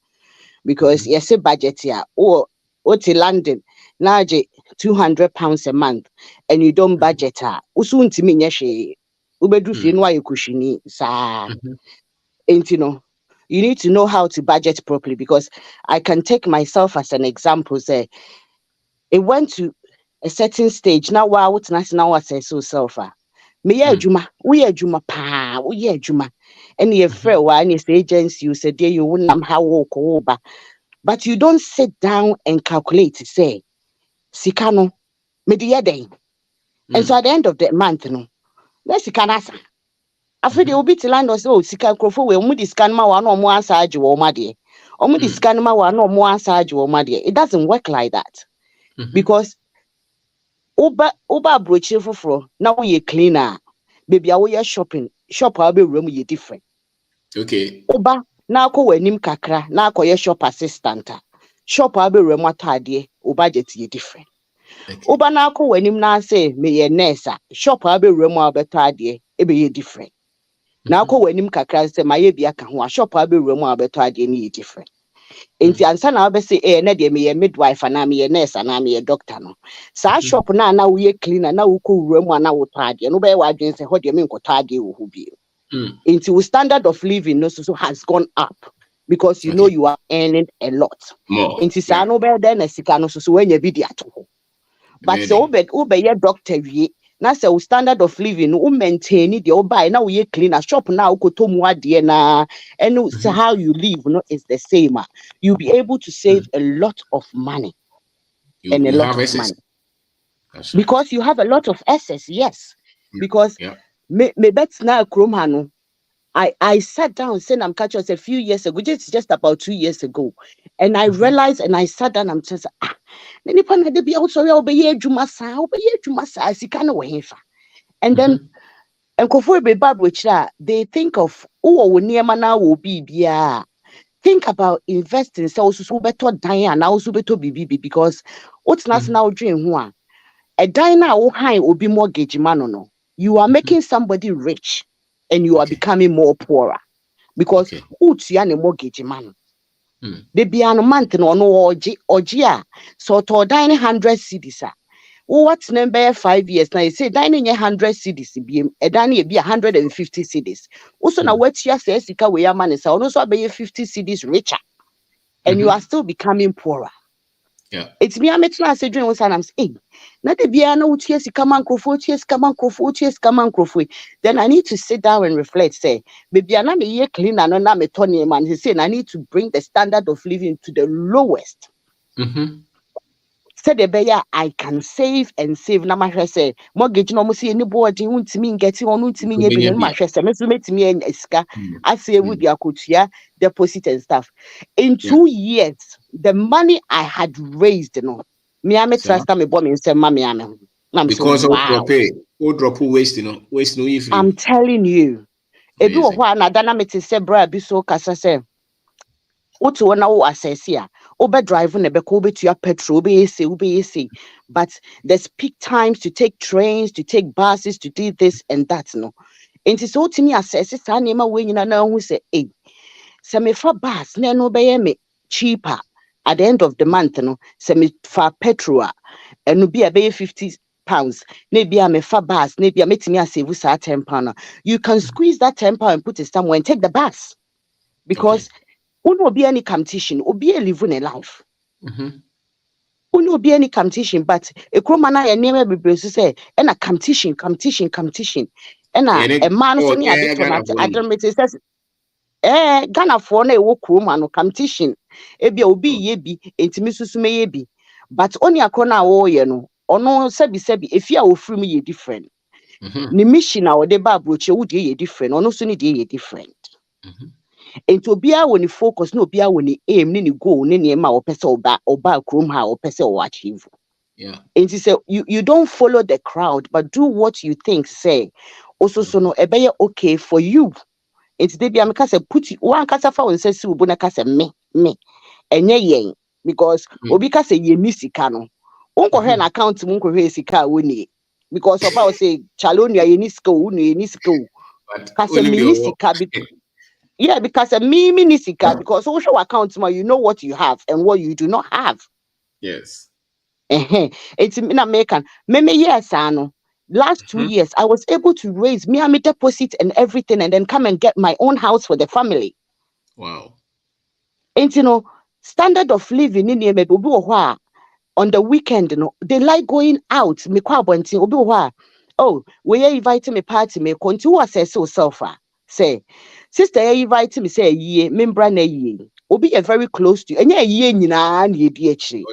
Because yes, a budget here or to London now £200 a month and you don't budget her. Usun to me yeshe ubedu fi no aye kushini sa ain't you need to know how to budget properly because I can take myself as an example. Say it went to a certain stage now wow what's now I say so selfa. Me ya juma we ya juma pa we ya juma and your friend one is agency you said you wouldn't how walk over. But you don't sit down and calculate, say, Sikano, media day. And so at the end of the month, no, let's Sikanasa. After the obit land or so, Sika Crofo will mudi scan ma one or more answer you or maddy. Or mudi scan ma one or more answer you or maddy. It doesn't work like that. Because Uber broche for now we cleaner. Baby, we shopping. Shop our room ye different. Okay. Uber now ko wenim kakra, now ko ye shop assistant. Shop abe remote o budget ye different. Oba na ko wanim na say me ye nurse shop abe remote abeto ade e be ye different. Na ko wanim kakra say my ye bia ka ho shop abe remote abeto ade ni ye different. Enti ansa na obe say na de me ye midwife na me ye nurse na me ye doctor no. Sa shop na wo ye cleaner na wo ko remote na wo to ade no be wa dwen say ho de me nkoto ade wo hu bi. Enti standard of living no so has gone up. Because you know you are earning a lot. More. Inti sa no be then sika no so when you be there to. But so ube ye doctor we na say standard of living no maintain the obuy na we clean shop na ukotomu ade na and so how you live no is the same. You'll be able to save a lot of money. And a lot of money. Because you have a lot of assets, yes. Because me bet na krom ha no I sat down and said I'm catching us a few years ago, just about 2 years ago. And I realized and I sat down and said, and then they think of think about investing so better dying also better BB because what's now dream one a diner high will be mortgage man no. You are making somebody rich. And you are becoming more poorer because who's a mortgage man? They be an month no ogia so to dining 100 cedis. What's number 5 years now? You say dining 100 cedis be a dining be 150 cedis. Also now what you say sika we are man is also be 50 cedis richer, and you are still becoming poorer. Yeah. It's me, I'm not saying was I'm saying. Not the piano, which yes, come on, then I need to sit down and reflect. Say, maybe I'm not a clean and I'm a Tony man. He said, I need to bring the standard of living to the lowest. Said the bear, I can save and save. Now, my say, mortgage no more see anybody who to me getting on to me, being my say, me and Eska. I say, with your coachia, deposit and stuff. In 2 years, the money I had raised, you know, me, I'm a trust me bomb and say, Mammy, I'm because so, wow. Drop waste no if I'm telling you, a do what another dynamic say, bra, be so cassa. What one now assess here? Ober driving a bekobe to your petrol, be but there's peak times to take trains, to take buses, to do this and that. No, and it's all to me assess it's an ema when you know who say, hey, some for bus, no be me cheaper at the end of the month, no, some for petrol and no be a bay £50. Maybe I'm a far bus, maybe I make me a save £10. You can squeeze that £10 and put it somewhere and take the bus because. Won't be any competition, or be a living a life. Won't be any competition, but a cromana and never be say, and a competition. And a man for me, I don't says, Ghana for a walk room and competition. Ebi obi ye be, intimisus may be, but only a corner or no, sebi, if you are free me ye different. Ni mission our deba broach would ye different, or no sooner ye different. And to be when you focus, no be when you aim, then you go, then you ma or back room how or person or achieve. Yeah. And you say you don't follow the crowd, but do what you think say. Also, so no ebe okay for you. It's they be amekase put you one kasa fa and say si ubuna kase me. Enye yen because obi kase ye ni sika no. Unko he na account unko he sika woni. Because oba say chalonia ye ni sika unu ye ni sika. Kase me ni sika yeah, because a minisika, because social accounts, you know what you have and what you do not have. Yes. It's in American. Maybe yes, I know. Last 2 years, I was able to raise me deposit and everything, and then come and get my own house for the family. Wow. And standard of living in the on the weekend, they like going out. Oh, we are inviting me party, me continue assess yourself. Say, sister, you invite me, say, ye, membra na ye. Obi a very close to you. And ye na ye be actually.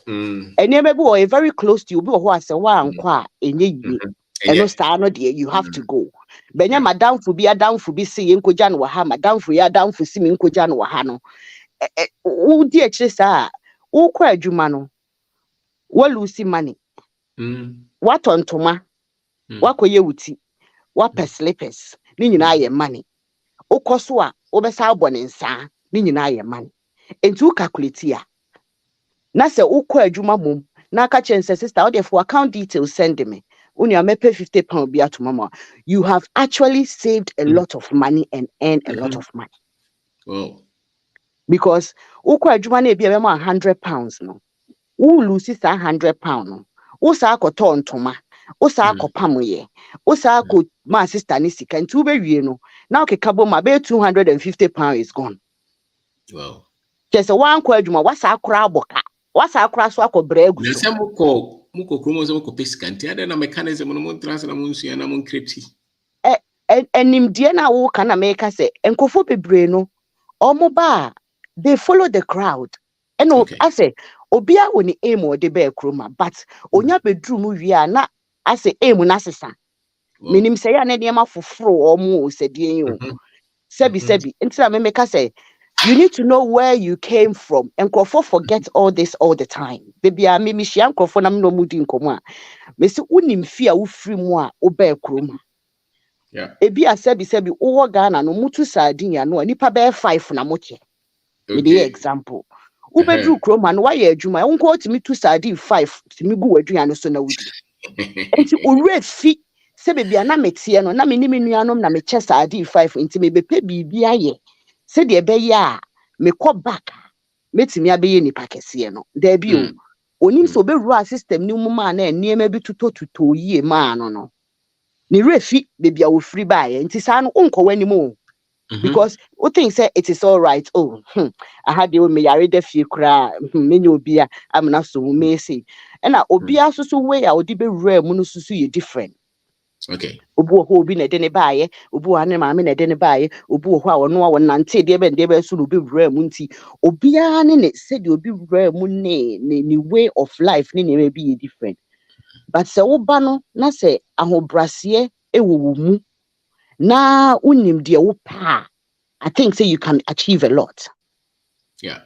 And maybe we very close to you, be who say one qua and ye. And no star no dear, you have to go. Benya madam for be a down for be seeing Kojan Waha, madam for ya down for seeing Kojan Wahano. Oh, dear, sir. Oh, quite Jumano. What losing money? What on Toma? What ko ye wuti? What per slippers? Nina ye money. Okoswa obesa abone nsa ni nyina ye man enti calculate ya na se ukọ adwuma mom na aka chense sister o dey for account details send me uni amepe £50 bi atomama. You have actually saved a lot of money and earned a lot of money. Wow. Because ukọ adwuma na e bia be £100 no wo lose £100 no wo sa akoto ntoma wo sa akopamoye wo sa akọ ma sister ni sika nti wo be wie no now kekabo ma be £250 is gone. Wow. Just one kwadwuma wasa akora aboka wasa akora so akobra egu so na muko kromo se muko peskanti ada na mechanism no mon trans na mon sua na mon kreti enim die na wo kana make say enkofo bebre no omoba they follow the crowd and I say obia woni aim o de be kroma but onya bedru mu wi na I say aim na sesa minim say ya na de ma foforo omo o sedie yin o sebi ntina me make say you need to know where you came from. And Crawford forget all this all the time. Baby, I me shian Crawford am no mudi nkoma. Me se unim fear u free mo a obe kroma. Yeah. Ebi a sebi o Ghana no mutu sardine ya no nipa be 5 na moche. Me dey example. Ubedru kroma no why adwuma. Unko otimi tu sardine 5 timi gu aduane so na wudi. Enti owre fi se baby na metie no na me ni me nuanom na me che sardine 5 enti me bepe bibi aye. Say the beya me call back metimi abeye nipa kese no there bi o onim so be rule system ni mu ma na eniema bi tuto yie ma no ni refi bebia wo free buy nti sa no onko wani mu Because who think say it is all right? Oh, I had you me yare de fie kra me obia am na so me say. And na obia so way a odi be rare mu no so you different. Okay. Obu ho obi na de ne baaye, obu ane maame na de ne baaye, obu ho a wono a wonante de be so no be rare mu nti. Obia ne said you be rare mu ne way of life ne be different. But se wo ba no na se ahobrase e wo mu na unim de wo pa. I think say you can achieve a lot. Yeah.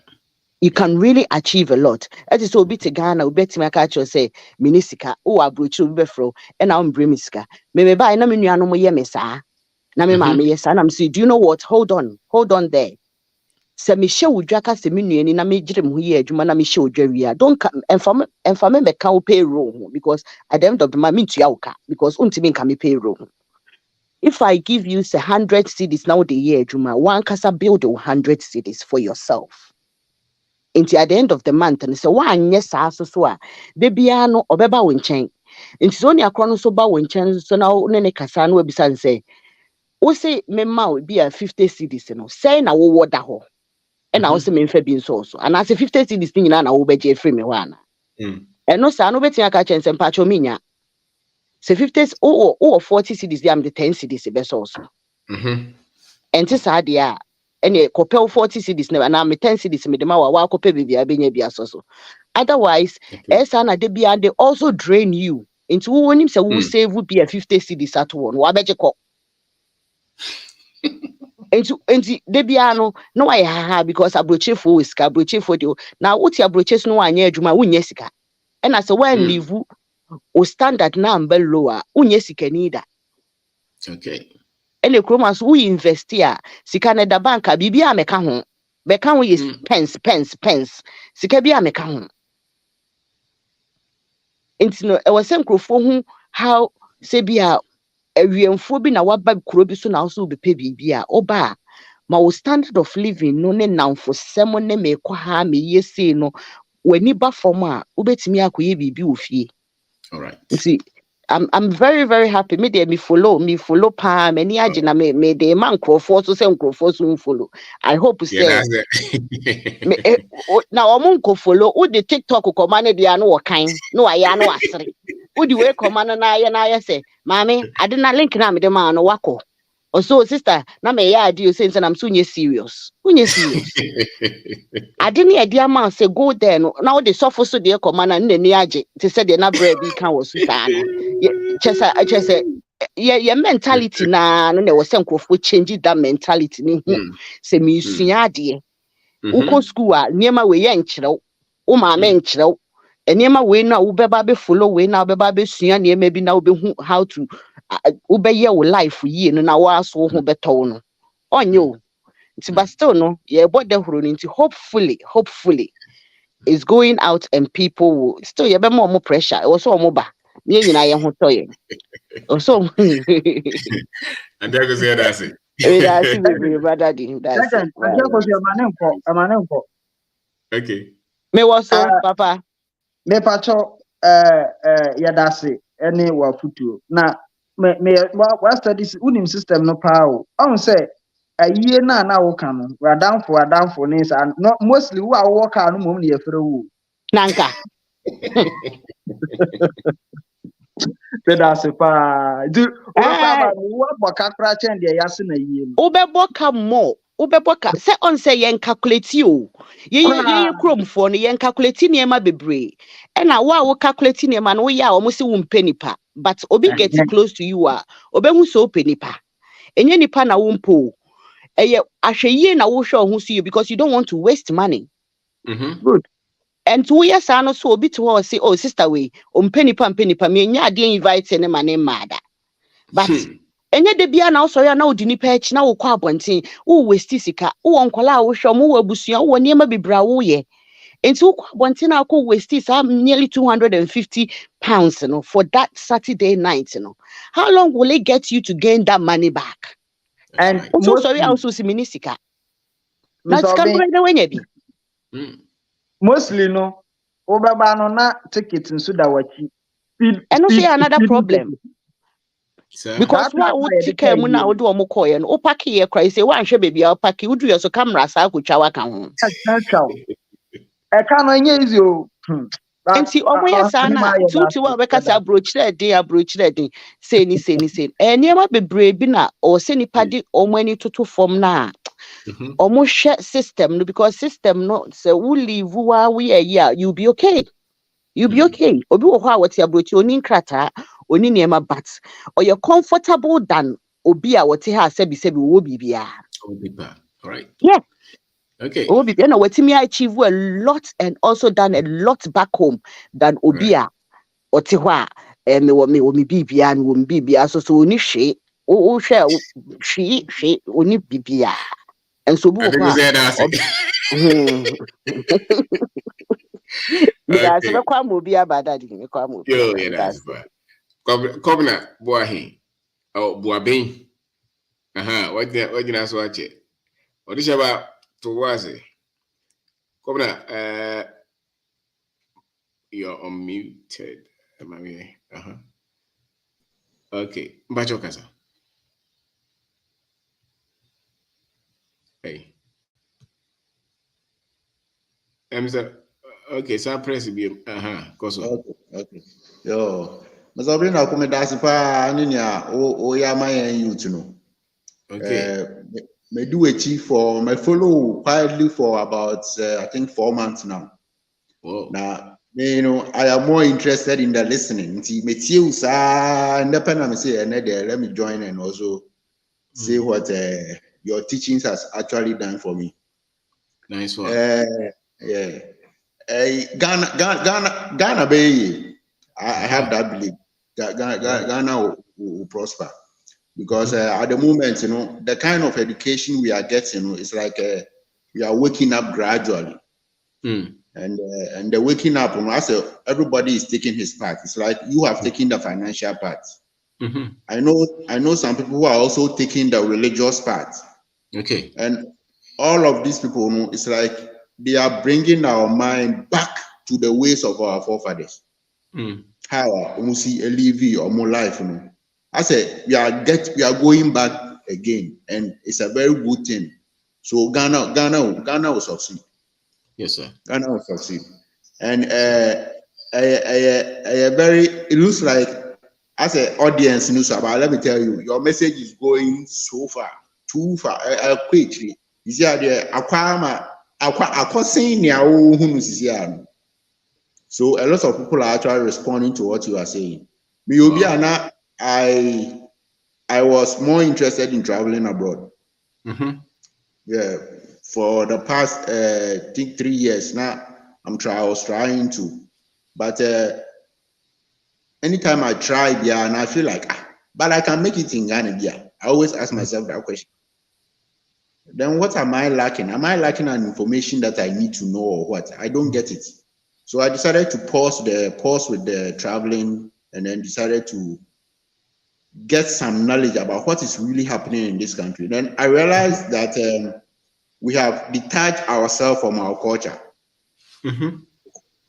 You can really achieve a lot. That is so bit Ghana, bet me catch you say, Minisika, oh, I brought you befro, and I'm bremiska. Me buy no menu no more yemesa. Na me mammy, yes, and I'm saying, do you know what? Hold on there. Se Michelle would drag us the menu and in a major here, Jumana Michelle Jerry. Don't come and for me, can't pay room because at the end of the month, yauka, because untimin can be pay room. If I give you 100 cities now the year, Juma, one casa build 100 cities for yourself. Until at the end of the month, and so one yes, so the biano or beba winchain. It's only a chrono so ba winchain, so now nene casan will be say, o say, me ma be a 50 cities, you know, say na wo water ho. And I also mean Fabian so. And I say 50 cities thing, and I will be free me one. And no, son, no betting a catch and pacho minya. Say 50 or 40 cities, they am the 10 cities, the best also. And this idea, and a copel 40 cities never now me 10 cities me the ma wa copel baby abenya so. Otherwise, Esana de they also drain you into when him say who save would be a 50 cities at one. Wabejeko. Into debiano no I ha because abroche for is abroche for you. Now what your broches no anya adwuma unyesika. And as a when leave o standard number lower unyesika neither. Okay. And the chromas we invest here, Sikaneda banka, Bibia meka ho. Beka ho is pence. Sikabia meka ho. Intino, I was saying crofo how Sebia a reamphobia na waba krobi so now so be pay bibia. Oba, ma standard of living no ne now for someone ne me kwa ha me yesi no. When you back for ma, ubetimi akoye bibi ofie. All right. See. I'm very, very happy. Me follow pa many agina me the man Crawford to say Crawford soon follow. I hope to say now Omunko follow who the TikTok command the ano kind. No, I know asri. Who the way command na say, Mommy, I didn't link na me the man wako. Or so sister, na me ya do since I'm soon serious. Unye serious. I didn't idea man say go there no. Now the suffer so the command and the niaje to say the na bread be can was no. Chesa your mentality na no there was some crofo change that mentality ni say me sua de uko school a niema we ye nkyerɛw o ma me nkyerɛw niema we na wo beba be follow we na wo beba be sua niema bi na wo be hu how to wo be ye wo life yi no na wo aso ho beto no onyo but still no yeah but the huru nti hopefully is going out and people will still you be more pressure it was so more ba me nyina ye ho toye so and there goes the that's it. That's it, brother. That's it. Okay. Me was so papa. Me pacho yadase any wa futu na me wa studies unim system no power. I say a year na wo kan no we down for names and not mostly who are work no mum na yefre wo nanka pedase pa du ba wo kakra chen de yase na yie no ubeboka more ubeboka say on say yen calculate you ye krom for no yen calculate niema bebre e na wo calculate niema no ya o mo se wo mpenipa but obi get close to you a obehu so penipa enye nipa na wo mpo eye ahweye na wo hwe ho so you because you don't want to waste money. Good. And 2 years I so obi to her say oh sister we penipa me nya ade invite ne mane mada but enye de bia na so ya na odi nipa echi na wo kwa abonten wo waste sika wo nkola wo hwe mo wo abusua wo niema bibra wo ye enti wo kwa abonten na ko waste sa nearly 250 pounds no for that Saturday night no how long will it get you to gain that money back? And also sorry also si minisika na sika no na wenya bi mostly no obaba no na ticket nso da wachi and also another problem Because what would take a muna would do a mokoy and opaki cry say one should be a packy would do so camera sa which our can. I can't use you. And see, oh, my son, to what we can approach that day, say, and you might be brave or send paddy or many to form now. Almost share system because system not so we leave while we are here, you'll be okay. You'll be okay. Or be what's your brute, your crata, or near bats, or you're comfortable than Obia what he has said, be will be. Right. Yeah. Okay. Oh, you know what me achieve a lot and also done a lot back home than Obia or Tiwa and me bibia and won't be so ni she oh share she only bibia and so I think we said that. That's a quam will be about that. Yo, yeah, that's fine. Governor Boahi or Boabin. What did I watch it? What is about to was it? Governor, you're unmuted. Okay, Bacho Casa. Hey. Okay, so I press it. Okay. Yo. Mazabrina come dance pa ninya o ya man youth no. Okay. Me do a chief for my follow quietly for about I think 4 months now. Whoa. Now, you know, I am more interested in the listening. See, me too, sir. Independent, say, and there, let me join and also say what your teachings has actually done for me. Nice one. Yeah. Ghana, Bay. I have that belief. Ghana will prosper because at the moment, you know, the kind of education we are getting, you know, it's like we are waking up gradually. And the waking up, I say everybody is taking his part. It's like you have taken the financial part. I know some people who are also taking the religious part. Okay. And all of these people, you know, it's like they are bringing our mind back to the ways of our forefathers. How we see a living or more life, you know. I say we are going back again, and it's a very good thing. So Ghana will succeed. Yes, sir. Ghana will succeed. And it looks like as an audience news about, let me tell you, your message is going so far, too far, quickly. You see, so a lot of people are actually responding to what you are saying. I was more interested in traveling abroad. Yeah, for the past I think 3 years now, I was trying to, but anytime I try, yeah, and I feel like, but I can make it in Ghana, yeah. I always ask myself that question. Then what am I lacking? Am I lacking an information that I need to know or what? I don't get it. So I decided to pause with the traveling and then decided to get some knowledge about what is really happening in this country. Then I realized that we have detached ourselves from our culture.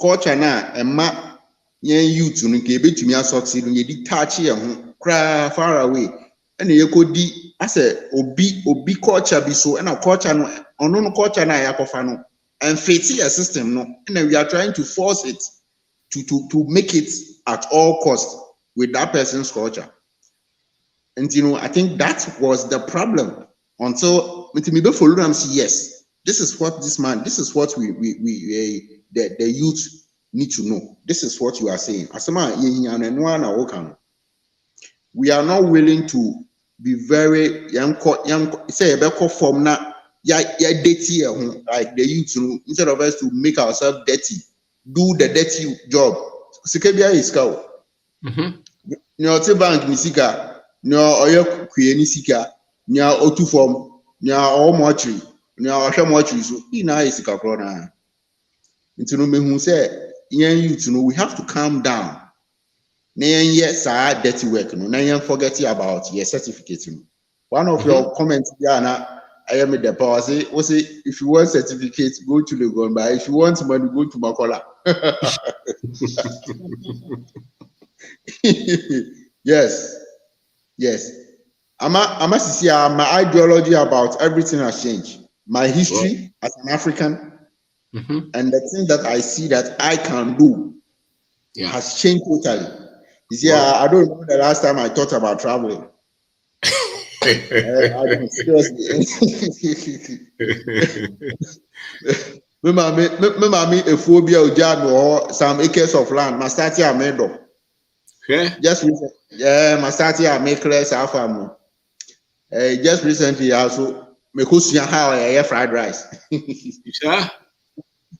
Culture now, Emma, youth, you know, succeed, you detach cry far away. And you could I said, obi culture be so, and a culture no culture na yakofano, and face a system no, and we are trying to force it to make it at all costs with that person's culture. And you know, I think that was the problem until me follow them say yes, this is what the youth need to know. This is what you are saying. We are not willing to be very young say form na dirty like the youth, instead of us to make ourselves dirty, do the dirty job. Sekebia is cow. No bank misika. No oyo kwe sika nya otu form nya o mochri nya ohwe mochri so ina isika kro na ntino mehu say yen youth no, we have to calm down na yen yes dirty work no na yen forget about your certificate no. One of your comments there na I am the power say if you want certificate go to Legon, but if you want money go to Makola. Yes. Yes. My ideology about everything has changed. My history as an African and the thing that I see that I can do has changed totally. You see, I don't remember the last time I thought about traveling. I don't, seriously. Me a phobia or some acres of land. My start here made up. Just recently, my start here make less alpha. Just recently also me kusia how I fried rice. Sure.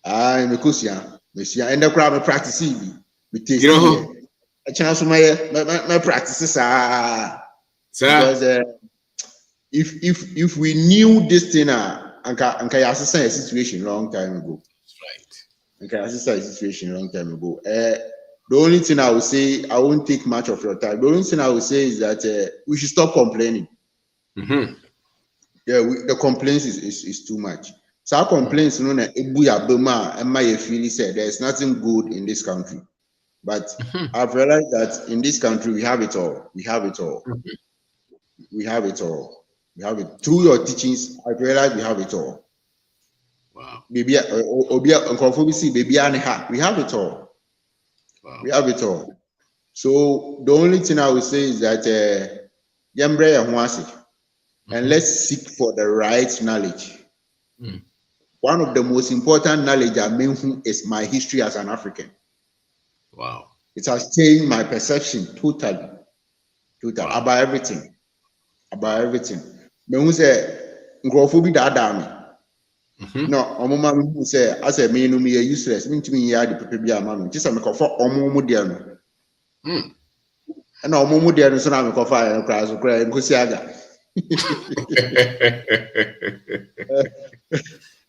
Me kusia, and the crowd me practice me taste here. A chance to my practices because if we knew this thing anka assess a situation long time ago. Right. Anka assess a situation long time ago. The only thing I would say, I won't take much of your time. The only thing I would say is that we should stop complaining. Yeah, the complaints is too much. So our complaints, you know, feel said there's nothing good in this country. But I've realized that in this country we have it all. We have it all. We have it all. We have it through your teachings. I've realized we have it all. Wow. Baby, baby, we have it all. Wow. We have it all. So the only thing I would say is that and let's seek for the right knowledge. One of the most important knowledge I mean is my history as an African. Wow. It has changed my perception totally. Wow. About everything. About everything. Me who say nkrofo bi me. No, omoma me who say as a me no me useless. Me ntimi ya de pepe bi ama me. Tisa me kofo omomo de no. Na omomo de no so na me kofa ya kra so kra nkosi aga.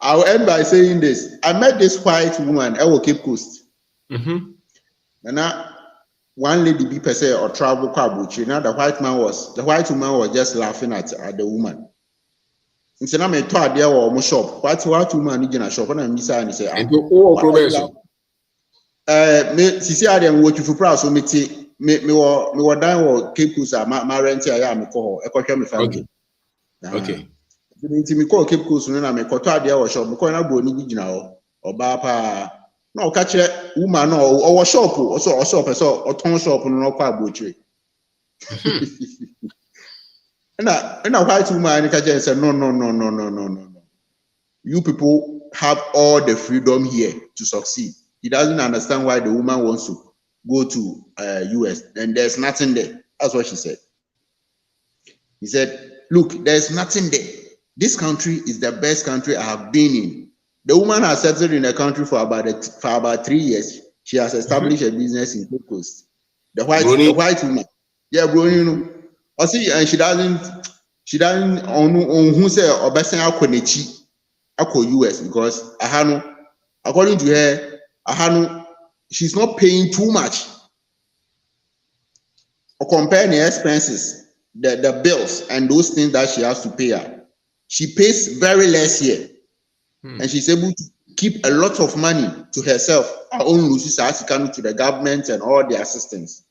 I'll end by saying this. I met this white woman at Cape Coast. And one lady be per se or travel kabuchi. Now the white woman was just laughing at the woman. And so now me told there or shop. White woman in a shop and I'm and say, me see I didn't watch you for proud so me were down or Cape Coast my rent here me call me family. Okay. Me call Cape Coast na me koto ade wo shop ko na bo ni gina ho oba pa na o ka kire woman na o shop o shop so o ton shop no kwa abochire na white woman ka je say no. You people have all the freedom here to succeed. He doesn't understand why the woman wants to go to US and there's nothing there. That's what she said. He said, look, there's nothing there. This country is the best country I have been in. The woman has settled in the country for about 3 years. She has established a business in Cape Coast. The white woman, yeah, bro, you know. I see, and she doesn't on who say Obasan Akonechi Ako US because according to her, she's not paying too much. Or compare the expenses, the bills and those things that she has to pay her. She pays very less here, and she's able to keep a lot of money to herself. Her own losses has to come to the government and all the assistance.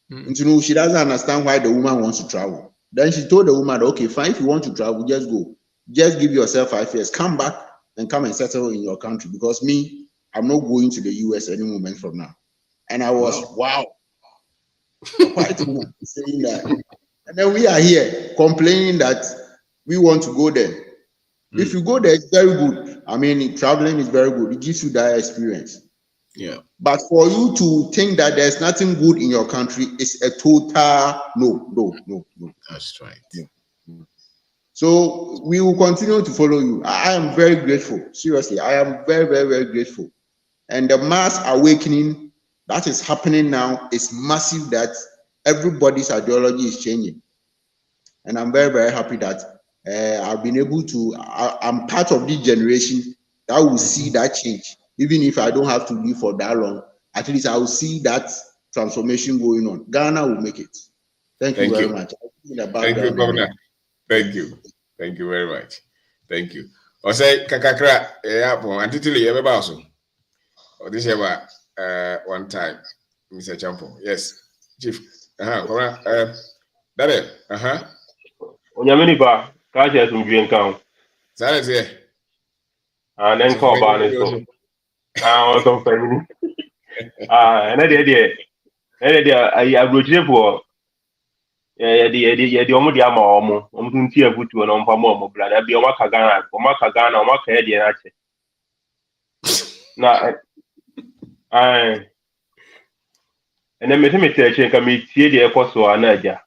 And you know, she doesn't understand why the woman wants to travel. Then she told the woman, okay, fine, if you want to travel, just go. Just give yourself 5 years. Come back and come and settle in your country because me, I'm not going to the US any moment from now. And I was, wow. White woman saying that. And then we are here complaining that we want to go there. If you go there, it's very good. I mean, traveling is very good. It gives you that experience. Yeah. But for you to think that there's nothing good in your country is a total no. That's right. No. So we will continue to follow you. I am very grateful. Seriously, I am very, very, very grateful. And the mass awakening that is happening now is massive that everybody's ideology is changing. And I'm very, very happy that I've been able to, I'm part of this generation that will see that change. Even if I don't have to live for that long, at least I will see that transformation going on. Ghana will make it. Thank you very much. Thank you, Governor. Thank you. Thank you very much. Thank you. I say, Kakakra, Antitili, Ebebaso. This year, one time, Mr. Champo. Yes, Chief. That That it. Onyamini ba kaje some green count. That is it. And then call ban it so. Also family. And then I rotate for the omo di ama omo nti abutu na ompa mo brother bi omo ka Ghana omo ka e na che. Na and then me tell you can me tie the ekoso anaja.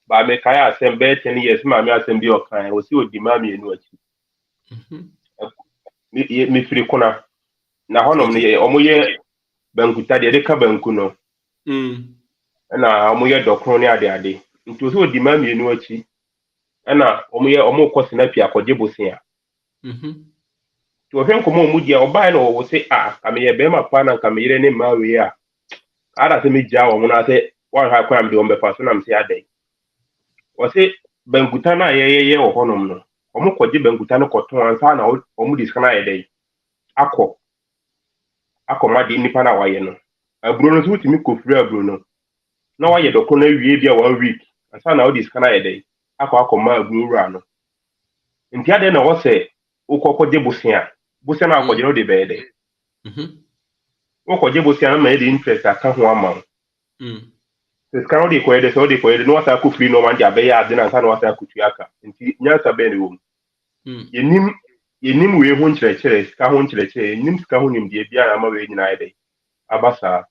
Ba me kai asem be 10 years ma me asem bi okan o si odi ma me enu achi. Me firi kuna na honom ne omo ye bankuta de ka banku no. Na omo ye dokron ne ade nti o si odi ma me enu achi. Na omo kwose na pia kwaje bosia. To hwen komo mu dia oba na wo se ameye be ma pa na nka meyire ne ma we a ada se me ja wo na se wan ha kwa mde ombe fa so na mse adai wo se bankuta na ye wo honom no omo kwaje bankuta no koton ansa na omo diska na ye dai akọ ma di nipa na waye no aburo no so timi kofura aburo no na waye doko na wie bia 1 week ansa na o diska na ye dai akọ ma aburo ra no nti ade na wo se ukọkọje busia na akọje no de bede ukọje busia na ma de interest aka ho ama ska no de kwede no wasa ku free no man de abeya ade na na wasa ku tuaka nti nyansa be ne wo yenim we ho nkyerɛkyerɛ ska ho nkyerɛkyerɛ yenim ska ho nim de bia na ma we nyina ede abasa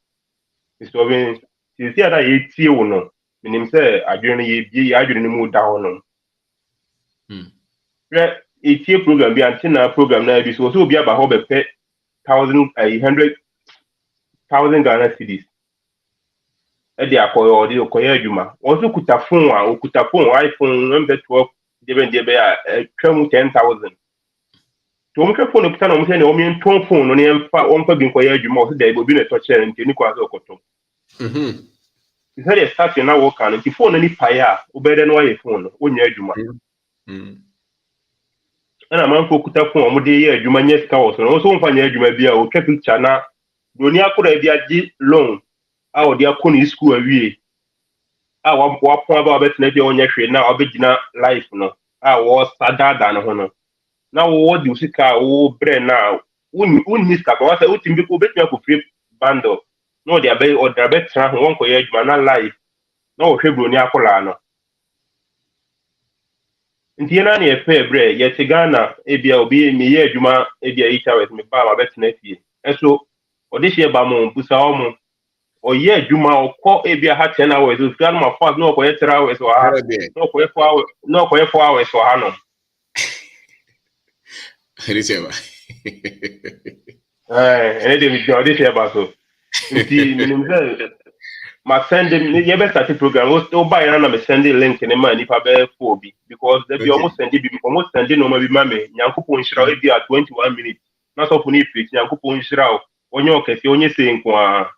so be ti ada ye tie wo no minim sɛ adwene no ye bie adwene no mu da ho no etie program bi antina program na bi so obi aba ho be pe 100,000 Ghana cedis e dey akoye adwuma also kuta phone iPhone number 12 de be a twam 10,000 to mo phone kuta na mo se ne o mi nton phone no ne mfa o mfa bi nkoye adwuma o se dey obi na to chere nti ni kwa so okoto is start na work an nti phone ni pa ya o be de no ye phone o nya adwuma ana man fo kuta fun omo de ye adwuma nye sika wo so no so mfa nya adwuma bia o twa picture na doni akora bia gi loan a o de akoni school awie a wa pon aba betena bia onya hwe na obegina life no a wo sadada no ho no na wo di sika wo bre na unni sika ba wa utimbi ko betena ko free bundle no de abai o da betra ho won ko ye adwuma na life na wo hwe doni akora no nti na na efe bre ye te Ghana ebia obi me ye adwuma ebia hours me ba ma betena fie eso odihie ba mo busa omo oye adwuma okọ ebia ha 10 hours o fian ma fast no okoye 3 hours o ha no okoye 4 hours no okoye 4 hours o ha no Riseba ene de mi odihie ba so nti minim se ma send them ye be start program o buy na me send link ne ma nipa be for bi because they be almost send no ma bi ma me nyankopon nhira e bi at 21 minutes na so for ni preach nyankopon nhira onye okese onye se nko a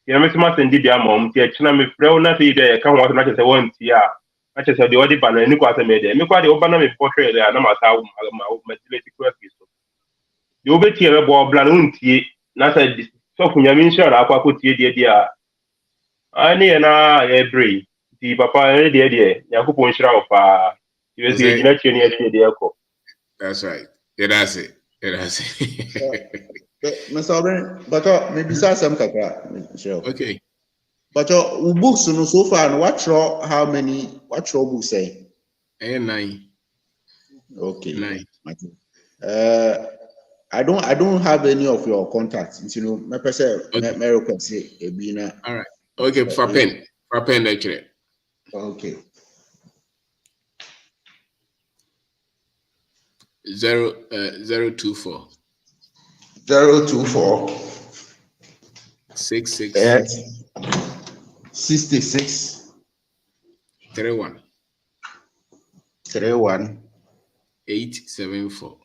ya me ma send bi ama om ti e china me frɛ na fe de ka ho na chese won ti a na chese de odi ba na ni kwa se me de me kwa de o ba na me portrait de na ma sa ma delete quickly so de o be ti e be bo bla no ntie na sa so for nyame nhira akwa ko tie de a ani na every the papa de yakupon shira ofa you say gina cheni de eko. That's right. That's it. Mr. Oben, but maybe some kakra. Okay. But books no so far what books say? 9. Okay. 9. I don't have any of your contacts. You know, my person my request say ebina. All right. Okay, for pen actually. Okay. 024 66 31 874.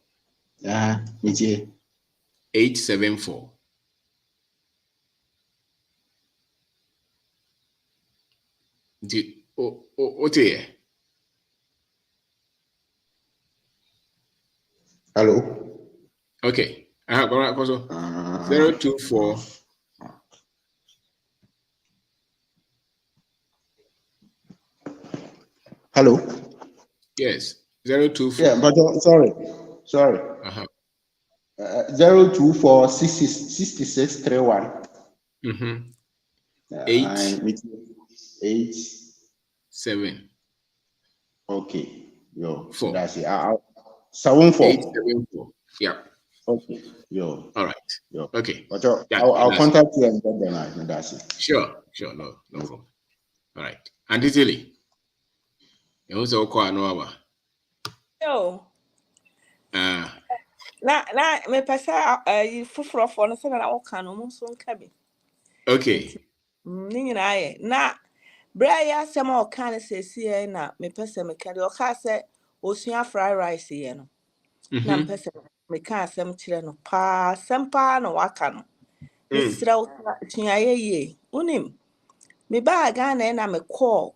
874. What here? Hello. Okay. 024 Hello. Yes. 024. Yeah, but sorry. 024 66 31. 8 8 7. Okay. Yo, 4. that's it. 74. 874. Yeah. Okay. Yo. All right. Yo. Okay. But Yeah, I'll contact you and get them. That's it. Sure. No problem. All right. And Italy. You also call Noah. Yo. Na me pesa fufuro fo no se na wo kan no mo so nka bi. Okay. Ni nyina ye. Na bra ya asem o kan sesi na me pesa me ka de o ka se osua fried rice ye no. Na me pesa me ka asem kire no pa sempa no waka no. Me sira o tua ye. Unim. Me ba Ghana na me call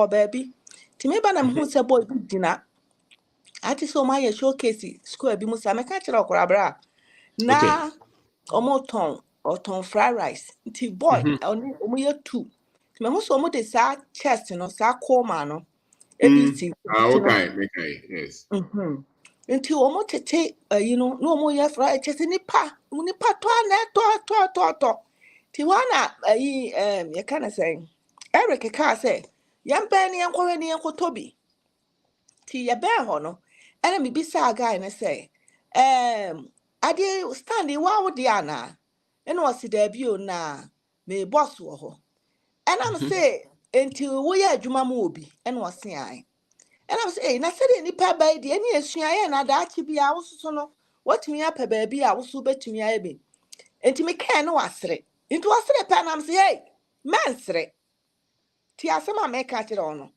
baby. Ti me ba na me hu se boy bi dina. Ati so my showcase school bi musa me ka kire okra bra. Na omoton fried rice. Nti boy, omo ye two. Me hu so omo de sa chest no sa koma no. ABC. Okay. Yes. Nti omo tete no omo ye fried chest nipa to na to. Ti wana you kind of saying Eric ka say yam be ne enkowe ne enkotobi. Ti ye be ho no. Ana me bisa guy na say ade stand wa wo de ana ena o si da bi o na me boss wo ho ena am say enti wo ye adwuma mu obi ena o se ai ena am say na se de nipa ba de eni esua ye na da chi bia wo so no watumi apa ba bi a wo so betumi aye be enti me kan no wasre enti wasre pa na am say hey mansre ti asema me ka kire ono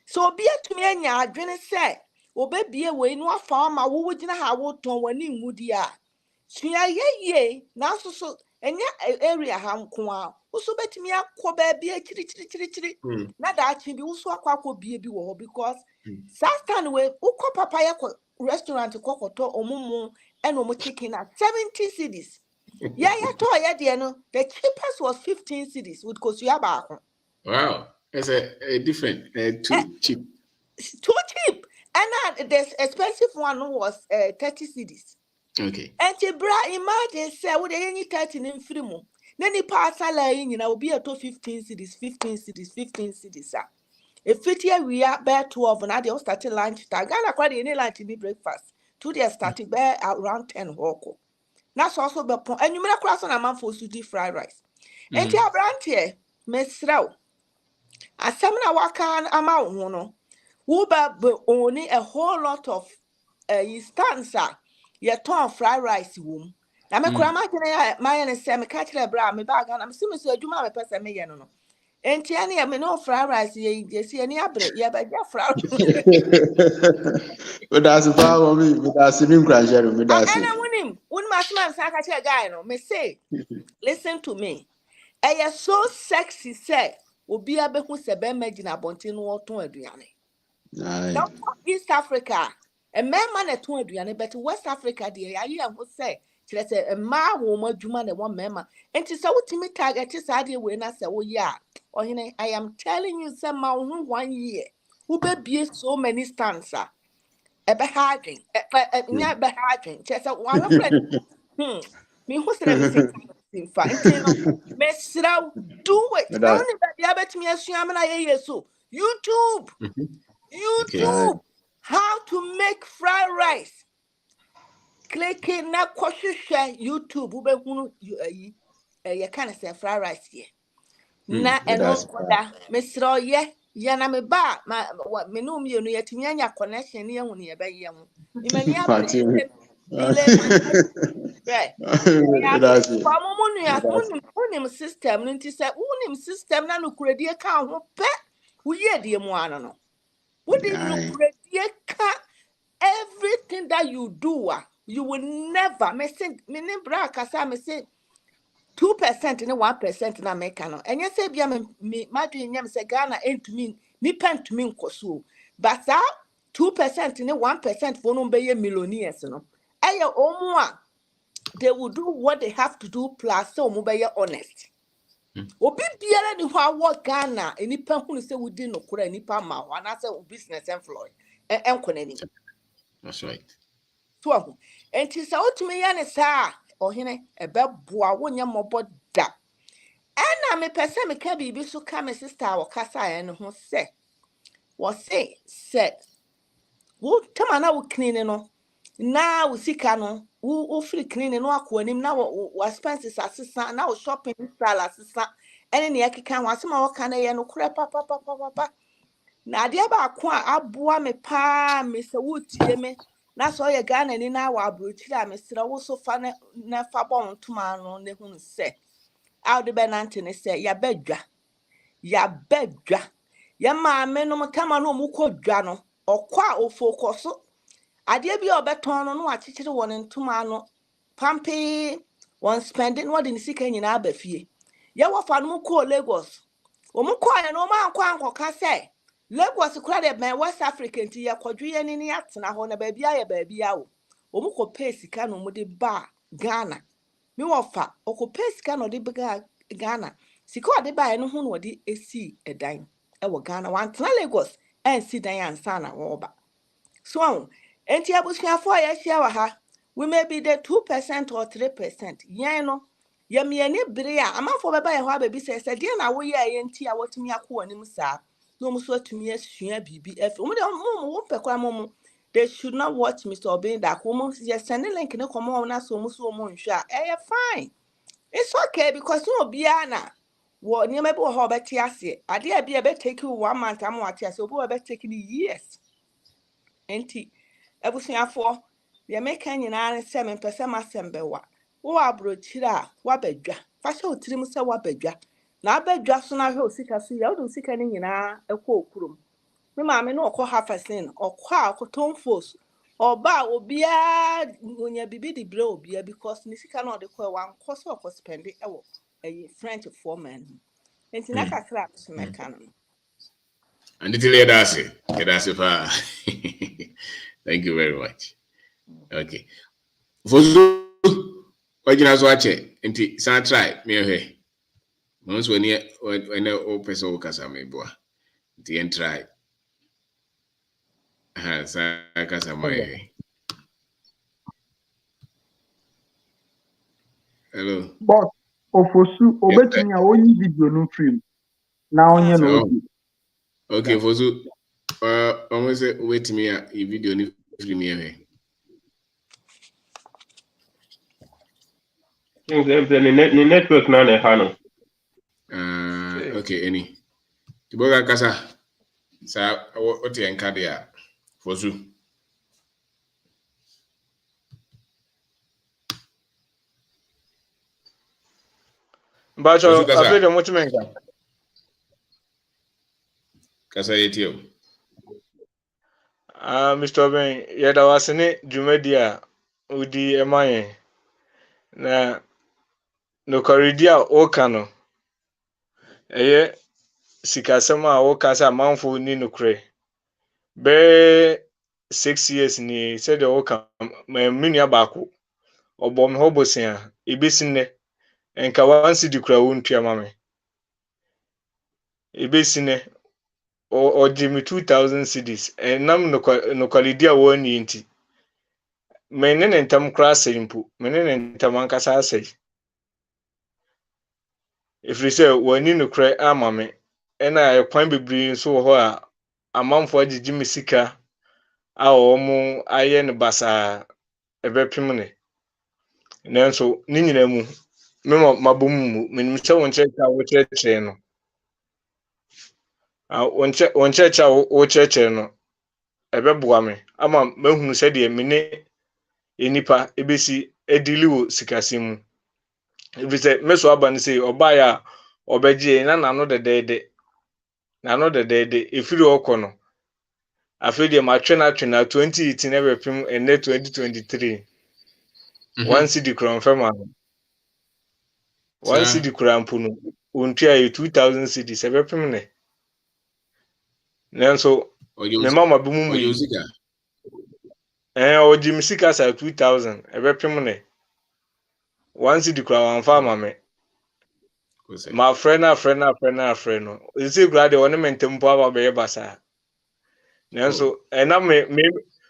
so obi atumi anya adwene se obebie we no afa ma wo wogina ha wo ton wani nwudi a sua ye na so enya area ha nko a wo so betumi akọ ba bia chiri na da achi bi wo so akọ bie bi wo ho because stand we ukọ papa ya restaurant kokoto omumu and omo chicken at 70 cedis ya to ya de no the cheapest was 15 cedis with kosua ba ho. Wow, it's a different too cheap. Too cheap. And the expensive one was 30 cedis. Okay. And you imagine say what any 30 in free mo. Then the parcel in will be at 15 cedis. If it here we are bear 12 and they all started lunch. Ghana quite any lunch in breakfast. Two they started bear around 10 hoko. That's also the point. And you may cross on a month for to fried rice. And you brand here, Miss Row. As some wakan amount no. Uba only a whole lot of stanza. Ye ton fried rice womb. Na me kura ma kene my and say me catch the bra me bag and I'm seeing so adwuma me person me ye no. Enti ane me no fried rice ye see any abre ye ba ja fried. But that's power me, but that's even crash me that's it. And when my man say catch a guy no me say listen to me. E so sexy say obi abehu se be magina bontin no ton aduane. Now East Africa, a man na ton aduane but West Africa dey ayi am say kire say a ma wo madwuma na one member. Enti say wotimi target say dey we na say wo ya. Ohene I am telling you say ma wo 1 year. Who be so many stands a be harding. Nya be harding. Kire say one friend. Me who say me say in fact enti no me sira do it. Now ni be ya betimi asua me na ye so. YouTube. YouTube, how to make fried rice. Click in na share YouTube. Ube you kind of say fried rice here. Na eno koda mesro ye na me ba me no me no yetimi anya connection ne ehunu ye be ye ho. Imani abre. Right. That's it. Unim system nti say unim system na no kuradie ka ho pe. Uye die mu ano no. Everything that you do, you will never. Me say 2% and 1% na make no. And you say bia me madwin nyam say Ghana entumi ni pentumi nkoso. But 2% and 1% for no be millionaires no. Eye omo a they will do what they have to do plus so omo be honest. Obi biara ni ho awo Ghana enipa hunu se wudi no kura enipa ma ho na se business employee enkonani. That's right. So enti se otumi ya ne saa ohene ebeboa wonya mobo da. Ena me pese me ka bibi so ka me sister wo kasa ya ne ho se. Wo se wo tama na wo clean no na wo sika no wo free clean no akọ anim na wo expenses asesa na wo shopping style asesa ene ne yakeka ho asema wo ka na ye no kure papa na ade ba ko a aboa me pa me se wo tie me na so ye Ghana ni na wa abrochi da me sira wo so fa na fa bon tuma no ne hu se out the benante ne se ya badwa ya ma me no tama no mu ko dwa no okwa ofocus ade bi obeton no achichire won ntuma no pampe won spending what in sika nyina abafie ye wo fa no ko Lagos o mu ko ya no ma anko say Lagos kura de ben West Africa nti ye kwadwe ye ni atena ho na baabi aye baabi awo o mu ko pay sika no mu de ba Ghana mi wo fa o ko pay sika no de ba Ghana sika o de ba ye no ho no de esi edan e wo Ghana wan tena Lagos en si dan ansa na wo ba. So, enti abusuafo ya hia wa ha, we may be the 2% or 3%. Yen no, ye me ani bere a amafo beba ye ho ababi se de na wo ye enti a wotumi akọ anim saa. No mo so atumi asua bibi efi. Mo de mo pekwa mo they should not watch Mr. Obin da ko mo ye send link ne komo na so mo nhwa. Fine. It's okay because no bia na wo ni maybe wo ho beti ase. Ade a bia be take you 1 month am what ase, obo be take years. Enti ebusuafo ye meka nyina ne se me pese masembewa wo abrochira wa badwa fa hye otirim se wa badwa na abadwa so na hwe osika so ye wo osika ne nyina ekọ okurum me maame no okọ hafasin okọ akotonfos oba obia onya bibi di bre obia because ni sika no de kọ wan kọ so okọ spend ewo French foreman enti na kakra so meka no. And it that's it. Thank you very much. Okay. For what you also watch it, and some try me here. Once when you open so casa me boy, the end try. Casa my. Hello. But Ofosu, obetumi a onyi video no film. Na onye no odi. Okay, Fosu. Almost wait me a video ni film here. The network now they have. Okay, any. Tiboga kasa. Sa what you enka there Fosu. But I feel the much Kasa yetio. Mr. Ben, yada wasene dwumadia udi emaye na no koridia oka no eye sikasema a oka sa manfo ni nukre be 6 years ni said the oka mini abako obom hobosia ebesine enka wansi dikura wontua mame ebesine o jimi 2000 cedis enam no kwalidia woni nti menene ntam krasa impu menene ntam ankasa asai ifiri sɛ wani no kra amame ena ekwan bebiri nso ho a amanfo agigi me sika a omo aye ne basa ebepem ne nanso ni nyina mu me mabom mu menim sɛ won kyerɛkyerɛ wo kyerɛkyerɛ no won kyerɛkyerɛ wo kyerɛkyerɛ no ebeboa me ama mahunu sɛ de me ne enipa ebesi edili wo sikasi mu ifiri sɛ meso aba ne sɛ oba ya obegye na nano dedede efiri okọ no afedi ma twena 2018 na bepem ene 2023 one city crown fema one city crown puno ontua 2000 cities ebepem ne nanso me mama bi mu oji misika sa 2000 ebepem ne one city crown fan mame My friend. You see, glad the ornament tempo about be basa. Nanso, and I me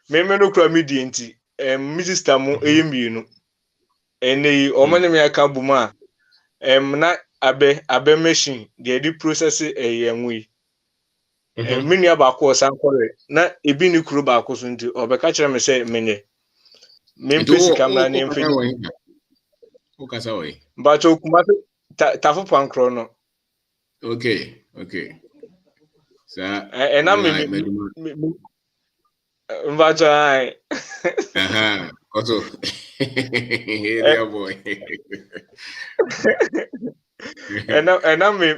no kura me di nti. Mrs. Tamu eyimbienu. Ene omane me aka buma. Na abe machine the process enwi. Mini abako sankore na ebi ni kuro ba ko so nti obeka kire me say menye. Me mpesi kamera ni mfe. Ukasa we. But okumase tafu pankro no. Okay. So And I'm Mbacha. Also, area boy. And I'm me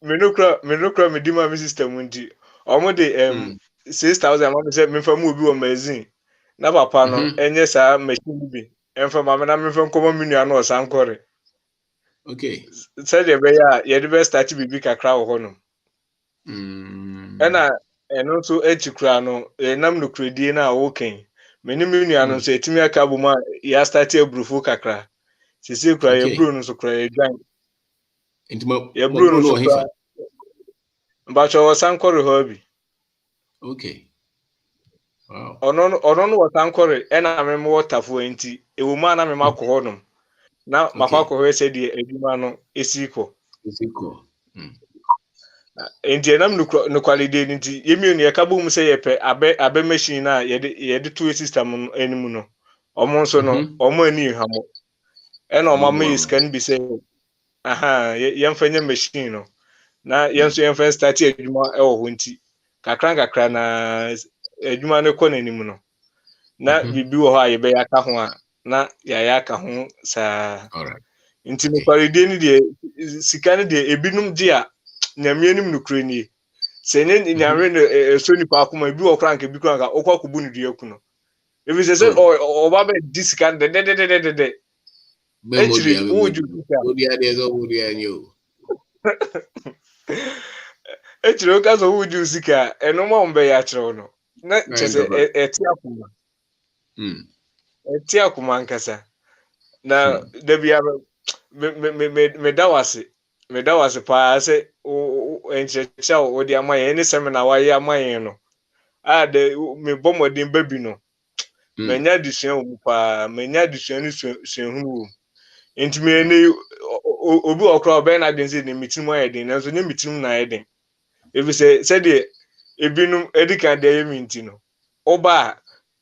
no kra me di my system nti. Omo de 6,000 am say me fa mu obi o magazine. Na papa no enye sa machine bi. Emfa ma na me fa nkomo me nua no osankore. Okay. Say the be ya ye the best start bibi kakra wo ho no. Ena eno so echikura no enam no kredie na wo ken. Meni me nua no so etimi aka bu ma ya start ebrufu kakra. Sisi kura ye bru no so kura ye dwan. Ye bru no so kura. Mbacho osankore ho bi. Okay. Wow. Ono no osankore ena me mo watafo enti ewu ma na me makoho no. Na makwa ko he se die eduma no esiko. Enti enam no quality nti yemi no yeka bum se yepe abe machine na ye to system enimu no. Omo nso no omo ani hamo. Ena omo ma scan bi se yemfa nya machine no. Na yenso yemfa start eduma e wo ho nti kakra na eduma no ko nanimu no. Na bibi wo ho a ye be yaka ho a na ya aka ho sa. Alright. Nti no quality ni de sika ni de ebinum di a nyamienim no kure ni. Senye nyamre no so nipa akoma bi wo kranka bi kranka okwa kubu ni dua ku no. Ebi se oba be disika de. Echiri uju sika. Odia de zo odia nyo. Echiri oka so uju sika eno ma mbe ya kire no. Na chese eti akuma. Eti akuma nkasa. Na debia me dawase pa se enchecha odi amaye any seminar wa ye amaye no de me bomodin baby no menya disua mu pa menya disua ni suahunu enti me ni obi okra obe na den se ni mitim aye den na so ni mitim na aye den ebi se de ebinum edikan de ye minti no oba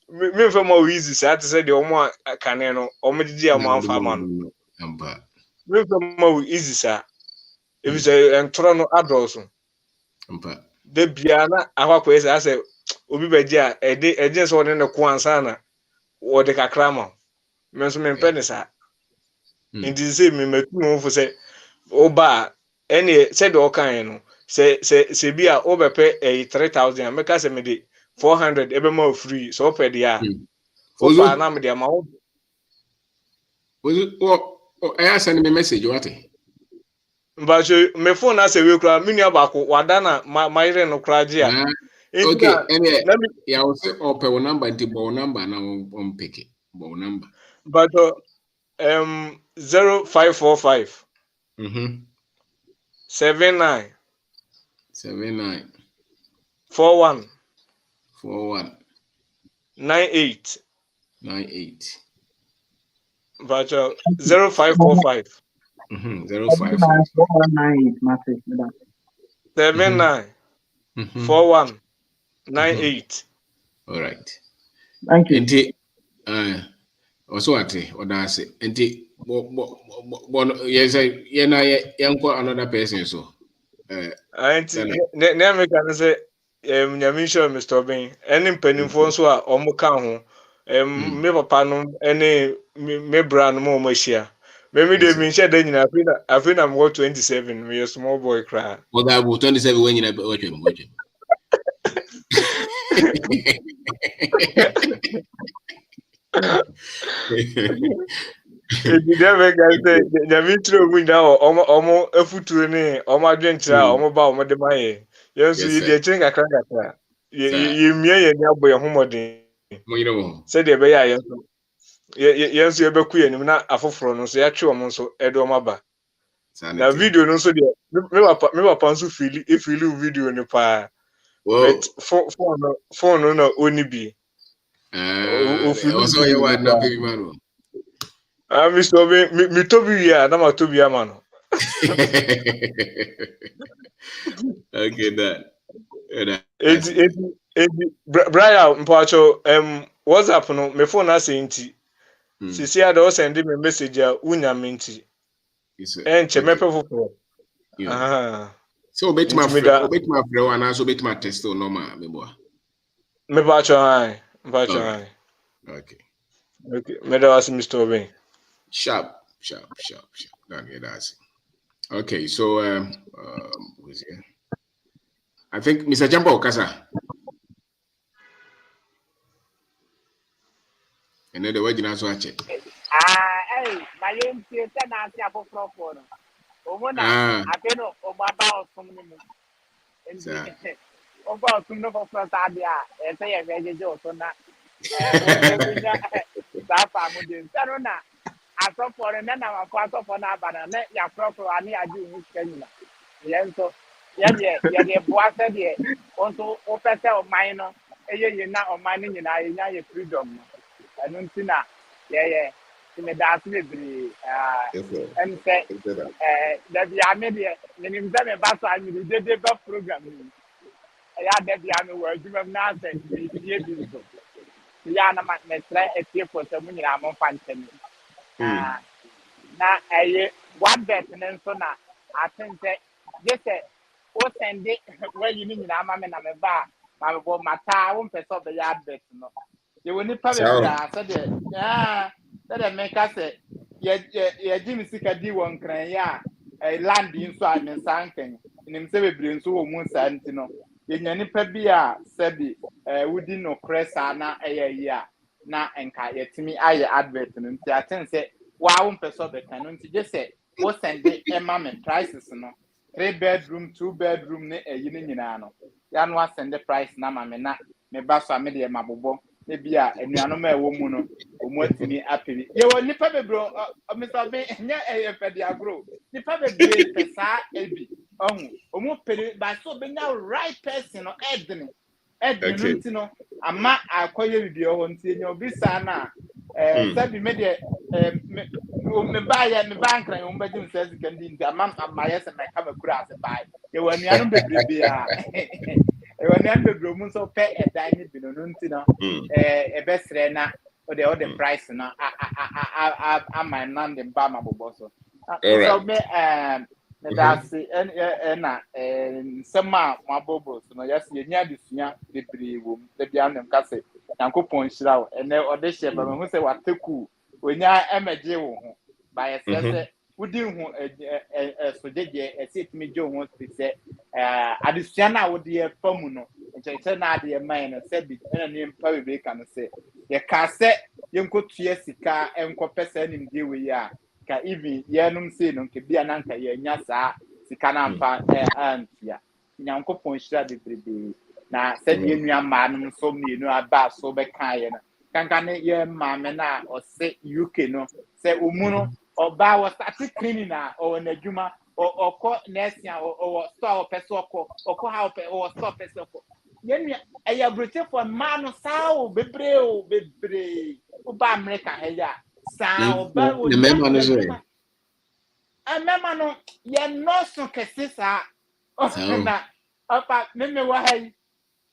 me mfa ma easy se ate se de omo kane no omo gigi am amfa ma no amba me mfa ma easy sa ebi se entro no adolso amba de bia na akwakọ ese ase obi beji a ede so ne ko ansa na wo de kakra ma me nso me mpɛ ne sa nti se me metu mo fo se oba ene se de okan no se bi a obepe 3,000 make se me de 400 ebe ma free so pɛ de a ofa na me de ma wo I send me message what but me phone na se we kura me nua ba ko wada na my ire no kura je a okay and yeah will say open number and the number now on pick it number but 0545 79 41 98 but 0545 79 41 98. All right. Thank you. And also what that's it. And yes, another person so. Ne me kan say nyame show Mr. Ben any mpanimfo nso a omo ka ho me papa no ene me bra no mo machia me de mi nche da nyina afi na mo 27 me small boy cry what that 27 when you watch him Ebi dem ga say nyame tro mu na omo afuturo ni omo adwentra omo ba omo de maye yenso yi de chin kakra ye mie ye ni abo ye homodin mo yire wo se de be ya yenso ye beku ye nim na afoforo no so ya twe omo nso edo omo ba Na video no so de me papa nso feel video no pa. But phone no oni bi. Also you want na baby man. Mr. Obi, me to be here, na ma to be ama no. Okay, that. Brian Mpacho, WhatsApp no, me phone na say nti. Sisi ada o send me message a unya me nti. Enche me pefofo. Ah. So bet my friend and also bet my test no ma me boa. Me Mpacho hai. Okay. Me da was Mr. Obi. Sharp. That's okay. So who's here? I think Mr. Jambo Kasa. And then the wedding also watch it. Hey, my young sister, I see a book for them. I don't know about some. About some of us idea, and say a very joke on that. That family, Sarona. I thought for an end, I'm quite off on that, but I met your proper idea. I do this Kenya. Yes, so, yeah, boy said, yeah, also, officer of minor, you're not on mining, and I know your freedom. I don't see now, yeah. Me that's me and say that the army when him say me back to me dey back program ya that the army were do me now say me fie bi so ya na me try e for say mu nyina mo fantem na one bet so na I think say just say o send it where you nyina ma me na me ba ma me bo mata won person be ya bet no you will need probably so the that make us say yeah Jimmy Sika di one cran ya land in so I mean sanken in him say bebre so wo mu santi no ye nipa bi a sabi wudi no cresa na ya na enka yetimi aye advert no nti aten say wa wo person be kan no nti je say wo send the emma prices no 3 bedroom 2 bedroom ne eyi ni nyina no ya no send the price na ma me na me ba so ame de mabobo ebia enuanom a ewo mu no omuatini apeli ye wo nipa bebro Mr. B nya efedi agro nipa bebre pesa ebi omu peli ba so be nya right person no edne nti no ama akoye bibi o nti nya obi sa na sabi me de me ba nkran o mbadi msezi kandi nti ama amaye se na kama kura ase bai ye wo anuanom bebre bia when you have room so pay a dining bill, no, a best rena or the price now. I my nan the Bama Boboso. So me that's and some my bobos, no, yes, you near this year, the room, the beyond them cassette, and coupon shroud, and then audition, but who say what too cool when you are MJ by a would you a sit me Joe wants to say, Adiciana would be a pomuno, and I said, now the man said, and name probably can say, the cassette, you could Jessica and Copessa in deal with ya, can even Yanum say, no, can be an anchor, yasa, Sikana, and ya, Yanko Poncha de Brady. Now, said you, man, so me, no, about so be kind. Can ye, mamma, or say UK, no, say Umuno. Or bow was started cleaning or in a juma or caught nestia or store peso or call out or stop peso. Yen a Britain for man sao be brave, Uba America, heya, sao, but a memano, ye no so casissa. Oh, about me why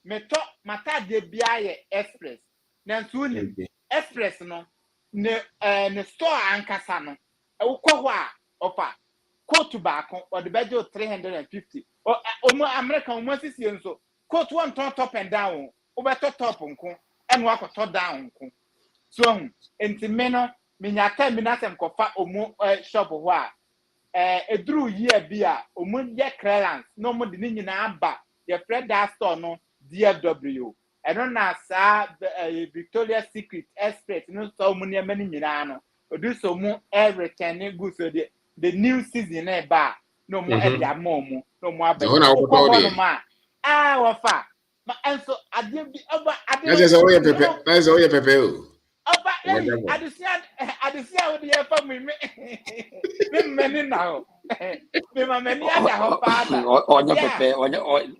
me talk mata de biaye express. Nantunim express no ne store ankasa no. Ukwa opa quote back or the budget 350 or American almost is so quote one top and down over top and walk top down so enti meno minyata minasem kofa omu shop ho a edru year bia omu ye clearance no mo de nyina aba ye friend that store no DFW eno na sa Victoria's Secret Express no so mu ne mani nyina no do so mu everything good so the new season e ba no mo e dia mo mu no mo aba no ma wafa ma enso ade bi aba ade that's all your pepe o Oba, I just see what the family me many now. Me my many other her father. On your pepe, on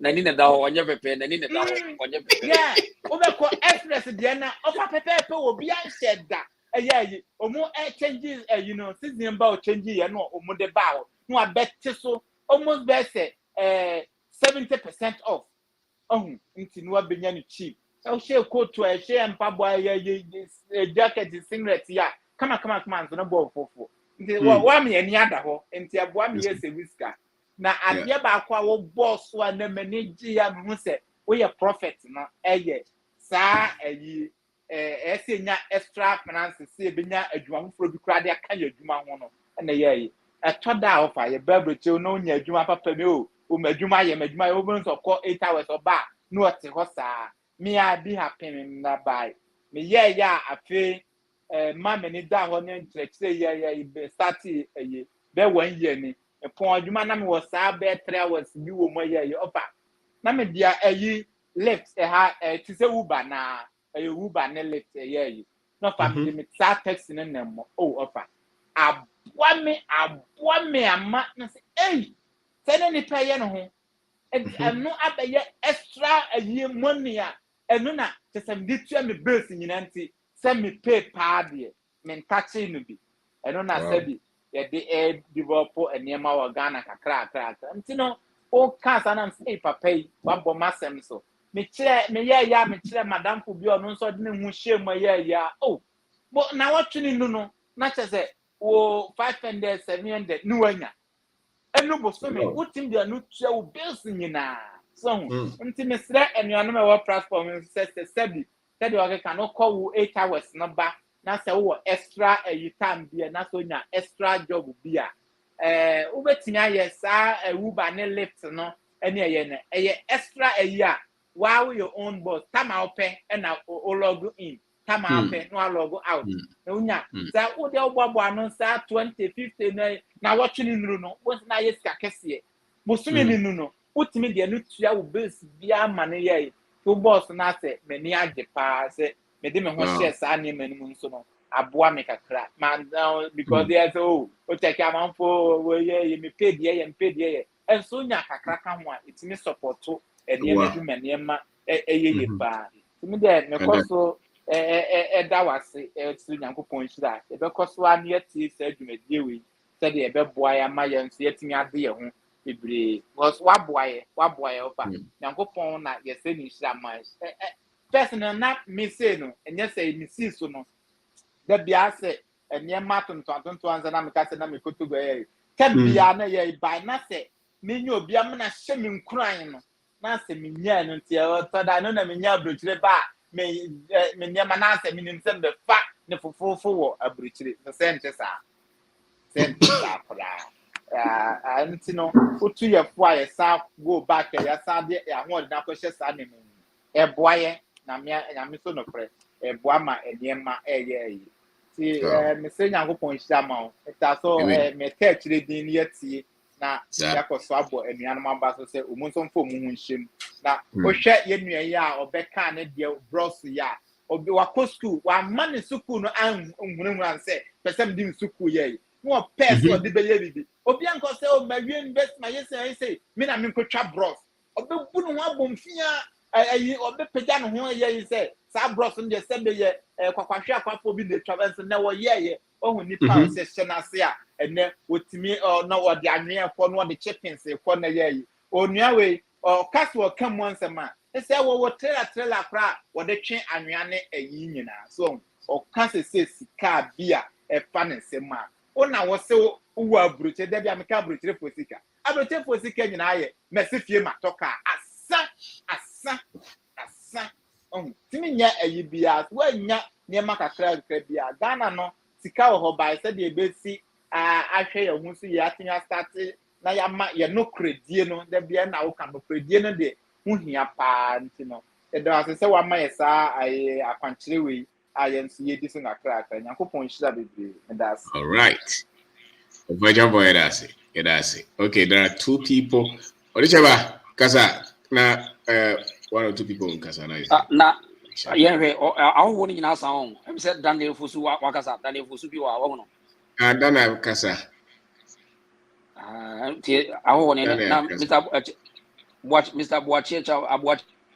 Nanina Dow, on your pepe, Nanina Dow, on your pepe. Yeah, Obeko Express Diana, Opa Pepe will be said that. Yeah, or more changes, you know, since the about changing, you know, or more the bow. No, I bet so almost best 70% off. Oh, into no being cheap. So share coat to a share and pabwa jacket is singlet. Yeah, come on, so no ball for. What me any other ho, and tia boami yes a whisker. Now, I hear about our boss one the manager who said, we are prophet, no, sa extra finances, see, binya a drum for the crowd, can you do my one, and a thought out of a beverage, no, near Juma Papa, who made my ovens or call 8 hours or bar. No, at the hossa. Me, I be happy in that by me. Yeah, I feel mamma need that one and say, yeah, started a year. There 1 year. A point you man was our bed 3 hours, you were my year upper. Mamma dear, a ye left a heart to say Uber now, a Uber left a year. No family, me start texting in them. Oh, upper. I want me, a madness. Hey, send any pay home. And no other extra a year money. And no, just some ditcher me bills in Nancy, send me pay party, men touching me. I don't know, said it, the air develop and near my Ghana, crack. And you know, all cars and I'm say, pay, what for my so. Me chair, Madame for be on so didn't share my yeah. Oh, but now what you need to know, not as a 500, 700, no one. And no, but so me, what in the new show bills in na so until Mr. and your number platform says the said you cannot call 8 hours number. Now say extra a time be na so nya extra job be a ubetinya yes a Uber ne lift no any extra a year while your own boss time out pay and now log in time out pay no log out no nya say wo de ogbagbo no say 20 50 na watching in no once na yes ka kese bosumi ni no utimi de no tua wo base bia mane ye to boss na say mani age pa say me de me ho share sa ni mani mu nso no aboa me kakra man because they say o check am for we ye me pay de and so nya kakra ka ho a itimi support to enema ma ye pa me de me koso da wase so nyankopon hira e be koso an ye ti say dwumadie we say de e be boa ya ma ye nso yetimi ade ye ho bebre was waboa ye opa nyankopon na ye say ni hira ma personal na me say no enye say ni si so no da bia say enema tonto anza na me ka say na me koto go ye ka bia na ye by na say me nyo bia me na hye me nkuran no na say me nya no tie o to da no na me nya brochire ba me nyama na say me nim say be fa ne fofofo wo abrochire the sente sa pra antino otu ye fo aye sa go back ya sa de ya ho de na ko hye sa ne me e boaye na me so no pre e boa ma enema eye ti me se nyankopon hia ma o ta so me ka chire din ye tie na yakoso abo enuanum aba so se omunso mfo mu hu nhyem na o hwe ye nua ya obeka ne de bros ya obi wako school wa mane school no an nhunhun anse pesem dim school ye no person de be ye bibi obi anko se o mawie invest ma say me na me nkotwa bros obi bu no ho abomfia ayi obi pega no ho ye say sa bros no de se be ye kwakwahwe akwafo bi de twa bense na wo ye ohun nipa se hyenase a ene wotimi na wo de anwe fo no de chickens fo na ye onua we kaswo kam wansema ese wo trailer kra wo de twe anwea ne ayi nyina so o kase se sika bia e fa ne sema ona wo se wo abroche da bia meka abroche fo sika nyina ye mesifie matoka asa timi nya ayi bia wo nya ne makakra bia Ghana no sika wo ho bai se de besi ahwe ye hu so ye atinya start na ya ma ye no kredie no da bia na wo kan no kredie no de hu hia pa ntino e do ase se wa ma ye sa ai akwankyere we ayenso ye di so na krakra nyankopon hira bebre that's all right obaja boy that's it okay there are two people Orichaba kasa na one or two people in kasa na Yeah, I want in our sound. I said Daniel Fusu Wakasa, Daniel Fusu, you are one. I don't have Kasa. I want in it now, Mr. Watch Mr. Watch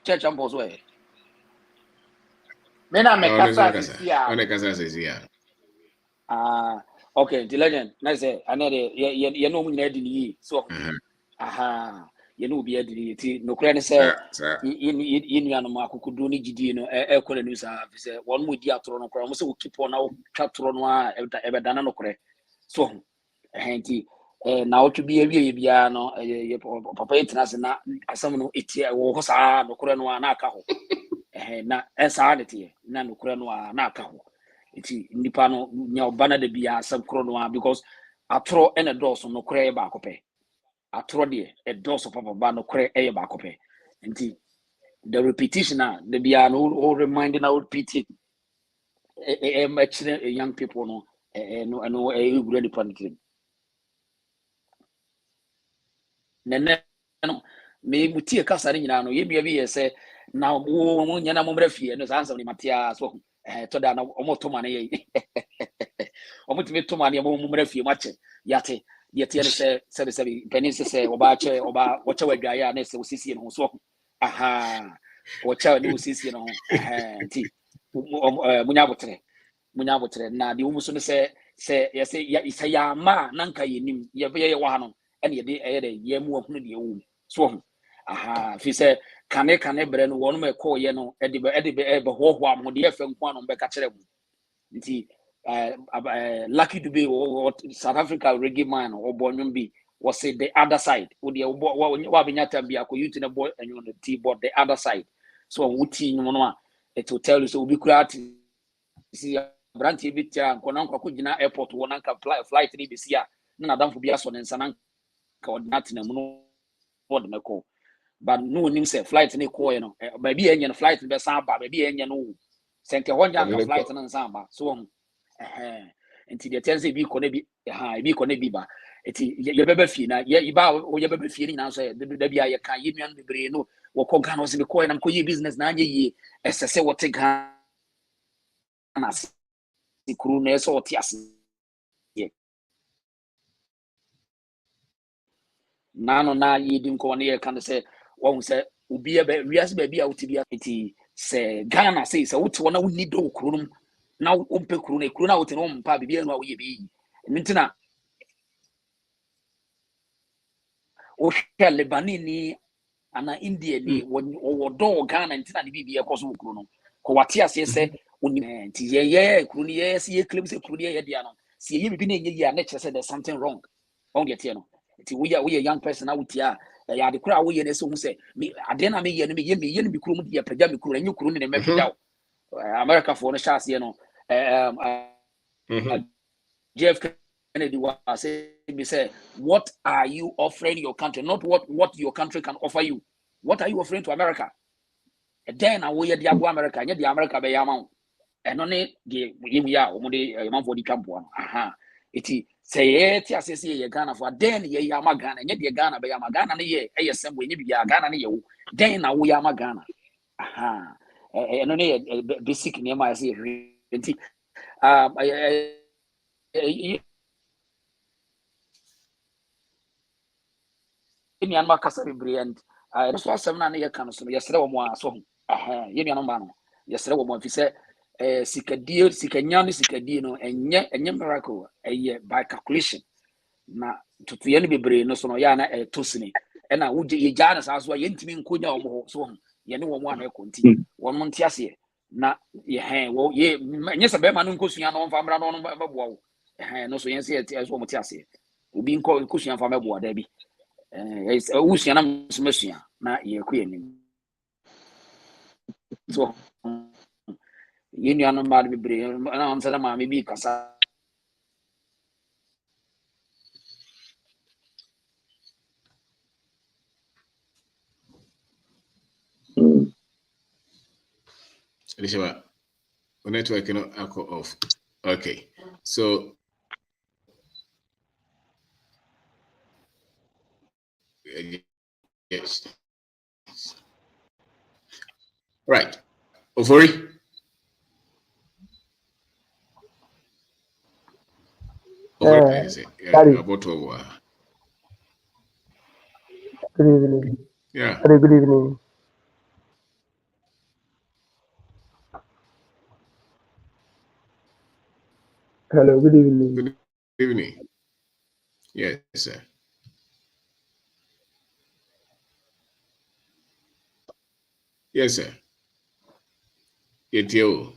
Church and Bosway. Me na me Oh, kasa Kasa. sisi ya. Kasa says here. Okay, the legend. Nice. I know you know me ready. So, you know be ready. No credit say in no akukudu ni gidi no e kore news say one mu di atoro no kore mo say we keep on now twatoro no a e dana no kore. So, enti na otu bi ewie bia no papa etina se na asam no etie wo ho saa no kore no na aka ho. Na esa de tie na no kore no na aka ho. Iti nipa no nya obana de bia asem kro no because atoro ene dose no kre ba akopɛ atoro de e dose papa ba no kre e ba akopɛ nti the repetition the bia no all reminding out repeat it young people no no really panic nene no me mutie kasa ne nyina no ye bia bi ye se na wo nya na mo mra fie no sansa ni matia so to da na o mo to mane ye omo timi to mane mo mra fie mache yate yete ne se penin se oba che oba woche wadwaye na se osisi no so woche ne osisi no ti munya botre na de wo so ne se yese ya ma nanka yenim ye be ye wa no ene ye de de ye mu ahunu de ewu so fi se kane bre no wonu me call ye no e be ho am de efe nko anu be ka kire mu nti lucky to be South Africa reggae man or bonum bi was say the other side wo de wa benya tambi akọ youth na boy and on the T-board the other side so wuti no no it will tell you so we could see branch bi tia nko ko gina airport wo nanka flight ni bi sia na damfo bi aso ne nsa coordinate na mu no word me call but no nim say flight ni call no ba bi enye no flight be san ba bi enye no sente honja ka flight na san ba so enti de tense bi ko na bi bi ko na bi ba enti ye beba fi na ye ba o ye beba fi ni na so da bia ye kan ye nuan bebre no wo ko Ghana so be ko na ko ye business na anye ye esese wo te Ghana sikuru na so ti ase nano na yedi nko na ye kan se wo se obi e ba wiase ba bia wuti bia enti se Ghana se wuti wona woni do kurunum na ompe kuru na wuti no mpa bibia no awoye bi ntina o hwe Lebanese ana India ni wo do Ghana ntina ni bibia koso kuru no ko wate ase se oni nti ye kuru ni ye se ye claim se kuru ni ye dia no se ye bibi na enye ya na kire there's something wrong on get here no nti we young person na wuti a ya de kura wo ye na se hu se ade na me ye no me ye no bi kuru mu de pagya me kuru enye kuru ni me pagya America for no chance ye no Jeff Kennedy was say, what are you offering your country? Not what your country can offer you. What are you offering to America? And then I will the America, and the America by amount. And only the we are amount for the camp one. It say it as ye Ghana for then ye yama Ghana, and yet the Ghana by yama Ghana ye ASM we need Ghana you. Then I will yama Ghana. And only basic name I say Yemi anma kasa bebre and so asem na ye kan so yesere wo mo aso yemi anma no yesere wo mo fi se sikanya no enye miracle by calculation na tutu ye no bebre no so no ya na tosini e na wo ye ja na sa so ye ntimi nkonya wo mo so ye ne wo mo ana konti wo mo ntiase na ye wo ye enye se be ma no nkosua no mfa mra no mabua wo no so yen se ye so mo tiase obi nkosua mfa mabua da bi usiana msumesua na yekuye ni so yini anu ma bebre na amsana ma me bi kasa Rishawa, network off. Okay, so yes, right. Ofori. Daddy, About over. good evening. Yeah. Daddy, good evening. Hello, good evening. Good evening. Yes, sir. Yes, sir. You.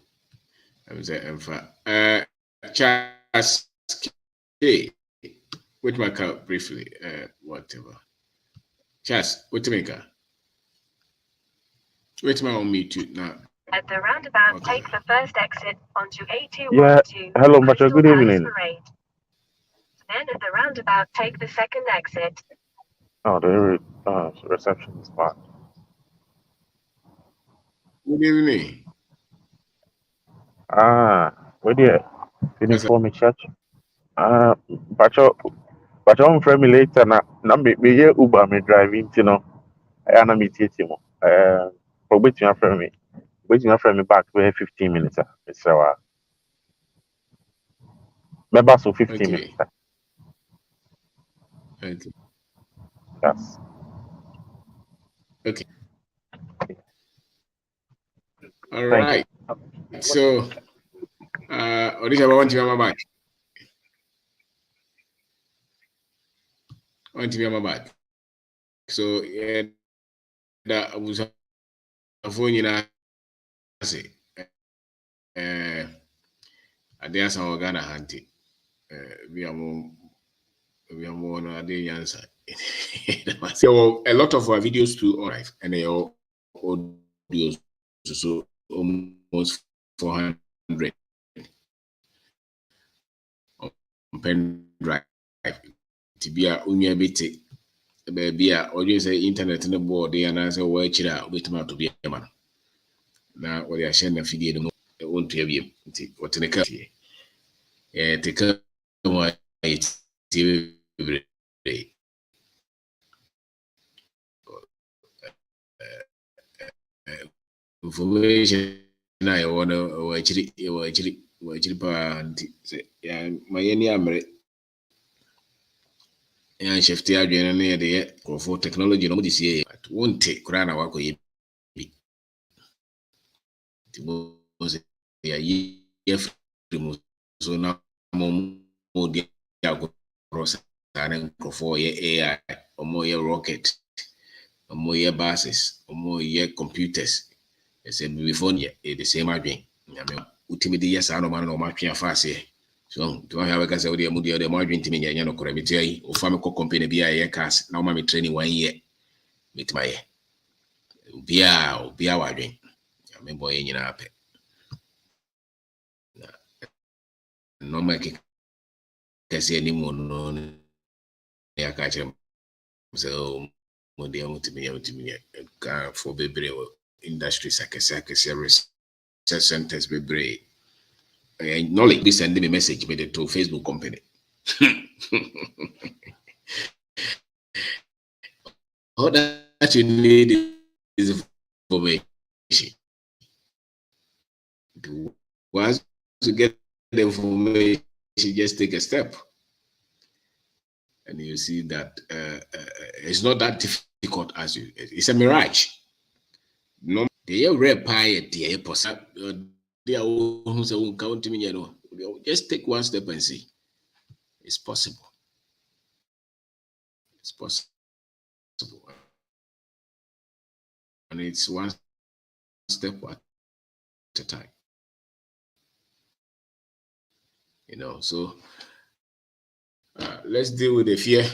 I'm saying, Charles K. With my car briefly, whatever. Charles, what to make her? Wait my on me too now. At the roundabout, take the first exit onto A212. Yeah. Hello, Macho. Good evening. Then at the roundabout, take the second exit. Oh, the reception is bad. Good evening. Where there? Feeling for me, church. Pacho, I'm from me later. Na me Uber me driving, you know. I am meet you. For waiting for me. Waiting for me back for 15 minutes. So, maybe so 15 minutes. Okay. Yes. Okay. All right. So, Odisha, I want to be on my back. I want to be on my back. So, yeah, that was a phone, you know. Say, I dare some Ghana hunting. We are more on a day answer. So, a lot of our videos too, all right, and they all audios, so almost 400 on pen drive. To be a unya bit, baby, or you say internet in the board, they answer where chira with me to be a man. Now, what they are sharing a video, they won't be able to what in the country. Take a information I want to actually my any amre and shift the adrenaline near the for technology no this year won't take Kurana wako ye was a year so now more the process and for AI or more rocket or more buses or more computers. I said before the same again. Ultimately, yes, I know man no match fast here. So, do I have a case of the Moody or the margin to me? No, Corabity or Famico company be a cast. Now, my training 1 year. Meet my be a warding. I mean, boy, in up. No, my can say any more. No, I catch him. So, Moody to me for baby industry, research centers be brave. Knowledge be sending me message made to Facebook company. All that you need is information. Once you get the information, just take a step, and you see that it's not that difficult as you. It's a mirage. No, they are rare pie. They are possible. They are counting me. You know, just take one step and see. It's possible. It's possible. And it's one step at a time. You know, so let's deal with the fear.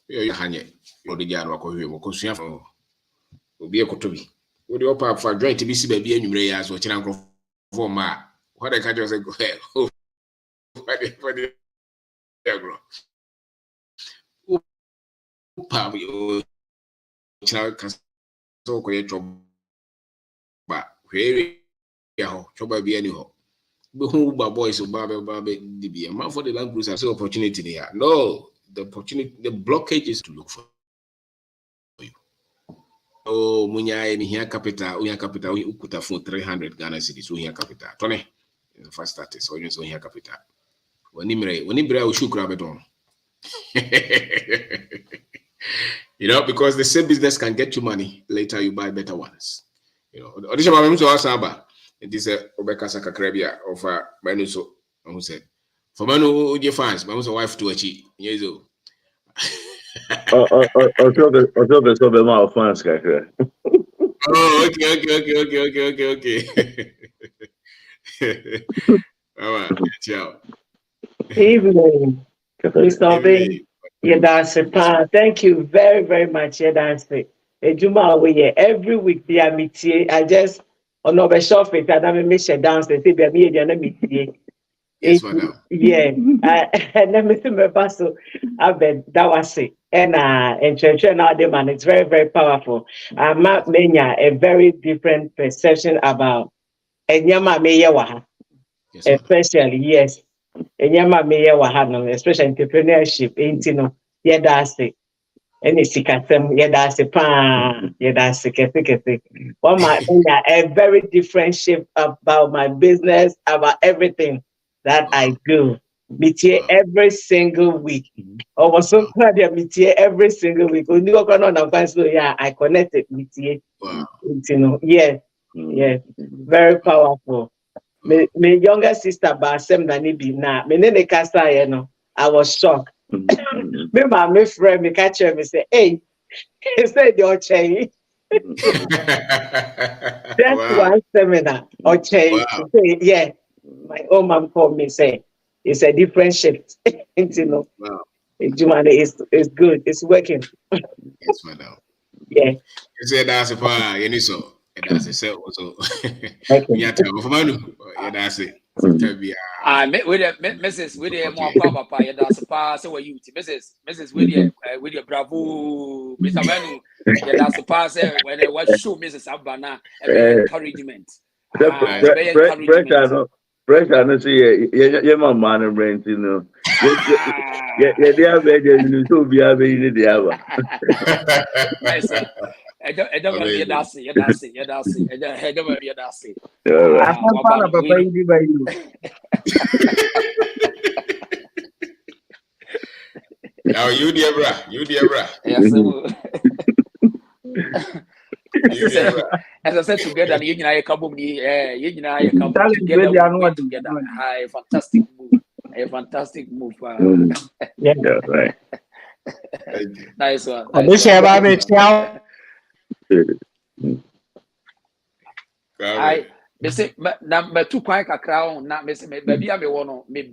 You're hanging. Or the yard walk away. Because you have will be a cotobi. Would you up for joint to be see baby and you may ask what you uncle for ma? What I can't just go ahead. Oh, for the agro. Pam, you child can so create trouble. But where you trouble be anyhow. Who boys or baby be a man for the land cruiser so opportunity there. No, the opportunity, the blockage is to look for you. oh munya any here capital, we capital, we put a phone 300 Ghana cedis, so here capital. Tony, the first started, so you so here capital. When Imre, should grab it on. You know, because the same business can get you money. Later, you buy better ones. You know, audition my to ask about. It is a Rebecca Sakakrebia of Manuso, who said, for Manu, your fans, my wife to achieve. Yes, Oh, so the amount of fans, okay. Oh, okay. All right, ciao. Evening, Mr. Obey. Thank you very, very much. Every week, I just on over shop it and I make sure dance and say, yes, madam. Yeah, and then Mr. Mebaso, I bet that was it. And now the man, it's very, very powerful. Mania a very different perception about Enyama Meyawaha, especially, yes. Enyama Meyawaha, especially entrepreneurship, yeah, that's it. Any sikasem, yeah, that's it. Yeah, that's it. One a very different shape about my business, about everything that I do. Meet here every single week. Almost so glad you meet here every single week. When you go on, so yeah, I connected with you. Yes, yes, very powerful. My younger sister, Basem Nanibi, na me ne kasa you know. I was shocked. Me my friend, me catch her, me say, hey, he said you're change. That's one seminar. Or change. Yeah. My own mom called me, say it's a different shift. It's good. It's working. Yes, madam. Yeah. You say that's a fire, you so. That's a cell also. Yeah, that's it. Mrs. with a more papa, yeah, that's a pass away. Mrs. with your bravo, Mr. Manu, yeah, that's a pass when I was show Mrs. Abana encouragement. Pressure, no see, yeah, my man and brains, you know. Yeah, they are better, you so be a baby, the other. I don't be a dassy, a dassy. I don't be a dassy. Now you dear bra. Yes, as I said together, you know, I come together. A fantastic move. Yeah, right. Nice one. I say number 2 quite a crown, not miss me, baby. I may want me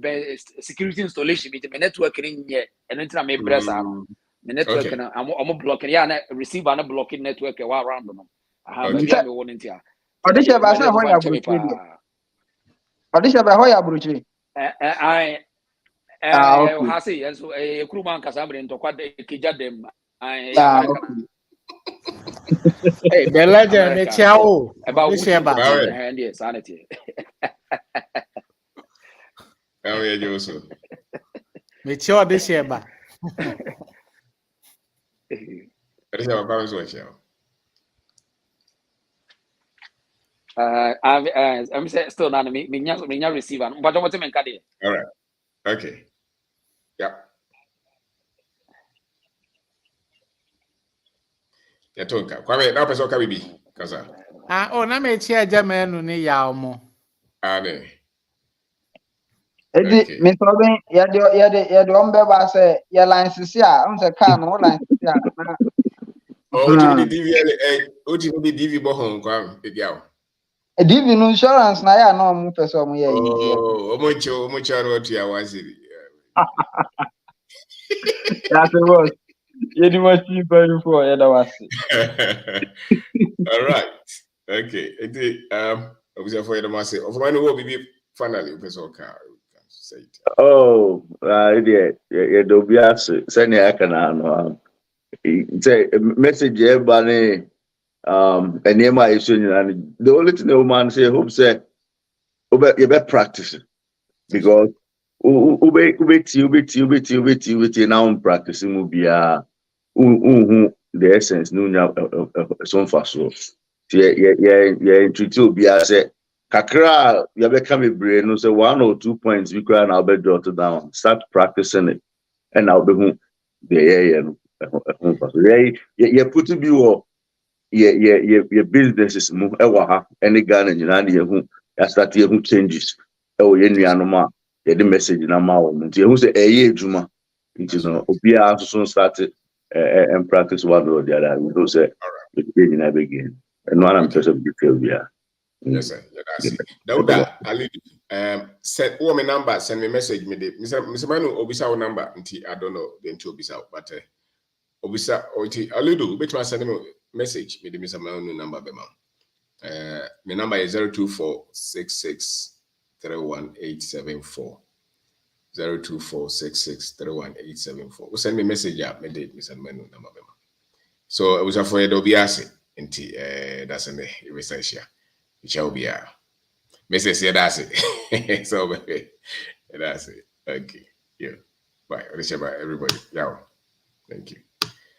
security installation, me network in here, and enter my breast. The network, I'm blocking, yeah, receive and blocking network around them. I have one in here. Audition, I say, why Audition, I Hasi, and so a crewman Casabre to quite a kijadem. Hey, the legend, the chow about this sanity. Oh, yeah, Joseph. Mature this year, but I'm still not me receiver, but I want to make it. All right. Okay. Yeah. Yeah, Tonka. Kwame, now person can be Kaza. na me chia jamanu ni yaw mo. Ane. Edi Mr. Obin, yade ombeba say your license here, on the car no license here. Oh, the DV bohon kwam, yaw. A DV insurance na ya no mu person mu ye. Oh, omocho ro to ya waziri. That's the worst. You must be very for Edawasi. All right. Okay. Obviously for the mass of my will be finally person can say it. Oh, yeah, do be asked. Send I can know. Say message everybody. And name I and the only thing the man say, hope say, you better practice because ube now practicing will be the essence no nya so far so yeah treat obi as kakra you be come brain no say 1 or 2 points we can now be jot down start practicing it and now be who the yeah put to be your businesses mu ewa ha any Ghana nyina na yehu ya start yehu changes ewo ye nuanoma ye the message na ma wo nti yehu say eye adwuma nti no obi a so start and practice one or the other we know say it be nyina begin and no am person be feel bia. Yes sir, that's it. Dauda Ali send me number, send me message me de Mr. Manu obisa wo number nti I don't know the nti obisa but obisa oti Alidu bet send me message me de Mr. Manu number be ma. My number is 02466318874. 02466318874. We send me message up, me date Mr. Manu number. So it was a for the Obiase, and that's an essential. It shall be a message. Yeah, that's it. So that's it. Okay. Yeah. Bye. Everybody. Yeah. Thank you.